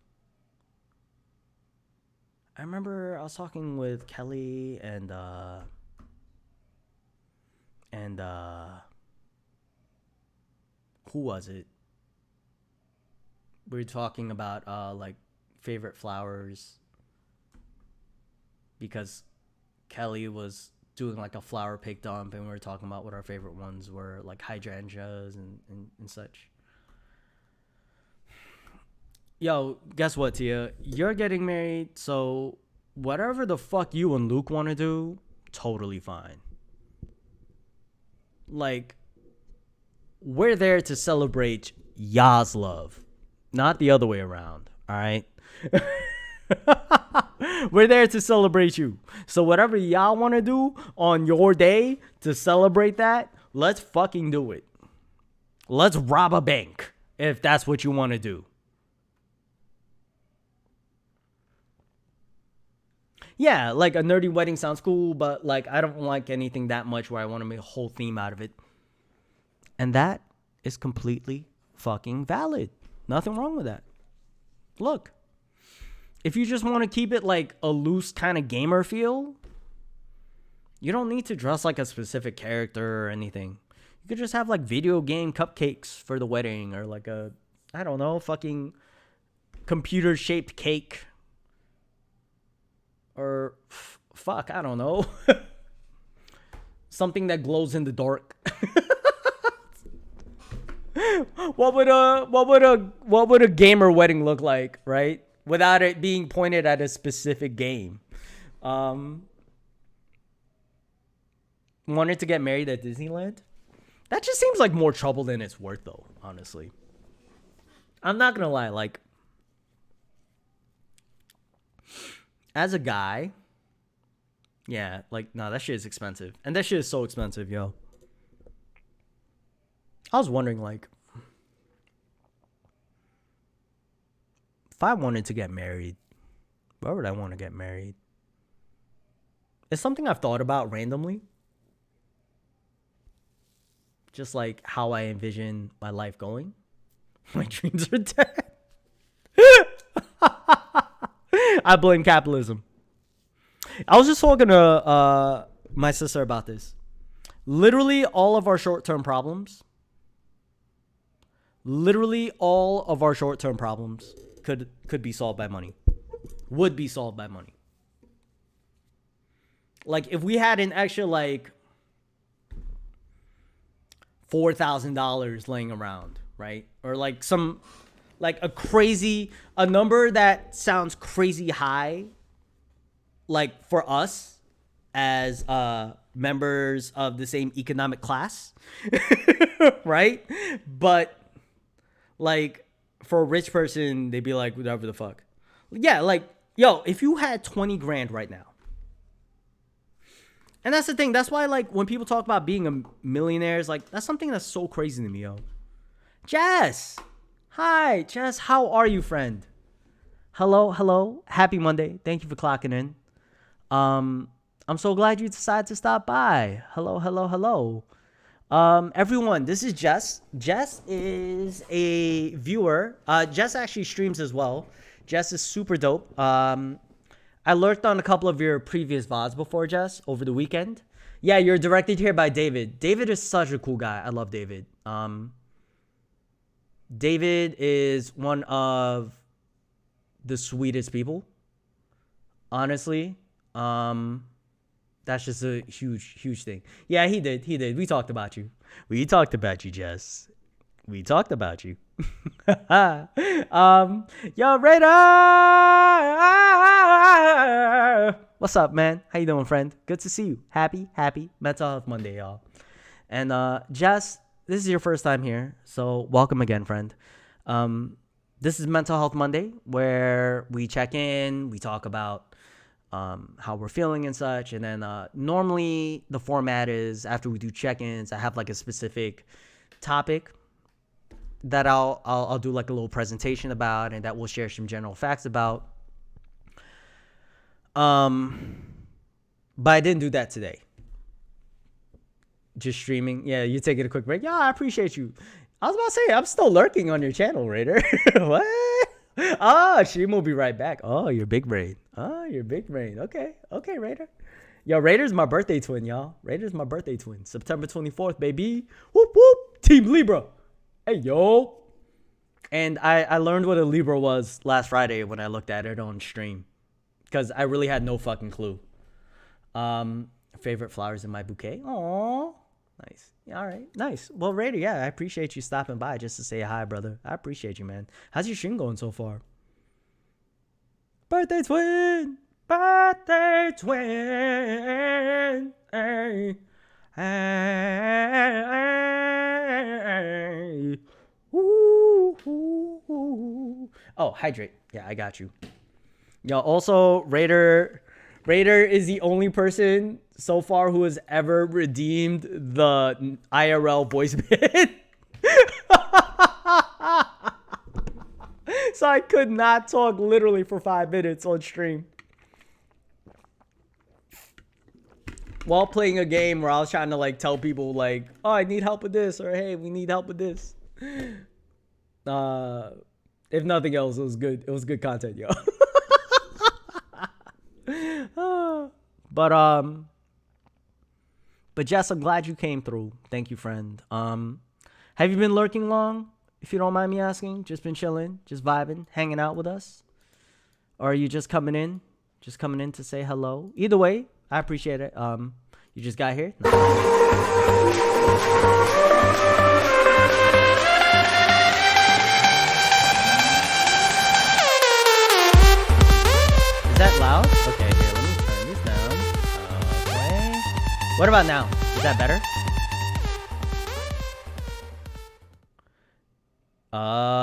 I remember I was talking with Kelly and who was it? We were talking about like favorite flowers, because Kelly was doing like a flower pick dump and we were talking about what our favorite ones were, like hydrangeas and such. Yo, guess what, Tia? You're getting married, so whatever the fuck you and Luke want to do, totally fine. Like, we're there to celebrate y'all's love, not the other way around, all right? We're there to celebrate you. So whatever y'all want to do on your day to celebrate that, let's fucking do it. Let's rob a bank if that's what you want to do. Yeah, like a nerdy wedding sounds cool, but like I don't like anything that much where I want to make a whole theme out of it. And that is completely fucking valid. Nothing wrong with that. Look, if you just want to keep it like a loose kind of gamer feel, you don't need to dress like a specific character or anything. You could just have like video game cupcakes for the wedding, or like a, I don't know, fucking computer shaped cake. Or fuck, I don't know. Something that glows in the dark. What would a gamer wedding look like, right? Without it being pointed at a specific game. Wanted to get married at Disneyland? That just seems like more trouble than it's worth, though, honestly. I'm not gonna lie, like, as a guy, yeah, like, no, that shit is expensive. And that shit is so expensive, yo. I was wondering, like, if I wanted to get married, where would I want to get married? It's something I've thought about randomly. Just like how I envision my life going. My dreams are dead. I blame capitalism. I was just talking to my sister about this. Literally all of our short-term problems could be solved by money. Would be solved by money. Like if we had an extra like $4,000 laying around, right? Or like some, like a number that sounds crazy high, like for us as members of the same economic class, right? But like for a rich person, they'd be like, whatever the fuck. Yeah, like, yo, if you had 20 grand right now, and that's the thing, that's why, like, when people talk about being a millionaire, like, that's something that's so crazy to me, yo. Jess! Hi, Jess, how are you, friend? Hello. Happy Monday. Thank you for clocking in. I'm so glad you decided to stop by. Hello. Everyone, this is Jess. Jess is a viewer. Jess actually streams as well. Jess is super dope. I lurked on a couple of your previous VODs before, Jess, over the weekend. Yeah, you're directed here by David. David is such a cool guy. I love David. David is one of the sweetest people. Honestly. That's just a huge thing. Yeah, he did. We talked about you. Jess. We talked about you. Yo, Raider! What's up, man? How you doing, friend? Good to see you. Happy Mental Health Monday, y'all. And Jess, this is your first time here, so welcome again, friend. This is Mental Health Monday, where we check in, we talk about how we're feeling and such, and then normally the format is after we do check-ins, I have like a specific topic that I'll do like a little presentation about, and that we'll share some general facts about. But I didn't do that today. Just streaming. Yeah, you taking a quick break. Yeah, I appreciate you. I was about to say, I'm still lurking on your channel, Raider. What? Stream will be right back. Oh, your big brain. Okay, Raider. Yo, Raider's my birthday twin, y'all. September 24th, baby. Whoop, whoop. Team Libra. Hey, yo. And I learned what a Libra was last Friday when I looked at it on stream, because I really had no fucking clue. Favorite flowers in my bouquet. Aww. Nice. Yeah, all right. Nice. Well, Raider, yeah, I appreciate you stopping by just to say hi, brother. I appreciate you, man. How's your stream going so far? Birthday twin. Hey. Ooh. Oh, hydrate. Yeah, I got you. Yo, also, Raider is the only person so far who has ever redeemed the IRL voice bit. So I could not talk literally for 5 minutes on stream while playing a game where I was trying to like tell people like, oh, I need help with this, or hey, we need help with this. If nothing else, it was good. It was good content, yo. But Jess, I'm glad you came through. Thank you, friend. Have you been lurking long? If you don't mind me asking, just been chilling, just vibing, hanging out with us? Or are you just coming in to say hello? Either way, I appreciate it. You just got here? No. Is that loud? Okay, here, let me turn this down. Okay. What about now? Is that better?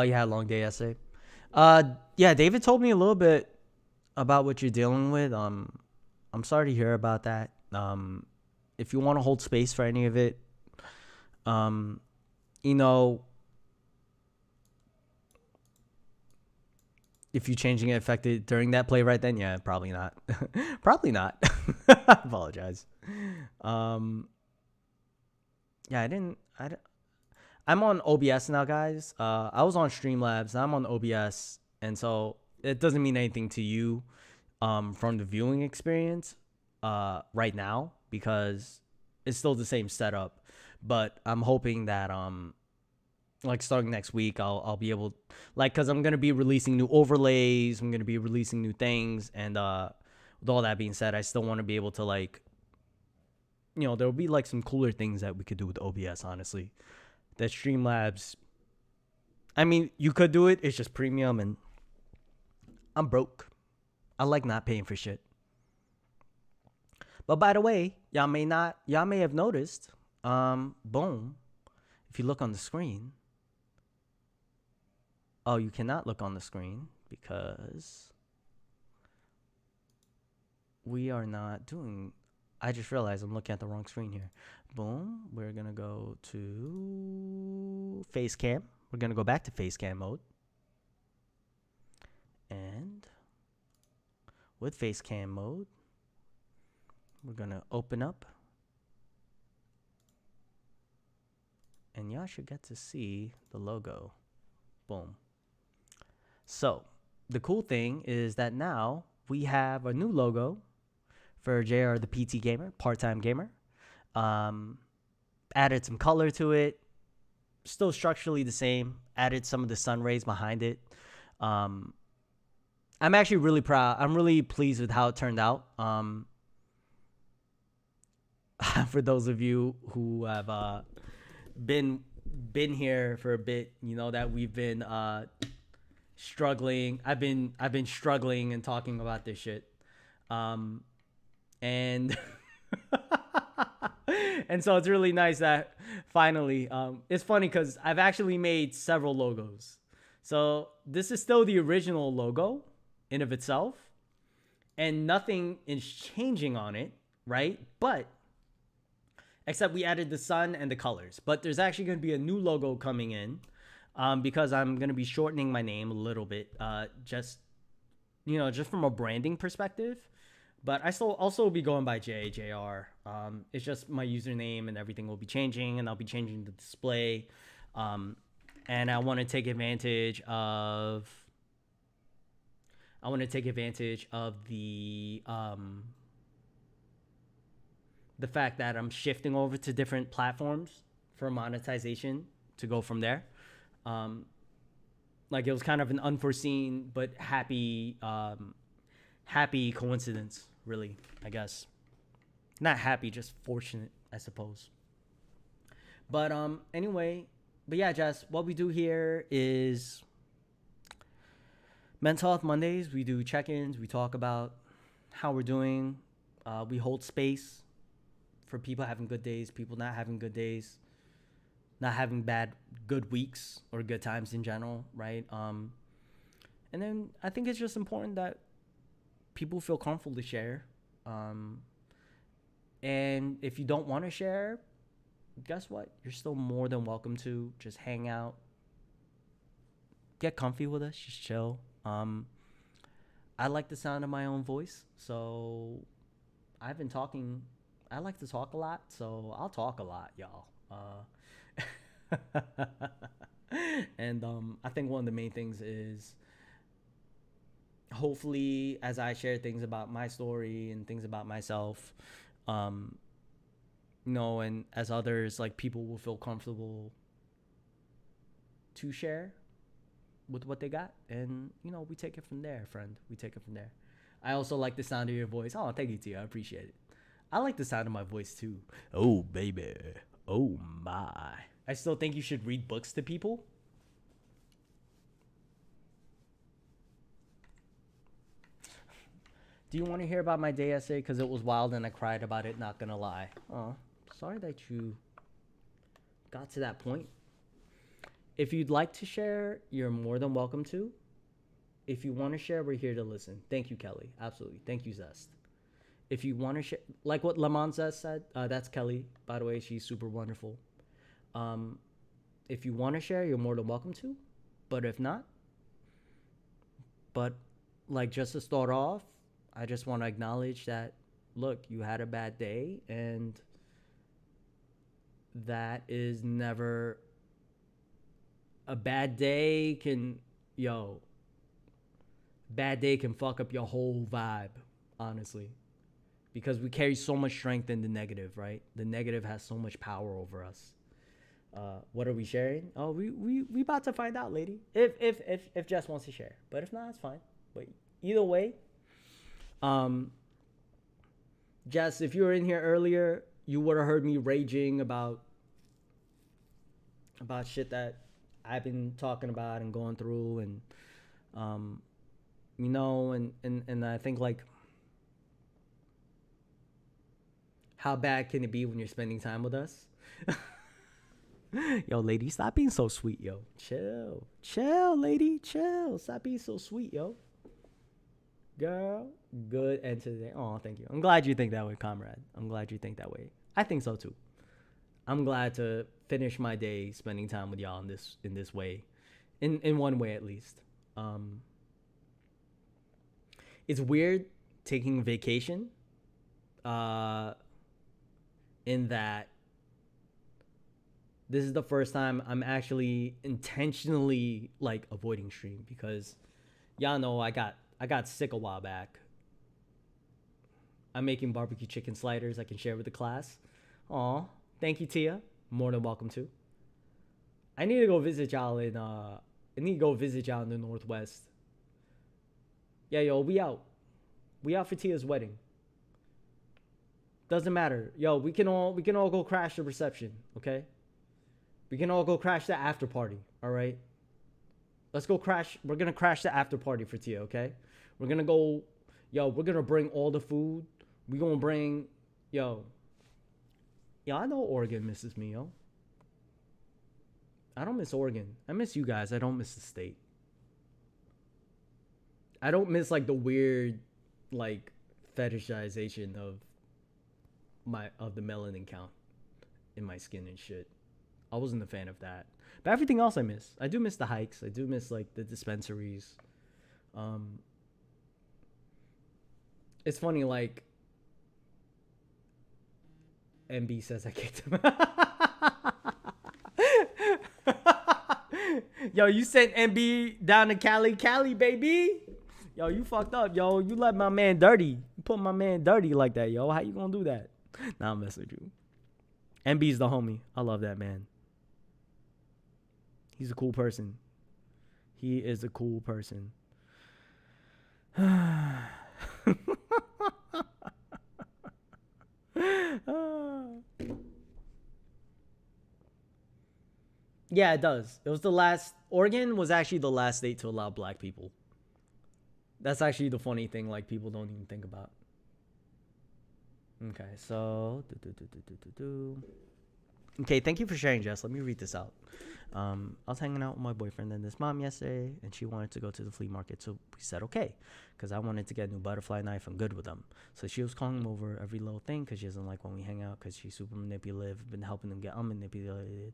You had a long day yesterday. Yeah, David told me a little bit about what you're dealing with. I'm sorry to hear about that. If you want to hold space for any of it, you know, if you changing it affected during that play right then, yeah, probably not. Probably not. I apologize. Yeah, I'm on OBS now, guys. I was on Streamlabs. Now I'm on OBS, and so it doesn't mean anything to you from the viewing experience right now, because it's still the same setup. But I'm hoping that like starting next week, I'll be able, like, because I'm gonna be releasing new overlays. I'm gonna be releasing new things, and with all that being said, I still want to be able to, like, you know, there will be like some cooler things that we could do with OBS, honestly. That Streamlabs, I mean, you could do it. It's just premium, and I'm broke. I like not paying for shit. But by the way, y'all may have noticed, boom, if you look on the screen, oh, you cannot look on the screen because we are not doing, I just realized I'm looking at the wrong screen here. Boom, we're gonna go to face cam. We're gonna go back to face cam mode. And with face cam mode, we're gonna open up. And y'all should get to see the logo. Boom. So the cool thing is that now we have a new logo for JR the PT Gamer, part-time gamer. Added some color to it. Still structurally the same. Added some of the sun rays behind it. I'm actually really proud. I'm really pleased with how it turned out. For those of you who have been here for a bit, you know that we've been struggling. I've been struggling and talking about this shit. And and so it's really nice that finally, it's funny because I've actually made several logos. So this is still the original logo in of itself, and nothing is changing on it, right? But except we added the sun and the colors. But there's actually going to be a new logo coming in, because I'm going to be shortening my name a little bit, just from a branding perspective. But I still also will be going by JJR. It's just my username and everything will be changing, and I'll be changing the display. And I want to take advantage of the fact that I'm shifting over to different platforms for monetization to go from there. Like it was kind of an unforeseen but happy coincidence, really, I guess. Not happy, just fortunate, I suppose. But anyway, but yeah, Jess, what we do here is Mental Health Mondays. We do check-ins. We talk about how we're doing. We hold space for people having good days, people not having good days, not having good weeks or good times in general, right? And then I think it's just important that people feel comfortable to share. And if you don't want to share, guess what? You're still more than welcome to just hang out, get comfy with us, just chill. I like the sound of my own voice, so I've been talking. I like to talk a lot, so I'll talk a lot, y'all. And I think one of the main things is hopefully as I share things about my story and things about myself, and as others, like, people will feel comfortable to share with what they got, and we take it from there, friend. We take it from there. I also like the sound of your voice. Oh, thank you, Tia. I appreciate it. I like the sound of my voice too. Oh, baby. Oh, my. I still think you should read books to people. Do you want to hear about my day essay? Because it was wild and I cried about it, not gonna lie. Oh, sorry that you got to that point. If you'd like to share, you're more than welcome to. If you want to share, we're here to listen. Thank you, Kelly. Absolutely. Thank you, Zest. If you want to share, like what Lamont Zest said, that's Kelly, by the way. She's super wonderful. If you want to share, you're more than welcome to. But if not, just to start off, I just want to acknowledge that, look, you had a bad day, and that is never a bad day bad day can fuck up your whole vibe, honestly, because we carry so much strength in the negative, right? The negative has so much power over us. What are we sharing? Oh, we about to find out, lady. If Jess wants to share, but if not, it's fine. But either way, Jess, if you were in here earlier, you would have heard me raging about shit that I've been talking about and going through, and and I think, like, how bad can it be when you're spending time with us? Yo, lady, stop being so sweet, yo. Chill, lady, chill. Stop being so sweet, yo. Girl, good end to the day. Oh, thank you. I'm glad you think that way, comrade. I'm glad you think that way. I think so too. I'm glad to finish my day spending time with y'all in this way, in one way at least. It's weird taking vacation. In that this is the first time I'm actually intentionally like avoiding stream because y'all know I got sick a while back. I'm making barbecue chicken sliders I can share with the class. Aw, thank you, Tia. More than welcome to. I need to go visit y'all in the Northwest. Yeah, yo, we out. We out for Tia's wedding. Doesn't matter. Yo, we can all go crash the reception, okay? We can all go crash the after party, all right? Let's go crash. We're going to crash the after party for Tia, okay? We're going to go, we're going to bring all the food. We're going to bring, I know Oregon misses me, yo. I don't miss Oregon. I miss you guys. I don't miss the state. I don't miss, like, the weird, like, fetishization of the melanin count in my skin and shit. I wasn't a fan of that. But everything else I miss. I do miss the hikes. I do miss like the dispensaries. It's funny, like MB says I kicked him. Yo, you sent MB down to Cali, baby. Yo, you fucked up, yo. You let my man dirty. You put my man dirty like that, yo. How you gonna do that? Nah, I'm messing with you. MB's the homie. I love that man. He's a cool person. He is a cool person. Yeah, it does. It was the last. Oregon was actually the last state to allow black people. That's actually the funny thing, like, people don't even think about. Okay, so okay, thank you for sharing, Jess. Let me read this out. I was hanging out with my boyfriend and his mom yesterday, and she wanted to go to the flea market, so we said okay, because I wanted to get a new butterfly knife. I'm good with them. So she was calling him over every little thing, because she doesn't like when we hang out, because she's super manipulative. Been helping him get manipulated.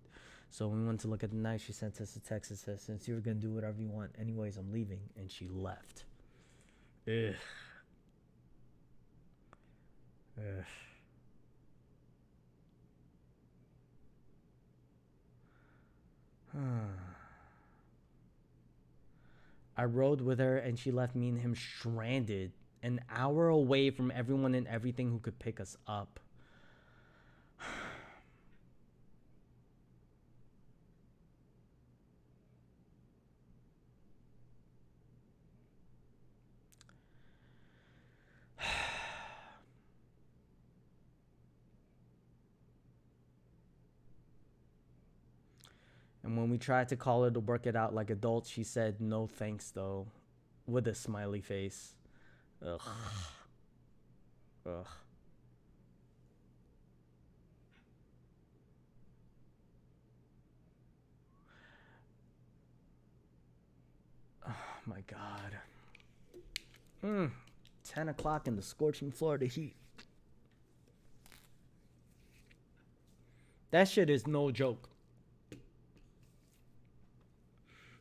So when we went to look at the knife, she sent us a text that says, since you were going to do whatever you want anyways, I'm leaving. And she left. Ugh. Ugh. I rode with her and she left me and him stranded an hour away from everyone and everything who could pick us up. And when we tried to call her to work it out like adults, she said, no thanks, though, with a smiley face. Ugh. Ugh. Oh, my God. 10 o'clock in the scorching Florida heat. That shit is no joke.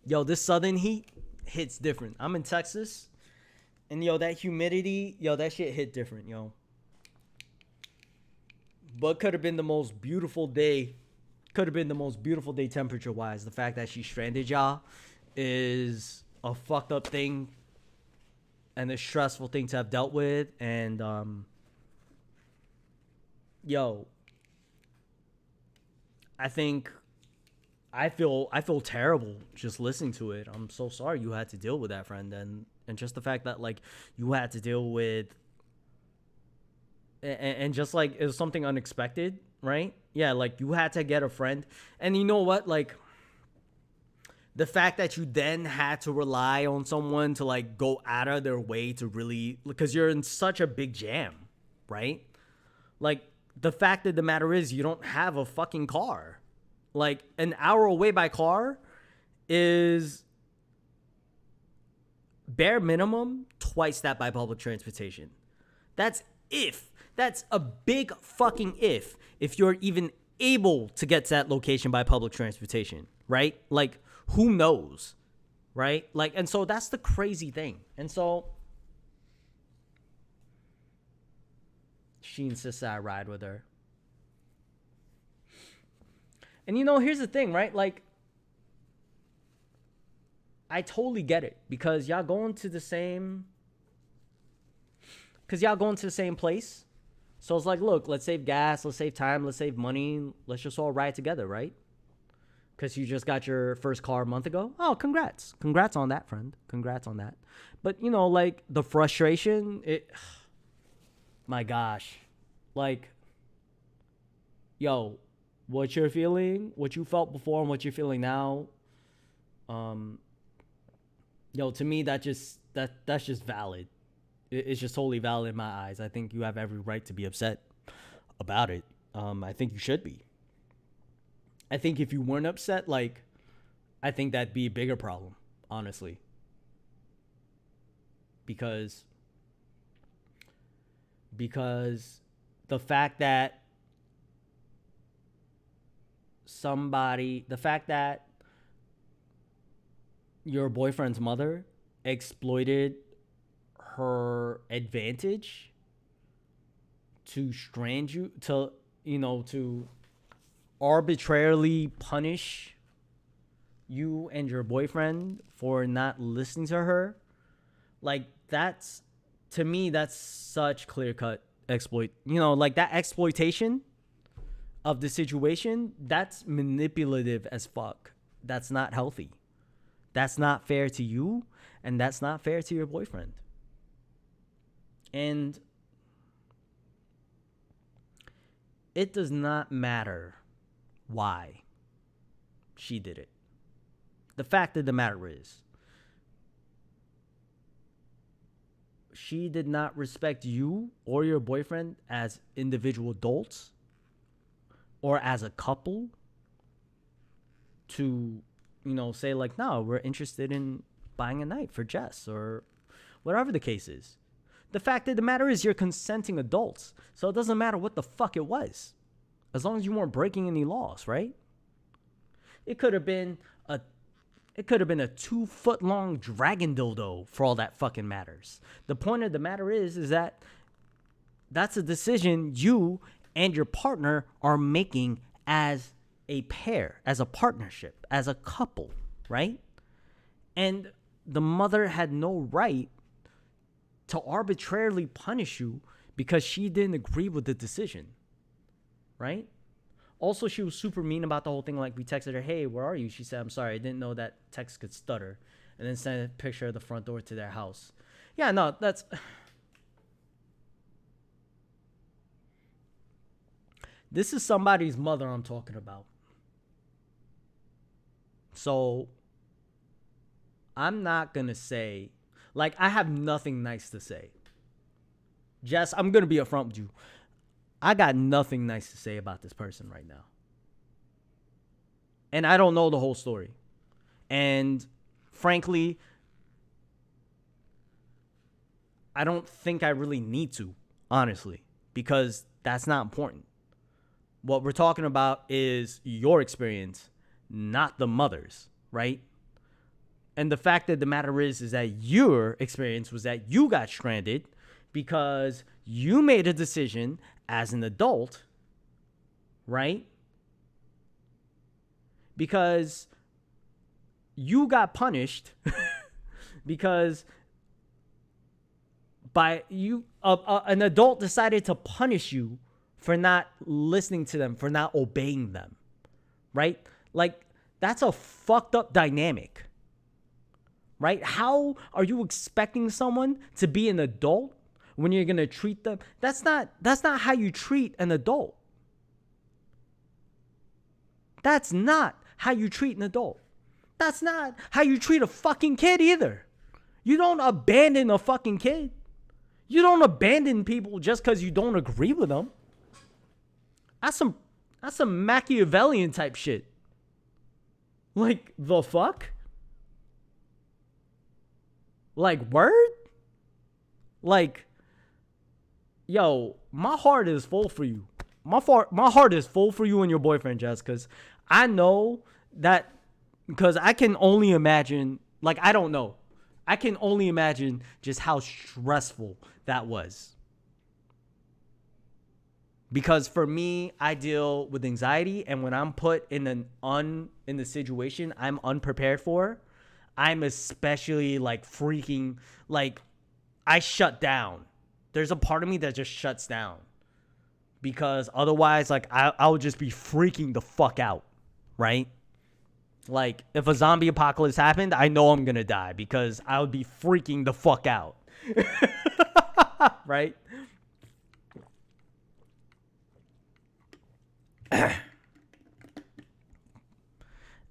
Yo, this southern heat hits different. I'm in Texas, and yo, that humidity, yo, that shit hit different, yo. But could have been the most beautiful day. Could have been the most beautiful day temperature-wise. The fact that she stranded y'all is a fucked up thing and a stressful thing to have dealt with. And, yo, I feel terrible just listening to it. I'm so sorry you had to deal with that, friend. And just the fact that, like, you had to deal with and just, like, it was something unexpected, right? Yeah, like, you had to get a friend. And you know what? Like, the fact that you then had to rely on someone to, like, go out of their way to really, because you're in such a big jam, right? Like, the fact of the matter is you don't have a fucking car. Like, an hour away by car is bare minimum twice that by public transportation. That's a big fucking if you're even able to get to that location by public transportation, right? Like, who knows, right? Like, and so that's the crazy thing. And so she insists I ride with her. And here's the thing, right? Like, I totally get it because y'all going to the same place. So it's like, look, let's save gas, let's save time, let's save money, let's just all ride together, right? Because you just got your first car a month ago. Oh, congrats. Congrats on that, friend. Congrats on that. But, like, the frustration, my gosh. Like, yo, what you're feeling, what you felt before and what you're feeling now, to me, that's just valid. It's just totally valid in my eyes. I think you have every right to be upset about it. I think you should be. I think if you weren't upset, like, I think that'd be a bigger problem, honestly. Because the fact that your boyfriend's mother exploited her advantage to strand you, to arbitrarily punish you and your boyfriend for not listening to her, like, to me, that's such clear-cut exploit. Like, that exploitation of the situation, that's manipulative as fuck. That's not healthy. That's not fair to you, and that's not fair to your boyfriend. And it does not matter why she did it. The fact of the matter is, she did not respect you or your boyfriend as individual adults or as a couple to, say, like, no, we're interested in buying a night for Jess or whatever the case is. The fact of the matter is you're consenting adults, so it doesn't matter what the fuck it was, as long as you weren't breaking any laws, right? It could have been a 2-foot-long dragon dildo for all that fucking matters. The point of the matter is that that's a decision you and your partner are making as a pair, as a partnership, as a couple, right? And the mother had no right to arbitrarily punish you because she didn't agree with the decision, right? Also, she was super mean about the whole thing. Like, we texted her, hey, where are you? She said, I'm sorry, I didn't know that text could stutter. And then sent a picture of the front door to their house. Yeah, no, that's... This is somebody's mother I'm talking about. So, I'm not going to say... Like, I have nothing nice to say. Jess, I'm going to be upfront with you. I got nothing nice to say about this person right now. And I don't know the whole story. And frankly, I don't think I really need to, honestly, because that's not important. What we're talking about is your experience, not the mother's, right? And the fact of the matter is that your experience was that you got stranded because you made a decision as an adult, right? Because you got punished because an adult decided to punish you for not listening to them, for not obeying them, right? Like, that's a fucked up dynamic, right? How are you expecting someone to be an adult when you're going to treat them? That's not how you treat an adult. That's not how you treat an adult. That's not how you treat a fucking kid either. You don't abandon a fucking kid. You don't abandon people just because you don't agree with them. That's some that's some Machiavellian type shit. Like, the fuck? Like, word? Like, yo, my heart is full for you. My heart is full for you and your boyfriend, Jess, because I know that, because I can only imagine, like, I don't know. I can only imagine just how stressful that was. Because for me, I deal with anxiety, and when I'm put in in the situation I'm unprepared for, I'm especially like freaking, like, I shut down. There's a part of me that just shuts down, because otherwise, like, I would just be freaking the fuck out, right? Like, if a zombie apocalypse happened, I know I'm gonna die because I would be freaking the fuck out. Right?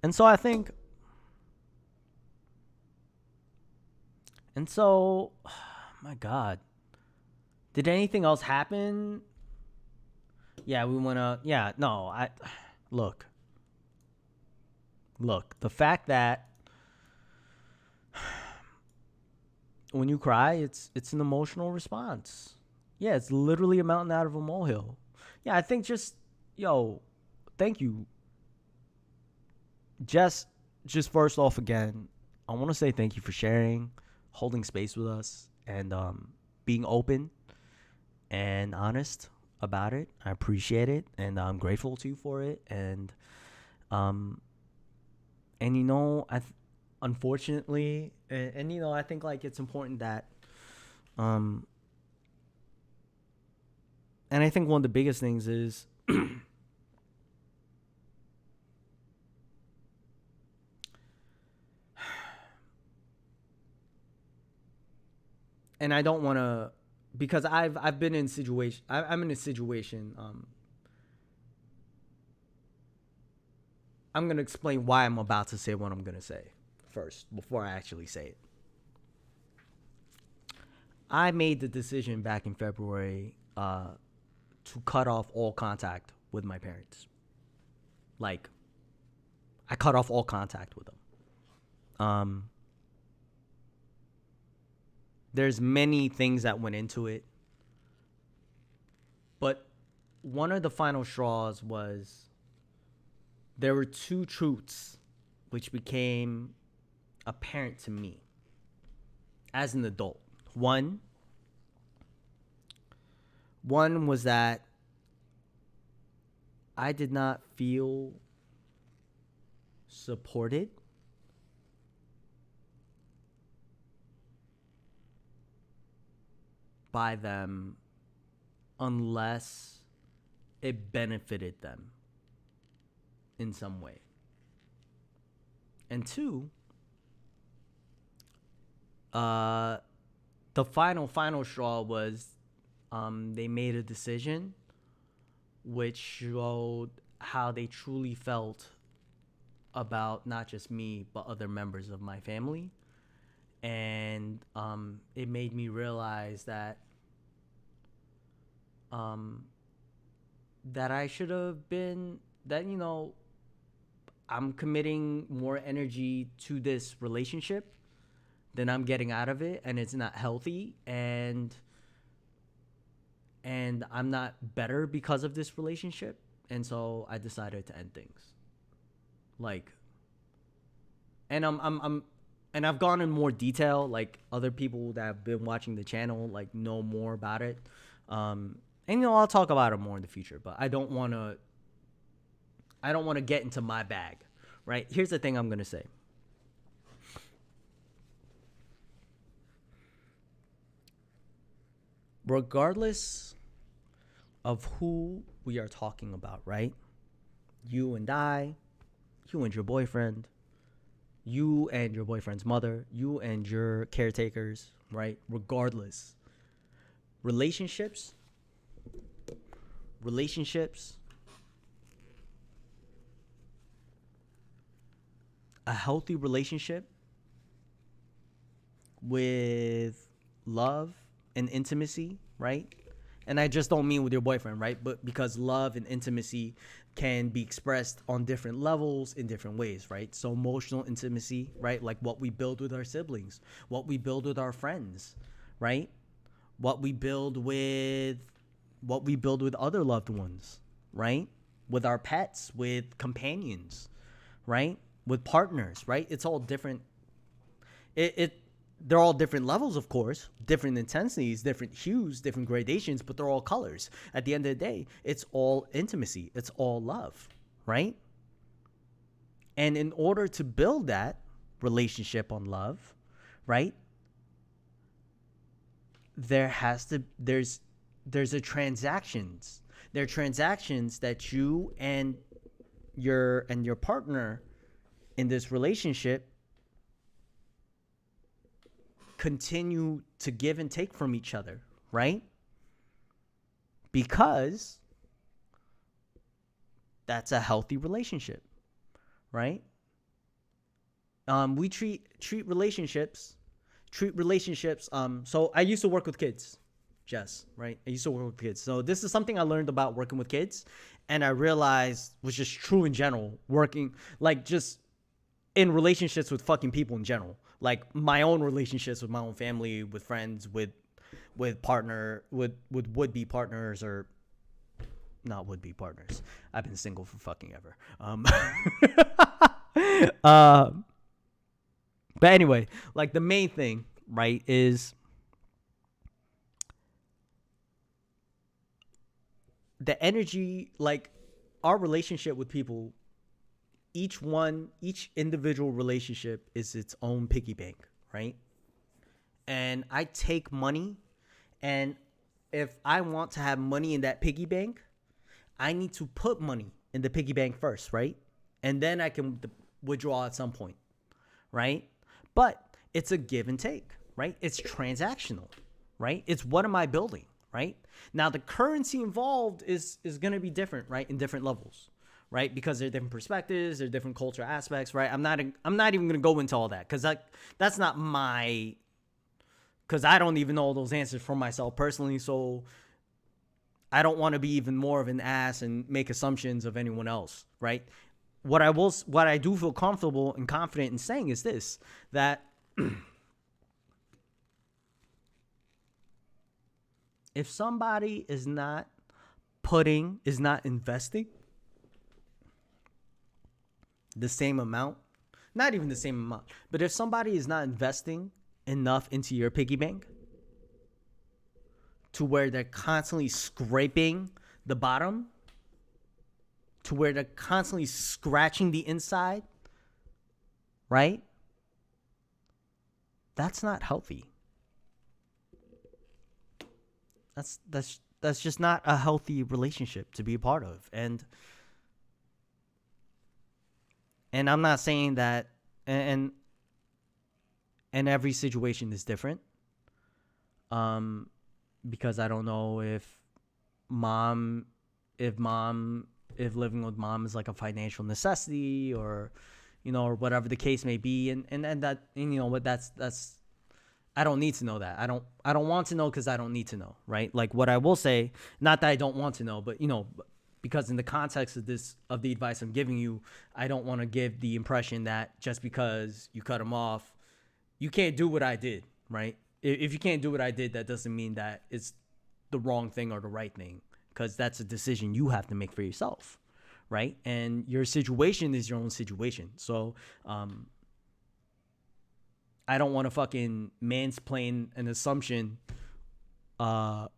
And so I think, my God, did anything else happen? Yeah, we wanna, yeah, no, look, the fact that when you cry, it's an emotional response. Yeah, it's literally a mountain out of a molehill. Yeah, I think just, yo, thank you. Just first off, again, I want to say thank you for sharing, holding space with us, and being open and honest about it. I appreciate it, and I'm grateful to you for it. And you know, unfortunately, and you know, I think, like, it's important that, and I think one of the biggest things is, and I don't want to, because I've been in situation, I'm in a situation. I'm gonna explain why I'm about to say what I'm gonna say first before I actually say it. I made the decision back in February to cut off all contact with my parents. Like, I cut off all contact with them. There's many things that went into it, but one of the final straws was there were two truths which became apparent to me as an adult. One was that I did not feel supported by them unless it benefited them in some way. And two, the final straw was they made a decision which showed how they truly felt about not just me but other members of my family. And it made me realize that that I should have been, that, you know, I'm committing more energy to this relationship than I'm getting out of it, and it's not healthy, and I'm not better because of this relationship. And so I decided to end things. Like, and and I've gone in more detail. Like, other people that have been watching the channel, like, know more about it. And, you know, I'll talk about it more in the future, but I don't want to get into my bag, right? Here's the thing I'm going to say. Regardless of who we are talking about, right? You and I, you and your boyfriend, you and your boyfriend's mother, you and your caretakers, right? Regardless. Relationships, a healthy relationship with love and intimacy, right? And I just don't mean with your boyfriend, right? But because love and intimacy can be expressed on different levels in different ways, right? So emotional intimacy, right? Like what we build with our siblings, what we build with our friends, right? What we build with other loved ones, right? With our pets, with companions, right? With partners, right? It's all different. They're all different levels, of course, different intensities, different hues, different gradations, but they're all colors. At the end of the day, it's all intimacy. It's all love, right? And in order to build that relationship on love, right? There's a transactions. There are transactions that you and your partner in this relationship continue to give and take from each other, right? Because that's a healthy relationship, right? We treat relationships. So I used to work with kids, Jess, right? I used to work with kids. So this is something I learned about working with kids, and I realized was just true in general, working like just in relationships with fucking people in general. Like my own relationships with my own family, with friends, with would-be partners, or not would-be partners. I've been single for fucking ever. But anyway, like the main thing, right, is the energy, like our relationship with people, each individual relationship is its own piggy bank, right? And I take money, and if I want to have money in that piggy bank, I need to put money in the piggy bank first, right? And then I can withdraw at some point, right? But it's a give and take, right? It's transactional, right? It's what am I building, right? Now the currency involved is going to be different, right? In different levels, right? Because there are different perspectives, there are different cultural aspects, right? I'm not even going to go into all that because that's not my, because I don't even know all those answers for myself personally. So I don't want to be even more of an ass and make assumptions of anyone else, right? What I do feel comfortable and confident in saying is this, that if somebody is not investing the same amount, not even the same amount, but if somebody is not investing enough into your piggy bank to where they're constantly scraping the bottom, to where they're constantly scratching the inside, right? That's not healthy. That's just not a healthy relationship to be a part of. And I'm not saying that, and every situation is different. Because I don't know if living with mom is like a financial necessity, or or whatever the case may be, and that, what that's I don't need to know that. I don't want to know because I don't need to know, right? Like what I will say, not that I don't want to know, but because in the context of the advice I'm giving you, I don't want to give the impression that just because you cut him off, you can't do what I did, right? If you can't do what I did, that doesn't mean that it's the wrong thing or the right thing, because that's a decision you have to make for yourself, right? And your situation is your own situation. So I don't want to fucking mansplain an assumption about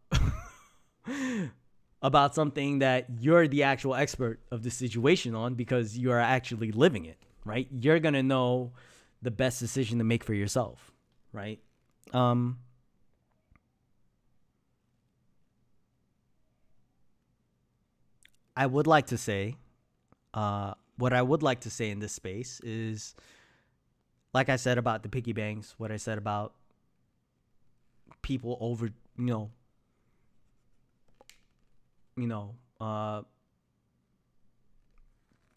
something that you're the actual expert of the situation on, because you are actually living it, right? You're going to know the best decision to make for yourself, right? I would like to say, what I would like to say in this space is, like I said about the piggy banks, what I said about people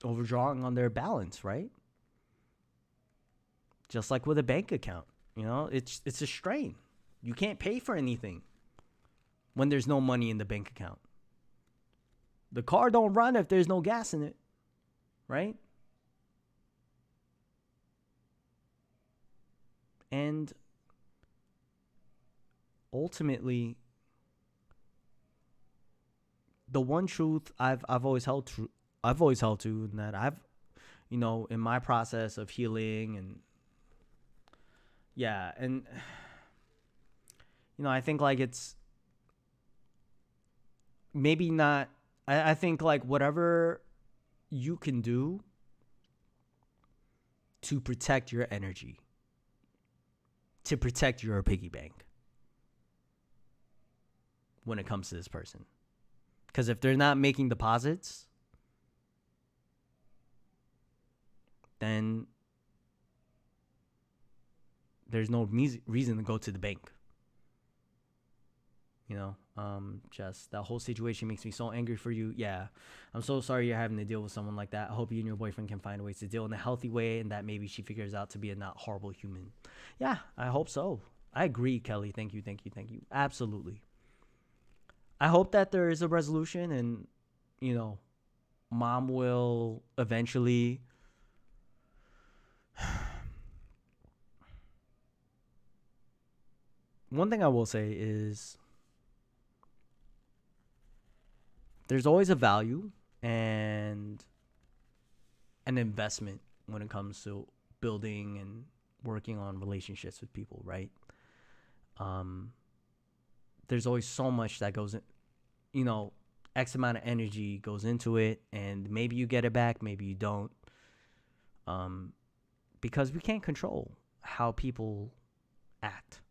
overdrawing on their balance, right? Just like with a bank account, it's a strain. You can't pay for anything. when there's no money in the bank account. The car don't run if there's no gas in it, right? And ultimately, the one truth I've always held to, and that I've, in my process of healing and I think like it's maybe not. I think like whatever you can do to protect your energy, to protect your piggy bank when it comes to this person. Because if they're not making deposits, then there's no reason to go to the bank. Just that whole situation makes me so angry for you. Yeah, I'm so sorry you're having to deal with someone like that. I hope you and your boyfriend can find ways to deal in a healthy way, and that maybe she figures out to be a not horrible human. Yeah, I hope so. I agree, Kelly. Thank you. Absolutely. I hope that there is a resolution and, mom will eventually one thing I will say is there's always a value and an investment when it comes to building and working on relationships with people, right? There's always so much that goes in, X amount of energy goes into it, and maybe you get it back, maybe you don't. Because we can't control how people act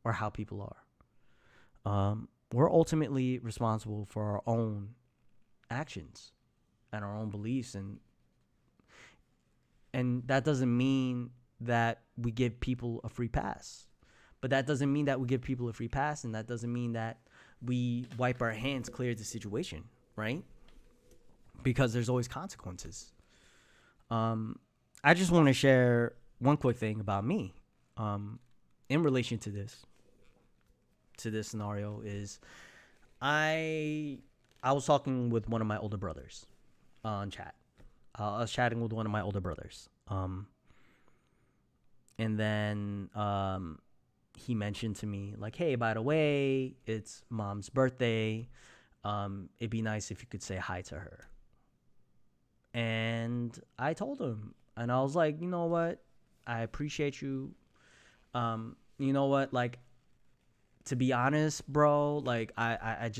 or how people are. We're ultimately responsible for our own actions and our own beliefs, and that doesn't mean that we give people a free pass. But that doesn't mean that we give people a free pass, and that doesn't mean that we wipe our hands clear of the situation, right? Because there's always consequences. I just want to share one quick thing about me in relation to this scenario is I was talking with one of my older brothers on chat. I was chatting with one of my older brothers. And then he mentioned to me, like, hey, by the way, it's mom's birthday. It'd be nice if you could say hi to her. And I told him, and I was like, you know what? I appreciate you. You know what? Like, to be honest, bro, like, I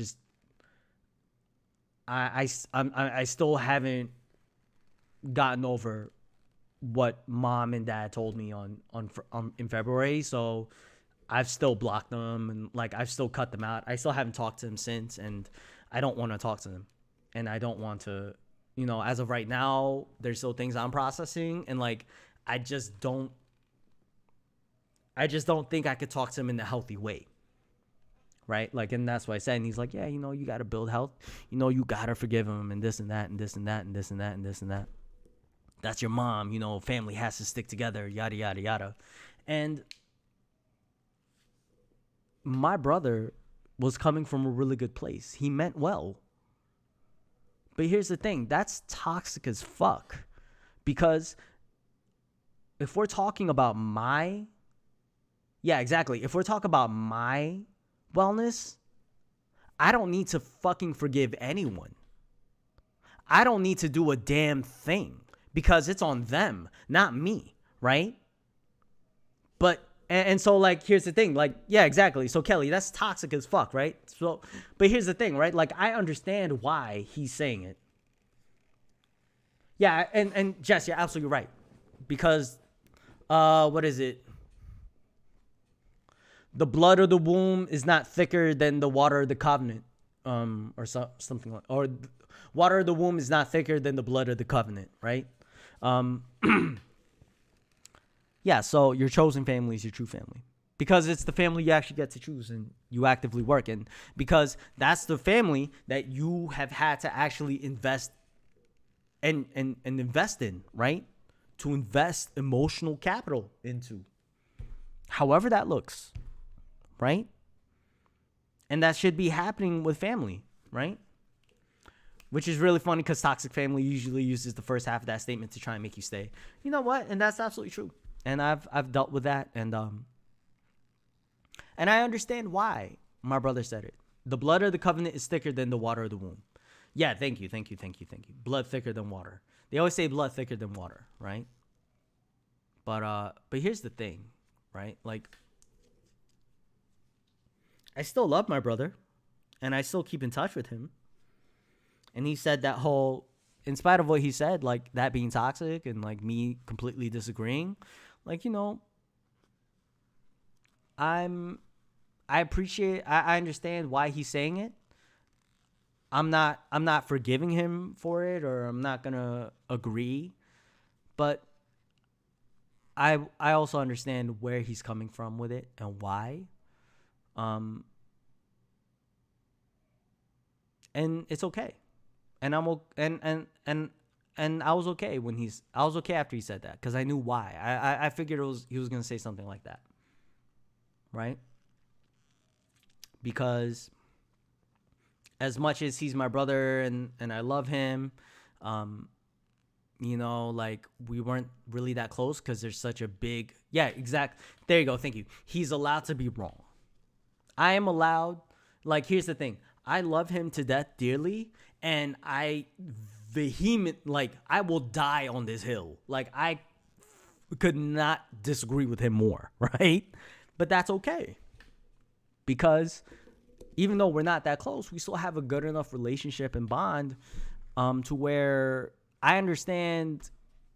still haven't gotten over what mom and dad told me in February. So I've still blocked them, and like I've still cut them out. I still haven't talked to them since, and I don't want to talk to them, and I don't want to, as of right now, there's still things I'm processing, and like I just don't think I could talk to him in a healthy way. Right? Like, and that's what I said. And he's like, yeah, you got to build health. You got to forgive him and this and that and this and that and this and that and this and that. That's your mom, family has to stick together, yada, yada, yada. And my brother was coming from a really good place. He meant well. But here's the thing. That's toxic as fuck. Because if we're talking about if we're talking about my wellness, I don't need to fucking forgive anyone. I don't need to do a damn thing because it's on them, not me, right? But and so like here's the thing, like yeah, exactly. So Kelly, that's toxic as fuck, right? So but here's the thing, right? Like I understand why he's saying it. Yeah, and Jess, you're absolutely right. Because what is it? The blood of the womb is not thicker than the water of the covenant, or something like, or water of the womb is not thicker than the blood of the covenant, right? Yeah, so your chosen family is your true family because it's the family you actually get to choose and you actively work in, because that's the family that you have had to actually invest and invest in, right? To invest emotional capital into, however that looks. Right? And that should be happening with family, right? Which is really funny because toxic family usually uses the first half of that statement to try and make you stay. You know what? And that's absolutely true. And I've dealt with that, and I understand why my brother said it. The blood of the covenant is thicker than the water of the womb. Yeah, thank you. Blood thicker than water. They always say blood thicker than water, right? But here's the thing, right? Like, I still love my brother, and I still keep in touch with him. And he said that whole, in spite of what he said, like that being toxic and like me completely disagreeing, like, you know, I understand why he's saying it. I'm not forgiving him for it, or I'm not gonna agree, but I also understand where he's coming from with it and why. And it's okay. And and I was okay I was okay after he said that, because I knew why. I figured he was gonna say something like that, right? Because as much as he's my brother and I love him, you know, like, we weren't really that close because there's such a big, there you go, thank you. He's allowed to be wrong. I am allowed, like, here's the thing. I love him to death dearly, and I will die on this hill. Like, I could not disagree with him more, right? But that's okay. Because even though we're not that close, we still have a good enough relationship and bond to where I understand,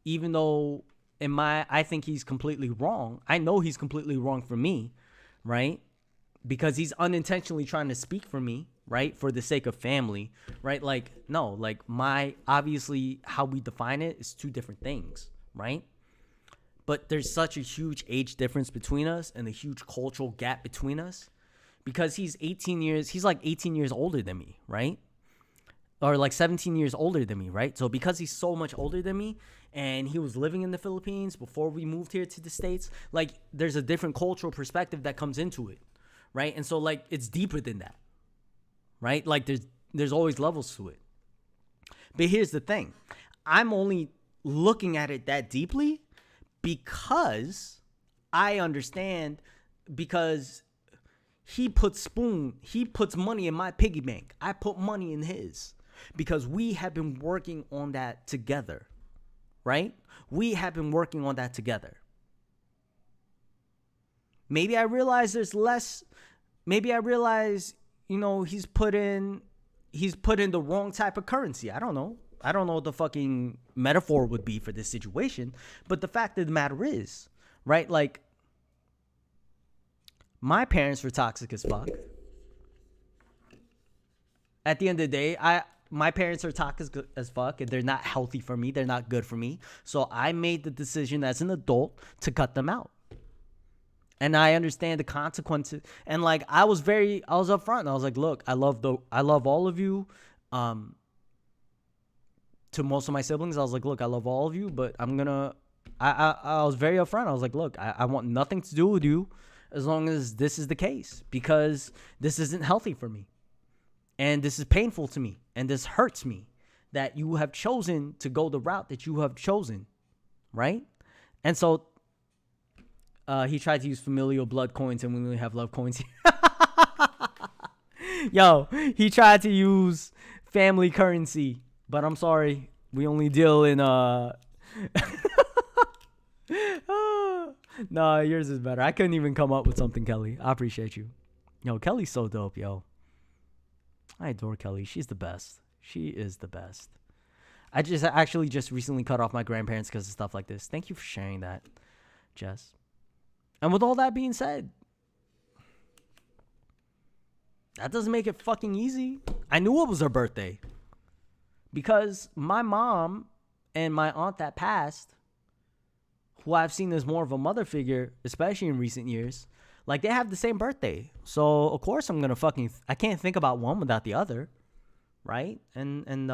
even though I think he's completely wrong. I know he's completely wrong for me, right? Because he's unintentionally trying to speak for me, right? For the sake of family, right? Like, no, like, obviously how we define it is two different things, right? But there's such a huge age difference between us and a huge cultural gap between us, because he's like 18 years older than me, right? Or like 17 years older than me, right? So because he's so much older than me, and he was living in the Philippines before we moved here to the States, like, there's a different cultural perspective that comes into it, right? And so, like, it's deeper than that, right? Like, there's always levels to it. But here's the thing. I'm only looking at it that deeply because I understand, because he puts money in my piggy bank. I put money in his, because we have been working on that together, right? We have been working on that together. Maybe I realize there's less. Maybe I realize, you know, he's put in the wrong type of currency. I don't know what the fucking metaphor would be for this situation. But the fact of the matter is, right? Like, my parents were toxic as fuck. At the end of the day, my parents are toxic as fuck, and they're not healthy for me. They're not good for me. So I made the decision as an adult to cut them out. And I understand the consequences. And like, I was upfront. I was like, look, I love all of you. To most of my siblings, I was like, look, I love all of you, but I was very upfront. I was like, look, I want nothing to do with you as long as this is the case, because this isn't healthy for me. And this is painful to me. And this hurts me that you have chosen to go the route that you have chosen. Right? And so he tried to use familial blood coins, and we only have love coins. Yo, he tried to use family currency, but I'm sorry. We only deal in No, yours is better. I couldn't even come up with something, Kelly. I appreciate you. Yo, Kelly's so dope, yo. I adore Kelly. She's the best. She is the best. I actually just recently cut off my grandparents because of stuff like this. Thank you for sharing that, Jess. And with all that being said, that doesn't make it fucking easy. I knew it was her birthday, because my mom and my aunt that passed, who I've seen as more of a mother figure, especially in recent years, like, they have the same birthday. So of course I'm gonna I can't think about one without the other, right? And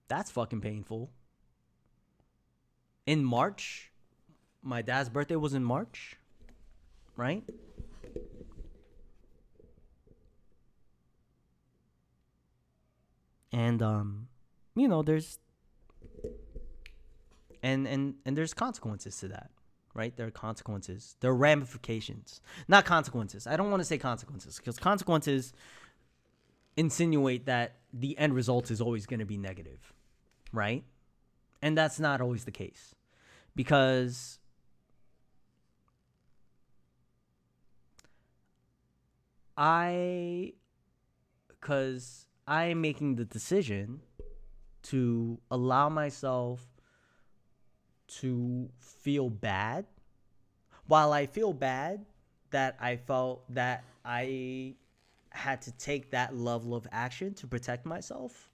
that's fucking painful. In March, my dad's birthday was in March, right? And there's there's consequences to that, right? There are consequences. There are ramifications, not consequences. I don't want to say consequences because consequences insinuate that the end result is always going to be negative, right? And that's not always the case because I am making the decision to allow myself to feel bad. While I feel bad that I felt that I had to take that level of action to protect myself,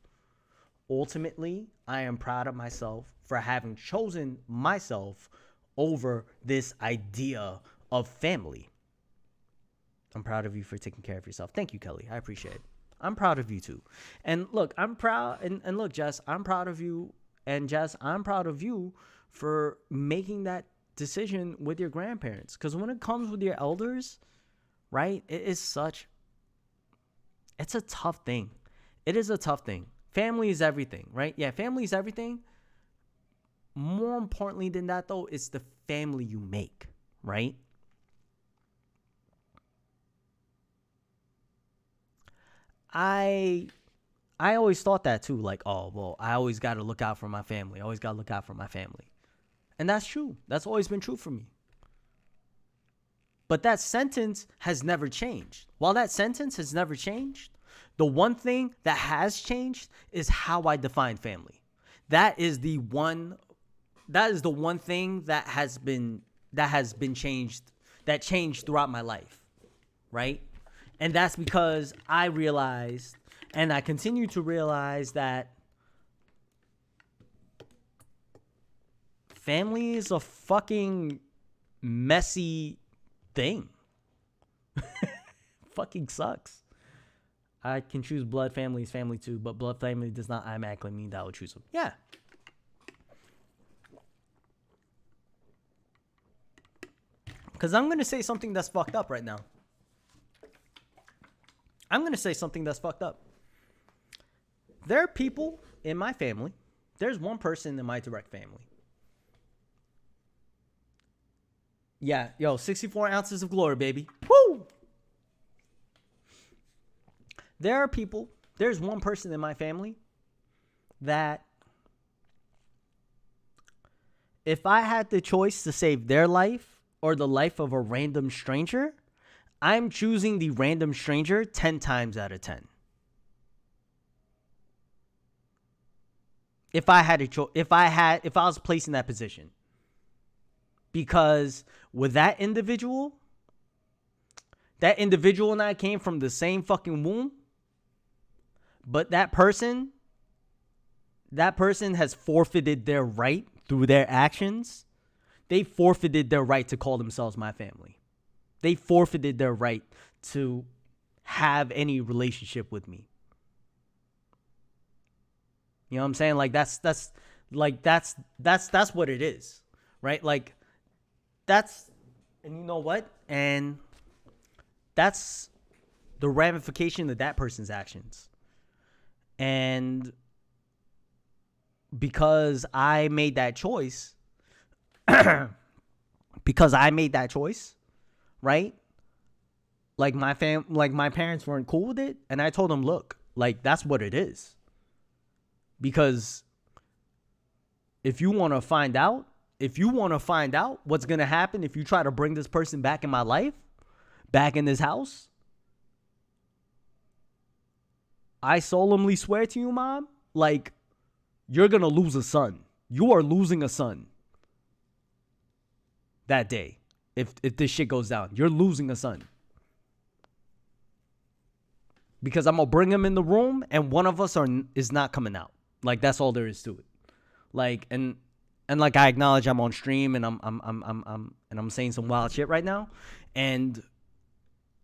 ultimately, I am proud of myself for having chosen myself over this idea of family. I'm proud of you for taking care of yourself. Thank you, Kelly. I appreciate it. I'm proud of you too. And look, I'm proud. And look, Jess, I'm proud of you. And Jess, I'm proud of you for making that decision with your grandparents. Because when it comes with your elders, right, it's a tough thing. It is a tough thing. Family is everything, right? Yeah, family is everything. More importantly than that, though, it's the family you make, right? I always thought that too. Like, oh, well, I always got to look out for my family. I always got to look out for my family. And that's true. That's always been true for me. But that sentence has never changed. While that sentence has never changed, the one thing that has changed is how I define family. That is the one thing that has been changed, that changed throughout my life, right? And that's because I realized, and I continue to realize, that family is a fucking messy thing. Fucking sucks. I can choose blood family is family too, but blood family does not automatically mean that I would choose them. Yeah. Because I'm going to say something that's fucked up right now. I'm going to say something that's fucked up. There are people in my family. There's one person in my direct family. Yeah, 64 ounces of glory, baby. Woo! There's one person in my family that if I had the choice to save their life or the life of a random stranger, I'm choosing the random stranger 10 times out of 10. If I was placed in that position. Because with that individual and I came from the same fucking womb, but that person has forfeited their right through their actions. They forfeited their right to call themselves my family. They forfeited their right to have any relationship with me. You know what I'm saying? Like that's what it is, right? Like and you know what? And that's the ramification of that person's actions. And because I made that choice, right? Like my parents weren't cool with it, and I told them, look, like that's what it is. Because if you want to find out what's going to happen if you try to bring this person back in my life, back in this house, I solemnly swear to you, Mom, like, you're going to lose a son. You are losing a son that day. If this shit goes down, you're losing a son. Because I'm going to bring him in the room and one of us is not coming out. Like, that's all there is to it. Like, and like, I acknowledge I'm on stream and I'm saying some wild shit right now. And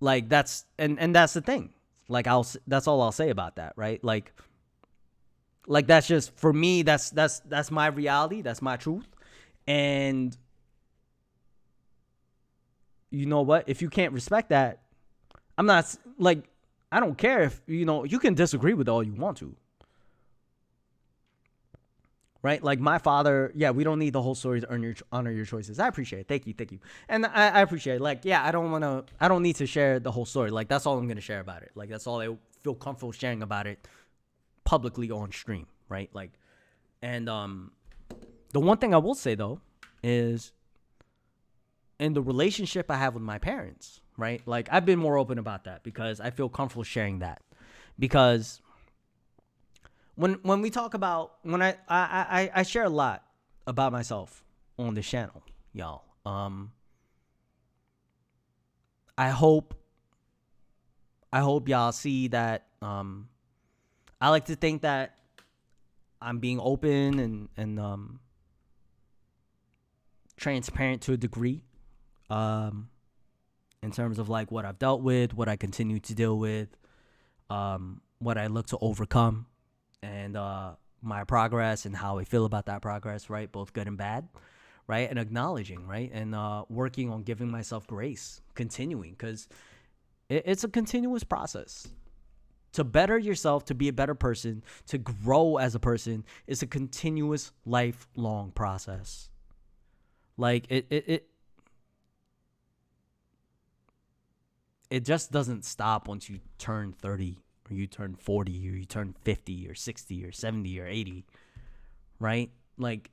like, that's the thing. Like, that's all I'll say about that, right? Like that's just, for me, that's my reality. That's my truth. And you know what? If you can't respect that, I'm not, like, I don't care if, you can disagree with all you want to. right? Like my father, yeah, we don't need the whole story to honor your choices. I appreciate it. Thank you. And I appreciate it. Like, yeah, I don't need to share the whole story. Like, that's all I'm going to share about it. Like, that's all I feel comfortable sharing about it publicly on stream, right? Like, and the one thing I will say though is in the relationship I have with my parents, right? Like, I've been more open about that because I feel comfortable sharing that. Because when we talk about, when I share a lot about myself on this channel, y'all. I hope y'all see that. I like to think that I'm being open and transparent to a degree, in terms of like what I've dealt with, what I continue to deal with, what I look to overcome, and my progress and how I feel about that progress, right? Both good and bad, right? And acknowledging, right? And working on giving myself grace, continuing, because it's a continuous process. To better yourself, to be a better person, to grow as a person, is a continuous, lifelong process. Like, it just doesn't stop once you turn 30 or you turn 40 or you turn 50 or 60 or 70 or 80, right? Like,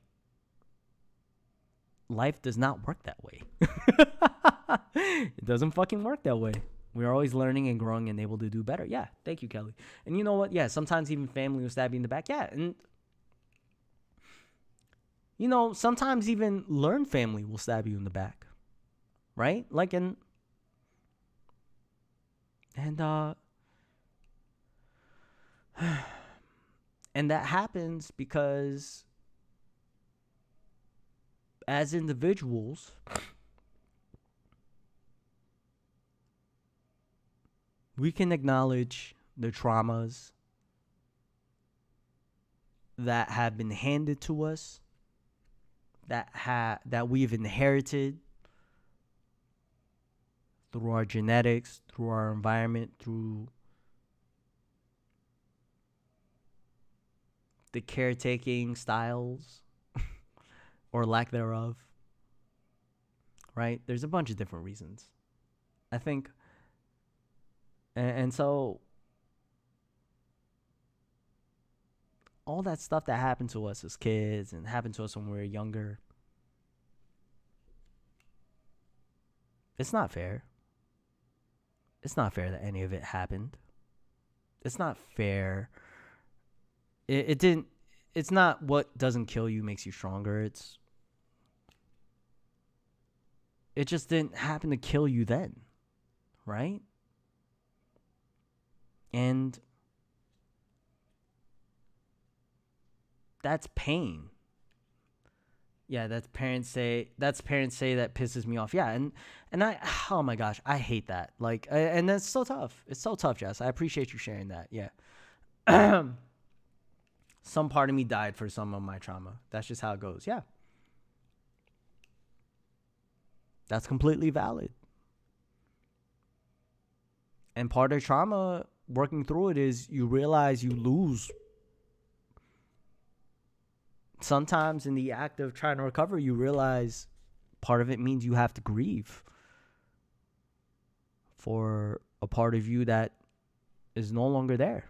life does not work that way. It doesn't fucking work that way. We're always learning and growing and able to do better. Yeah, thank you, Kelly. And you know what? Yeah, sometimes even family will stab you in the back. Yeah, and you know, sometimes even learned family will stab you in the back, right? Like, and that happens because as individuals, we can acknowledge the traumas that have been handed to us, that we've inherited through our genetics, through our environment, through the caretaking styles or lack thereof, right? There's a bunch of different reasons, I think. And so all that stuff that happened to us as kids and happened to us when we were younger, it's not fair. It's not fair that any of it happened. It's not fair. It didn't. It's not what doesn't kill you makes you stronger. It just didn't happen to kill you then, right? And that's pain. Yeah, that's parents say that pisses me off. Yeah, and I, oh my gosh, I hate that. Like, and that's so tough. It's so tough, Jess. I appreciate you sharing that. Yeah. Some part of me died for some of my trauma. That's just how it goes. Yeah. That's completely valid. And part of trauma, working through it, is you realize you lose. Sometimes in the act of trying to recover, you realize part of it means you have to grieve for a part of you that is no longer there.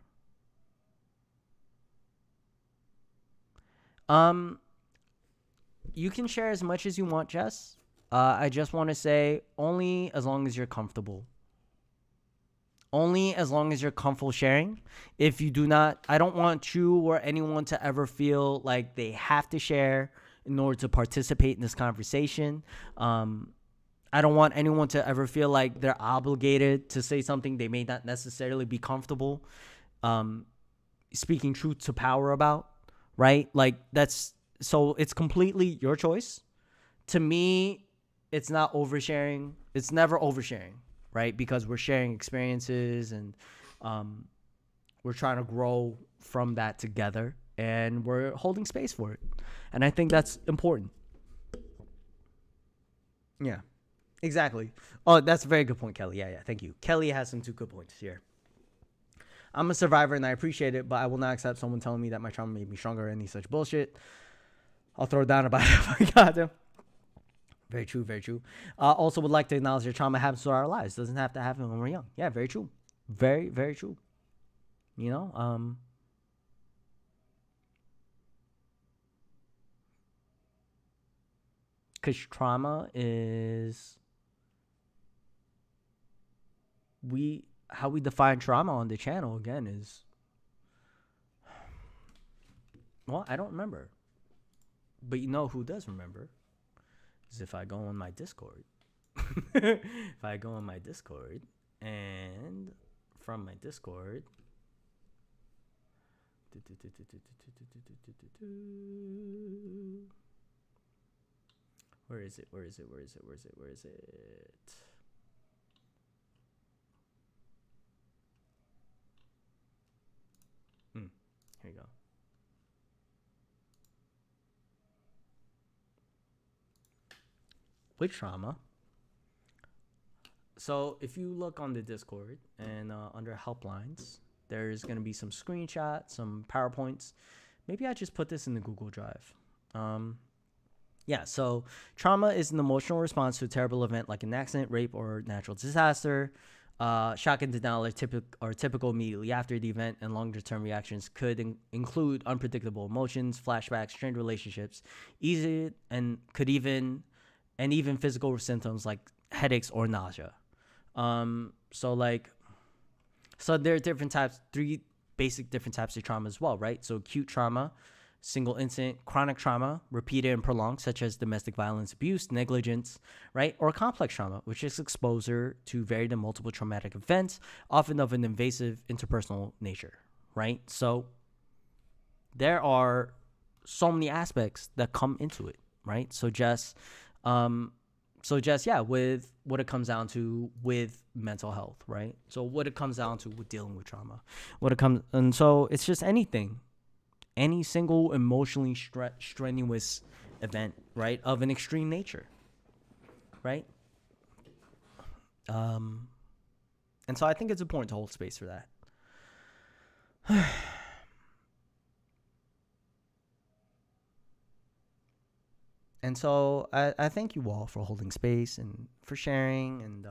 You can share as much as you want, Jess. I just want to say only as long as you're comfortable. Only as long as you're comfortable sharing. If you do not, I don't want you or anyone to ever feel like they have to share in order to participate in this conversation. I don't want anyone to ever feel like they're obligated to say something they may not necessarily be comfortable speaking truth to power about, right? Like, so it's completely your choice. To me, it's not oversharing. It's never oversharing, right? Because we're sharing experiences and we're trying to grow from that together, and we're holding space for it. And I think that's important. Yeah, exactly. Oh, that's a very good point, Kelly. Yeah, thank you. Kelly has some 2 good points here. I'm a survivor and I appreciate it, but I will not accept someone telling me that my trauma made me stronger or any such bullshit. I'll throw down about it if I got them. Very true, very true. Also, would like to acknowledge that trauma happens to our lives. Doesn't have to happen when we're young. Yeah, very true. Very, very true. You know, because trauma is how we define trauma on the channel again is, well, I don't remember, but you know who does remember is if I go on my Discord. If I go on my Discord, and from my Discord, where is it? Here you go. With trauma. So if you look on the Discord and under helplines, there's going to be some screenshots, some PowerPoints. Maybe I just put this in the Google Drive. Yeah, so trauma is an emotional response to a terrible event like an accident, rape, or natural disaster. Shock and denial are typical immediately after the event, and longer-term reactions could include unpredictable emotions, flashbacks, strained relationships, even physical symptoms like headaches or nausea. So there are three basic different types of trauma as well, right? So acute trauma, single incident, chronic trauma, repeated and prolonged, such as domestic violence, abuse, negligence, right? Or complex trauma, which is exposure to varied and multiple traumatic events, often of an invasive interpersonal nature, right? So there are so many aspects that come into it, right? So just with what it comes down to with mental health, right? So what it comes down to with dealing with trauma, and so it's just any single emotionally strenuous event, right, of an extreme nature, right? And so I think it's important to hold space for that. And so I thank you all for holding space and for sharing and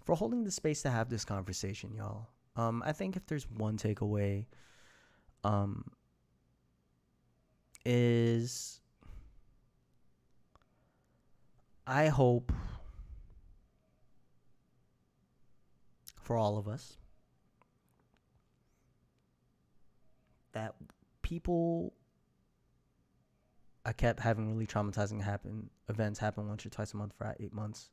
for holding the space to have this conversation, y'all. I think if there's one takeaway, is I hope for all of us that I kept having really traumatizing events happen once or twice a month for 8 months.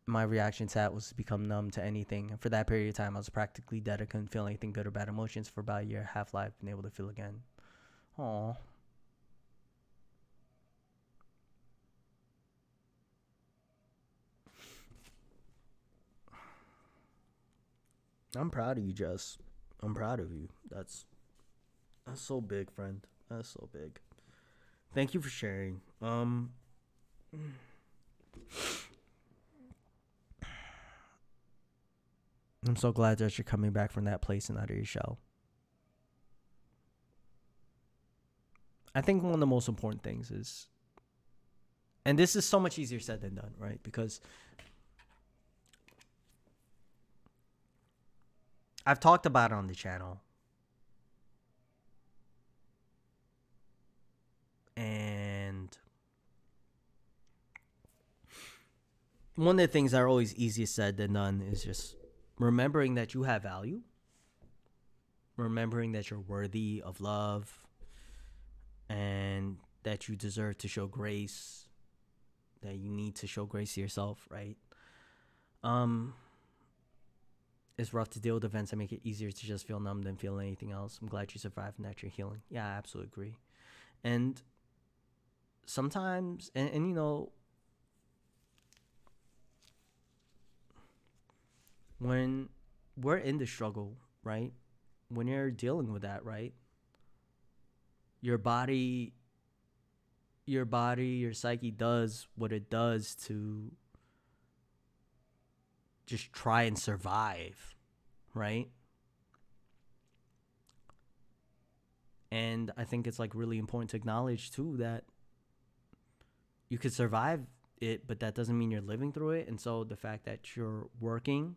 My reaction to that was to become numb to anything. And for that period of time, I was practically dead. I couldn't feel anything good or bad emotions for about a year, half-life, been able to feel again. Aww. I'm proud of you, Jess. I'm proud of you. That's so big, friend. That's so big. Thank you for sharing. I'm so glad that you're coming back from that place and out of your shell. I think one of the most important things is, and this is so much easier said than done, right? Because I've talked about it on the channel. And one of the things that are always easier said than done is just remembering that you have value. Remembering that you're worthy of love. And that you deserve to show grace. That you need to show grace to yourself, right? It's rough to deal with events that make it easier to just feel numb than feel anything else. I'm glad you survived and that you're healing. Yeah, I absolutely agree. And sometimes, and you know, when we're in the struggle, right? When you're dealing with that, right? Your body, your psyche does what it does to just try and survive, right? And I think it's like really important to acknowledge too that you could survive it, but that doesn't mean you're living through it. And so the fact that you're working,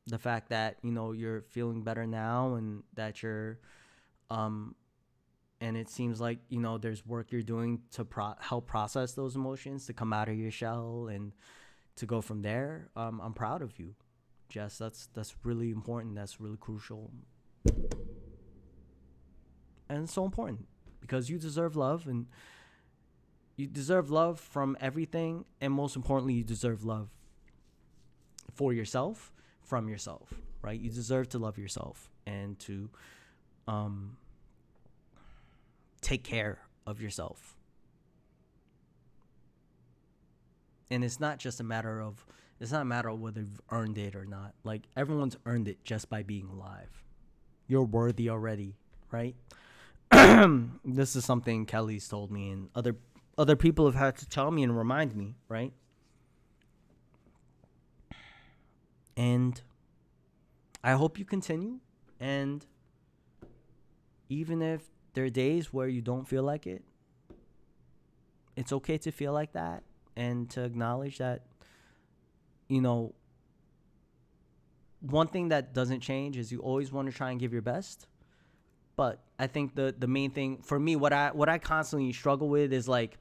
the fact that, you know, you're feeling better now, and that you're and it seems like, you know, there's work you're doing to help process those emotions, to come out of your shell and to go from there. I'm proud of you, Jess. That's really important. That's really crucial, and it's so important because you deserve love, and you deserve love from everything, and most importantly, you deserve love for yourself, from yourself, right? You deserve to love yourself and to take care of yourself. And it's not a matter of whether you've earned it or not. Like, everyone's earned it just by being alive. You're worthy already, right? This is something Kelly's told me, and other people have had to tell me and remind me, right? And I hope you continue. And even if there are days where you don't feel like it, it's okay to feel like that, and to acknowledge that, you know, one thing that doesn't change is you always want to try and give your best. But I think the main thing for me, what I constantly struggle with is like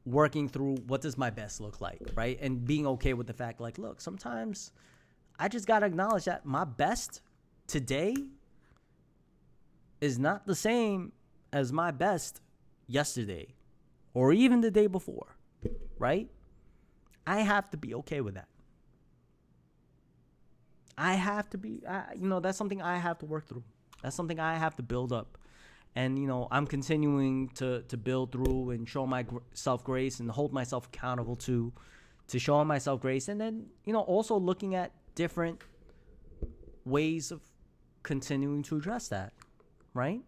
working through what does my best look like, right? And being okay with the fact, like, look, sometimes I just got to acknowledge that my best today is not the same as my best yesterday or even the day before, right? I have to be okay with that. I have to be, that's something I have to work through. That's something I have to build up. And, you know, I'm continuing to build through and show myself grace and hold myself accountable to showing myself grace. And then, you know, also looking at different ways of continuing to address that, right?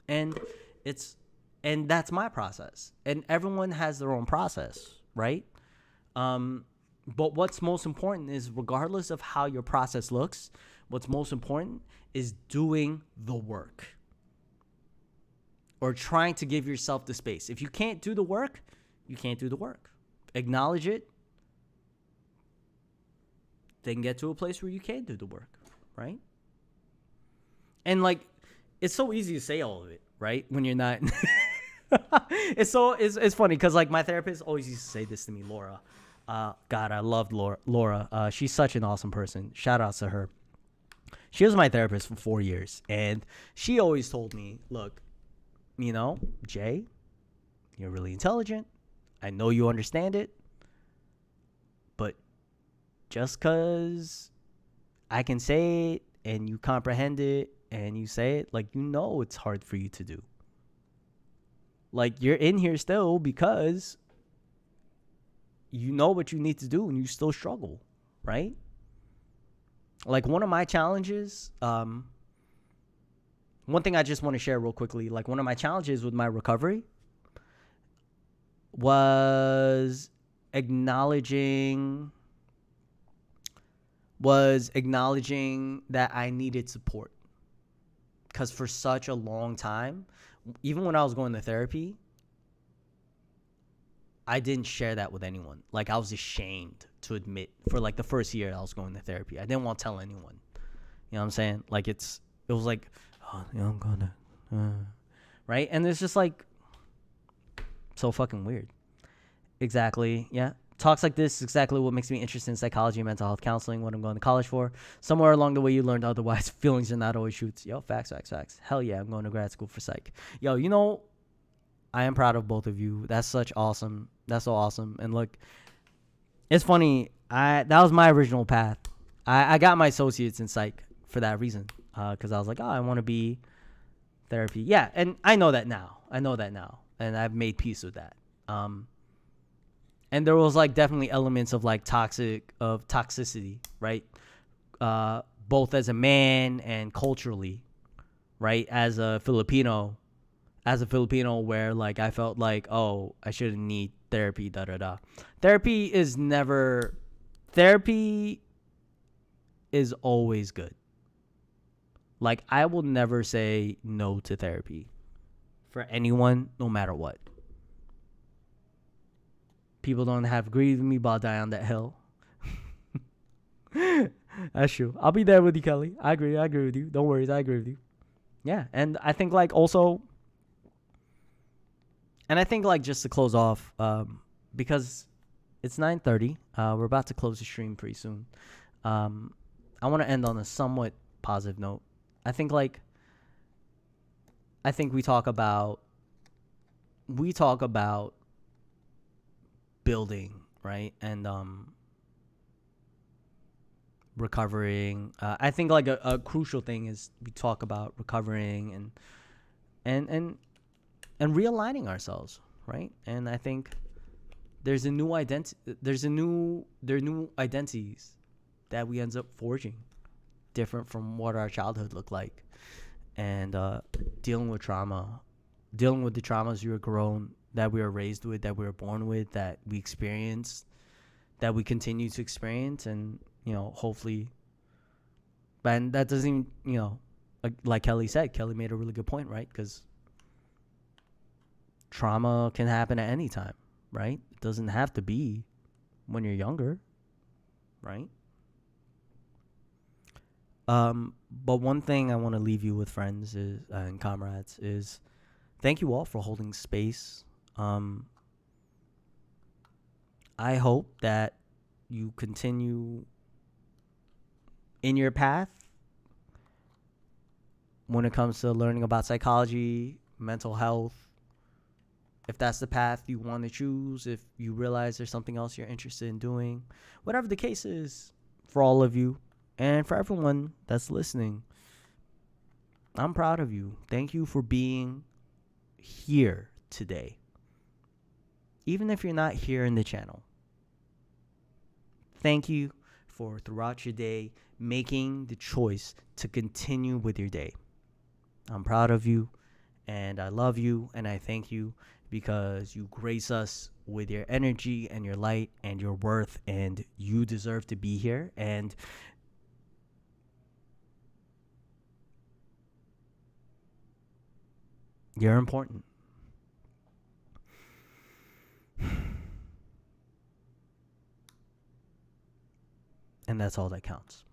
And that's my process. And everyone has their own process, right? But what's most important is, regardless of how your process looks, what's most important is doing the work, or trying to give yourself the space. If you can't do the work, you can't do the work. Acknowledge it, then get to a place where you can do the work, right? And like, it's so easy to say all of it, right? When you're not. It's funny because like my therapist always used to say this to me, Laura. God, I loved Laura. She's such an awesome person. Shout out to her. She was my therapist for 4 years, and she always told me, look, you know, Jay, you're really intelligent. I know you understand it, but just because I can say it and you comprehend it and you say it, like, you know, it's hard for you to do. Like, you're in here still because you know what you need to do and you still struggle, right? Like, one of my challenges, one thing I just want to share real quickly, like, one of my challenges with my recovery was acknowledging that I needed support. Because for such a long time, even when I was going to therapy, I didn't share that with anyone. Like, I was ashamed to admit, for like the first year I was going to therapy, I didn't want to tell anyone. You know what I'm saying? Like, it was like, oh, you know, I'm going to, right? And it's just like, so fucking weird. Exactly. Yeah. Talks like this is exactly what makes me interested in psychology and mental health counseling, what I'm going to college for. Somewhere along the way, you learned otherwise. Feelings are not always truths. Yo, facts. Hell yeah, I'm going to grad school for psych. Yo, you know, I am proud of both of you. That's so awesome. And look, it's funny. That was my original path. I got my associates in psych for that reason. Because I was like, oh, I want to be therapy. Yeah, and I know that now. And I've made peace with that. And there was like definitely elements of like toxicity, right? Both as a man and culturally, right? As a Filipino, where like I felt like, oh, I shouldn't need therapy, Therapy is always good. Like, I will never say no to therapy for anyone, no matter what. People don't have agreed with me, but I'll die on that hill. That's true. I'll be there with you, Kelly. I agree with you. Don't worry, I agree with you. Yeah, and I think like also, and I think like just to close off, because it's 9:30, we're about to close the stream pretty soon. I want to end on a somewhat positive note. I think we talk about building, right? And recovering. I think like a crucial thing is we talk about recovering and realigning ourselves, right? And I think there's a new identity. There are new identities that we end up forging, different from what our childhood looked like, and dealing with trauma, dealing with the traumas that we were raised with, that we were born with, that we experienced, that we continue to experience, and hopefully. And that doesn't, like Kelly said. Kelly made a really good point, right? Because trauma can happen at any time, right? It doesn't have to be when you're younger, right? But one thing I want to leave you with, friends, is and comrades, is thank you all for holding space. I hope that you continue in your path when it comes to learning about psychology, mental health. If that's the path you want to choose, if you realize there's something else you're interested in doing, whatever the case is, for all of you and for everyone that's listening, I'm proud of you. Thank you for being here today. Even if you're not here in the channel, thank you for throughout your day making the choice to continue with your day. I'm proud of you, and I love you, and I thank you because you grace us with your energy and your light and your worth, and you deserve to be here. And you're important. And that's all that counts.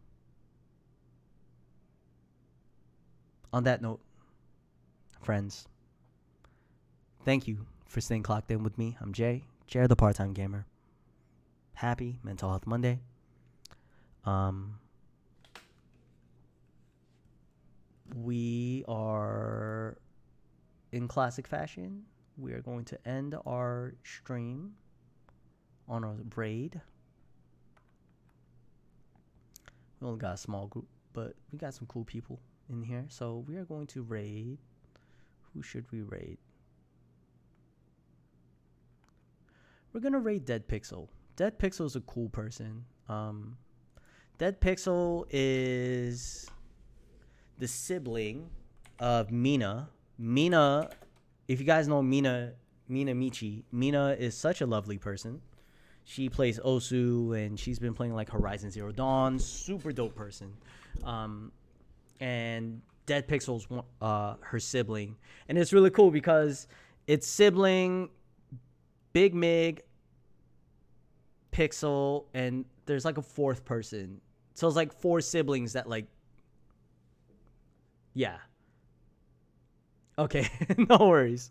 On that note, friends, thank you for staying clocked in with me. I'm Jay the Part-Time Gamer. Happy Mental Health Monday. We are in classic fashion. We are going to end our stream on a raid. We only got a small group, but we got some cool people in here. So we are going to raid. Who should we raid? We're going to raid Dead Pixel. Dead Pixel is a cool person. Dead Pixel is the sibling of Mina. Mina, if you guys know Mina Michi, Mina is such a lovely person. She plays Osu, and she's been playing like Horizon Zero Dawn. Super dope person. And Dead Pixel's her sibling. And it's really cool because it's sibling, Big Mig, Pixel, and there's like a fourth person. So it's like 4 siblings that like, yeah. Okay, no worries.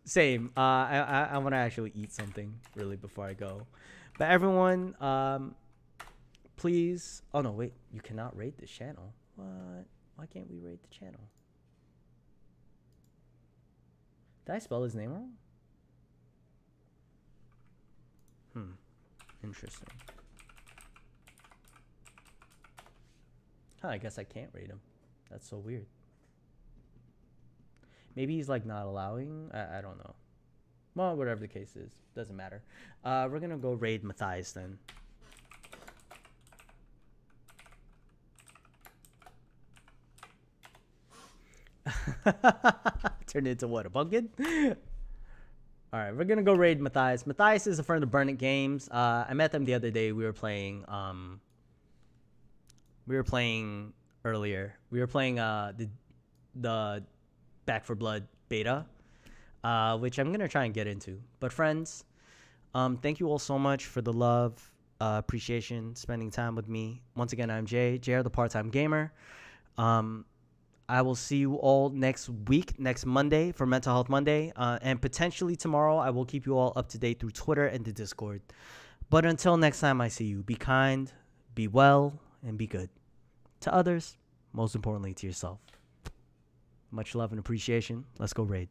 Same. I want to actually eat something really before I go. But everyone, please. Oh no, wait. You cannot raid this channel. What? Why can't we raid the channel? Did I spell his name wrong? Interesting. Huh, I guess I can't raid him. That's so weird. Maybe he's like not allowing. I don't know. Well, whatever the case is, doesn't matter. We're gonna go raid Matthias then. Turned into what, a pumpkin? All right, we're gonna go raid Matthias. Matthias is a friend of Burnout Games. I met them the other day. We were playing earlier. We were playing the Back for Blood beta, which I'm gonna try and get into. But friends, thank you all so much for the love, appreciation, spending time with me. Once again, I'm JR, the part-time gamer. I will see you all next week, next Monday for Mental Health Monday, and potentially tomorrow. I will keep you all up to date through Twitter and the Discord. But until next time I see you, be kind, be well, and be good to others, most importantly to yourself. Much love and appreciation. Let's go raid.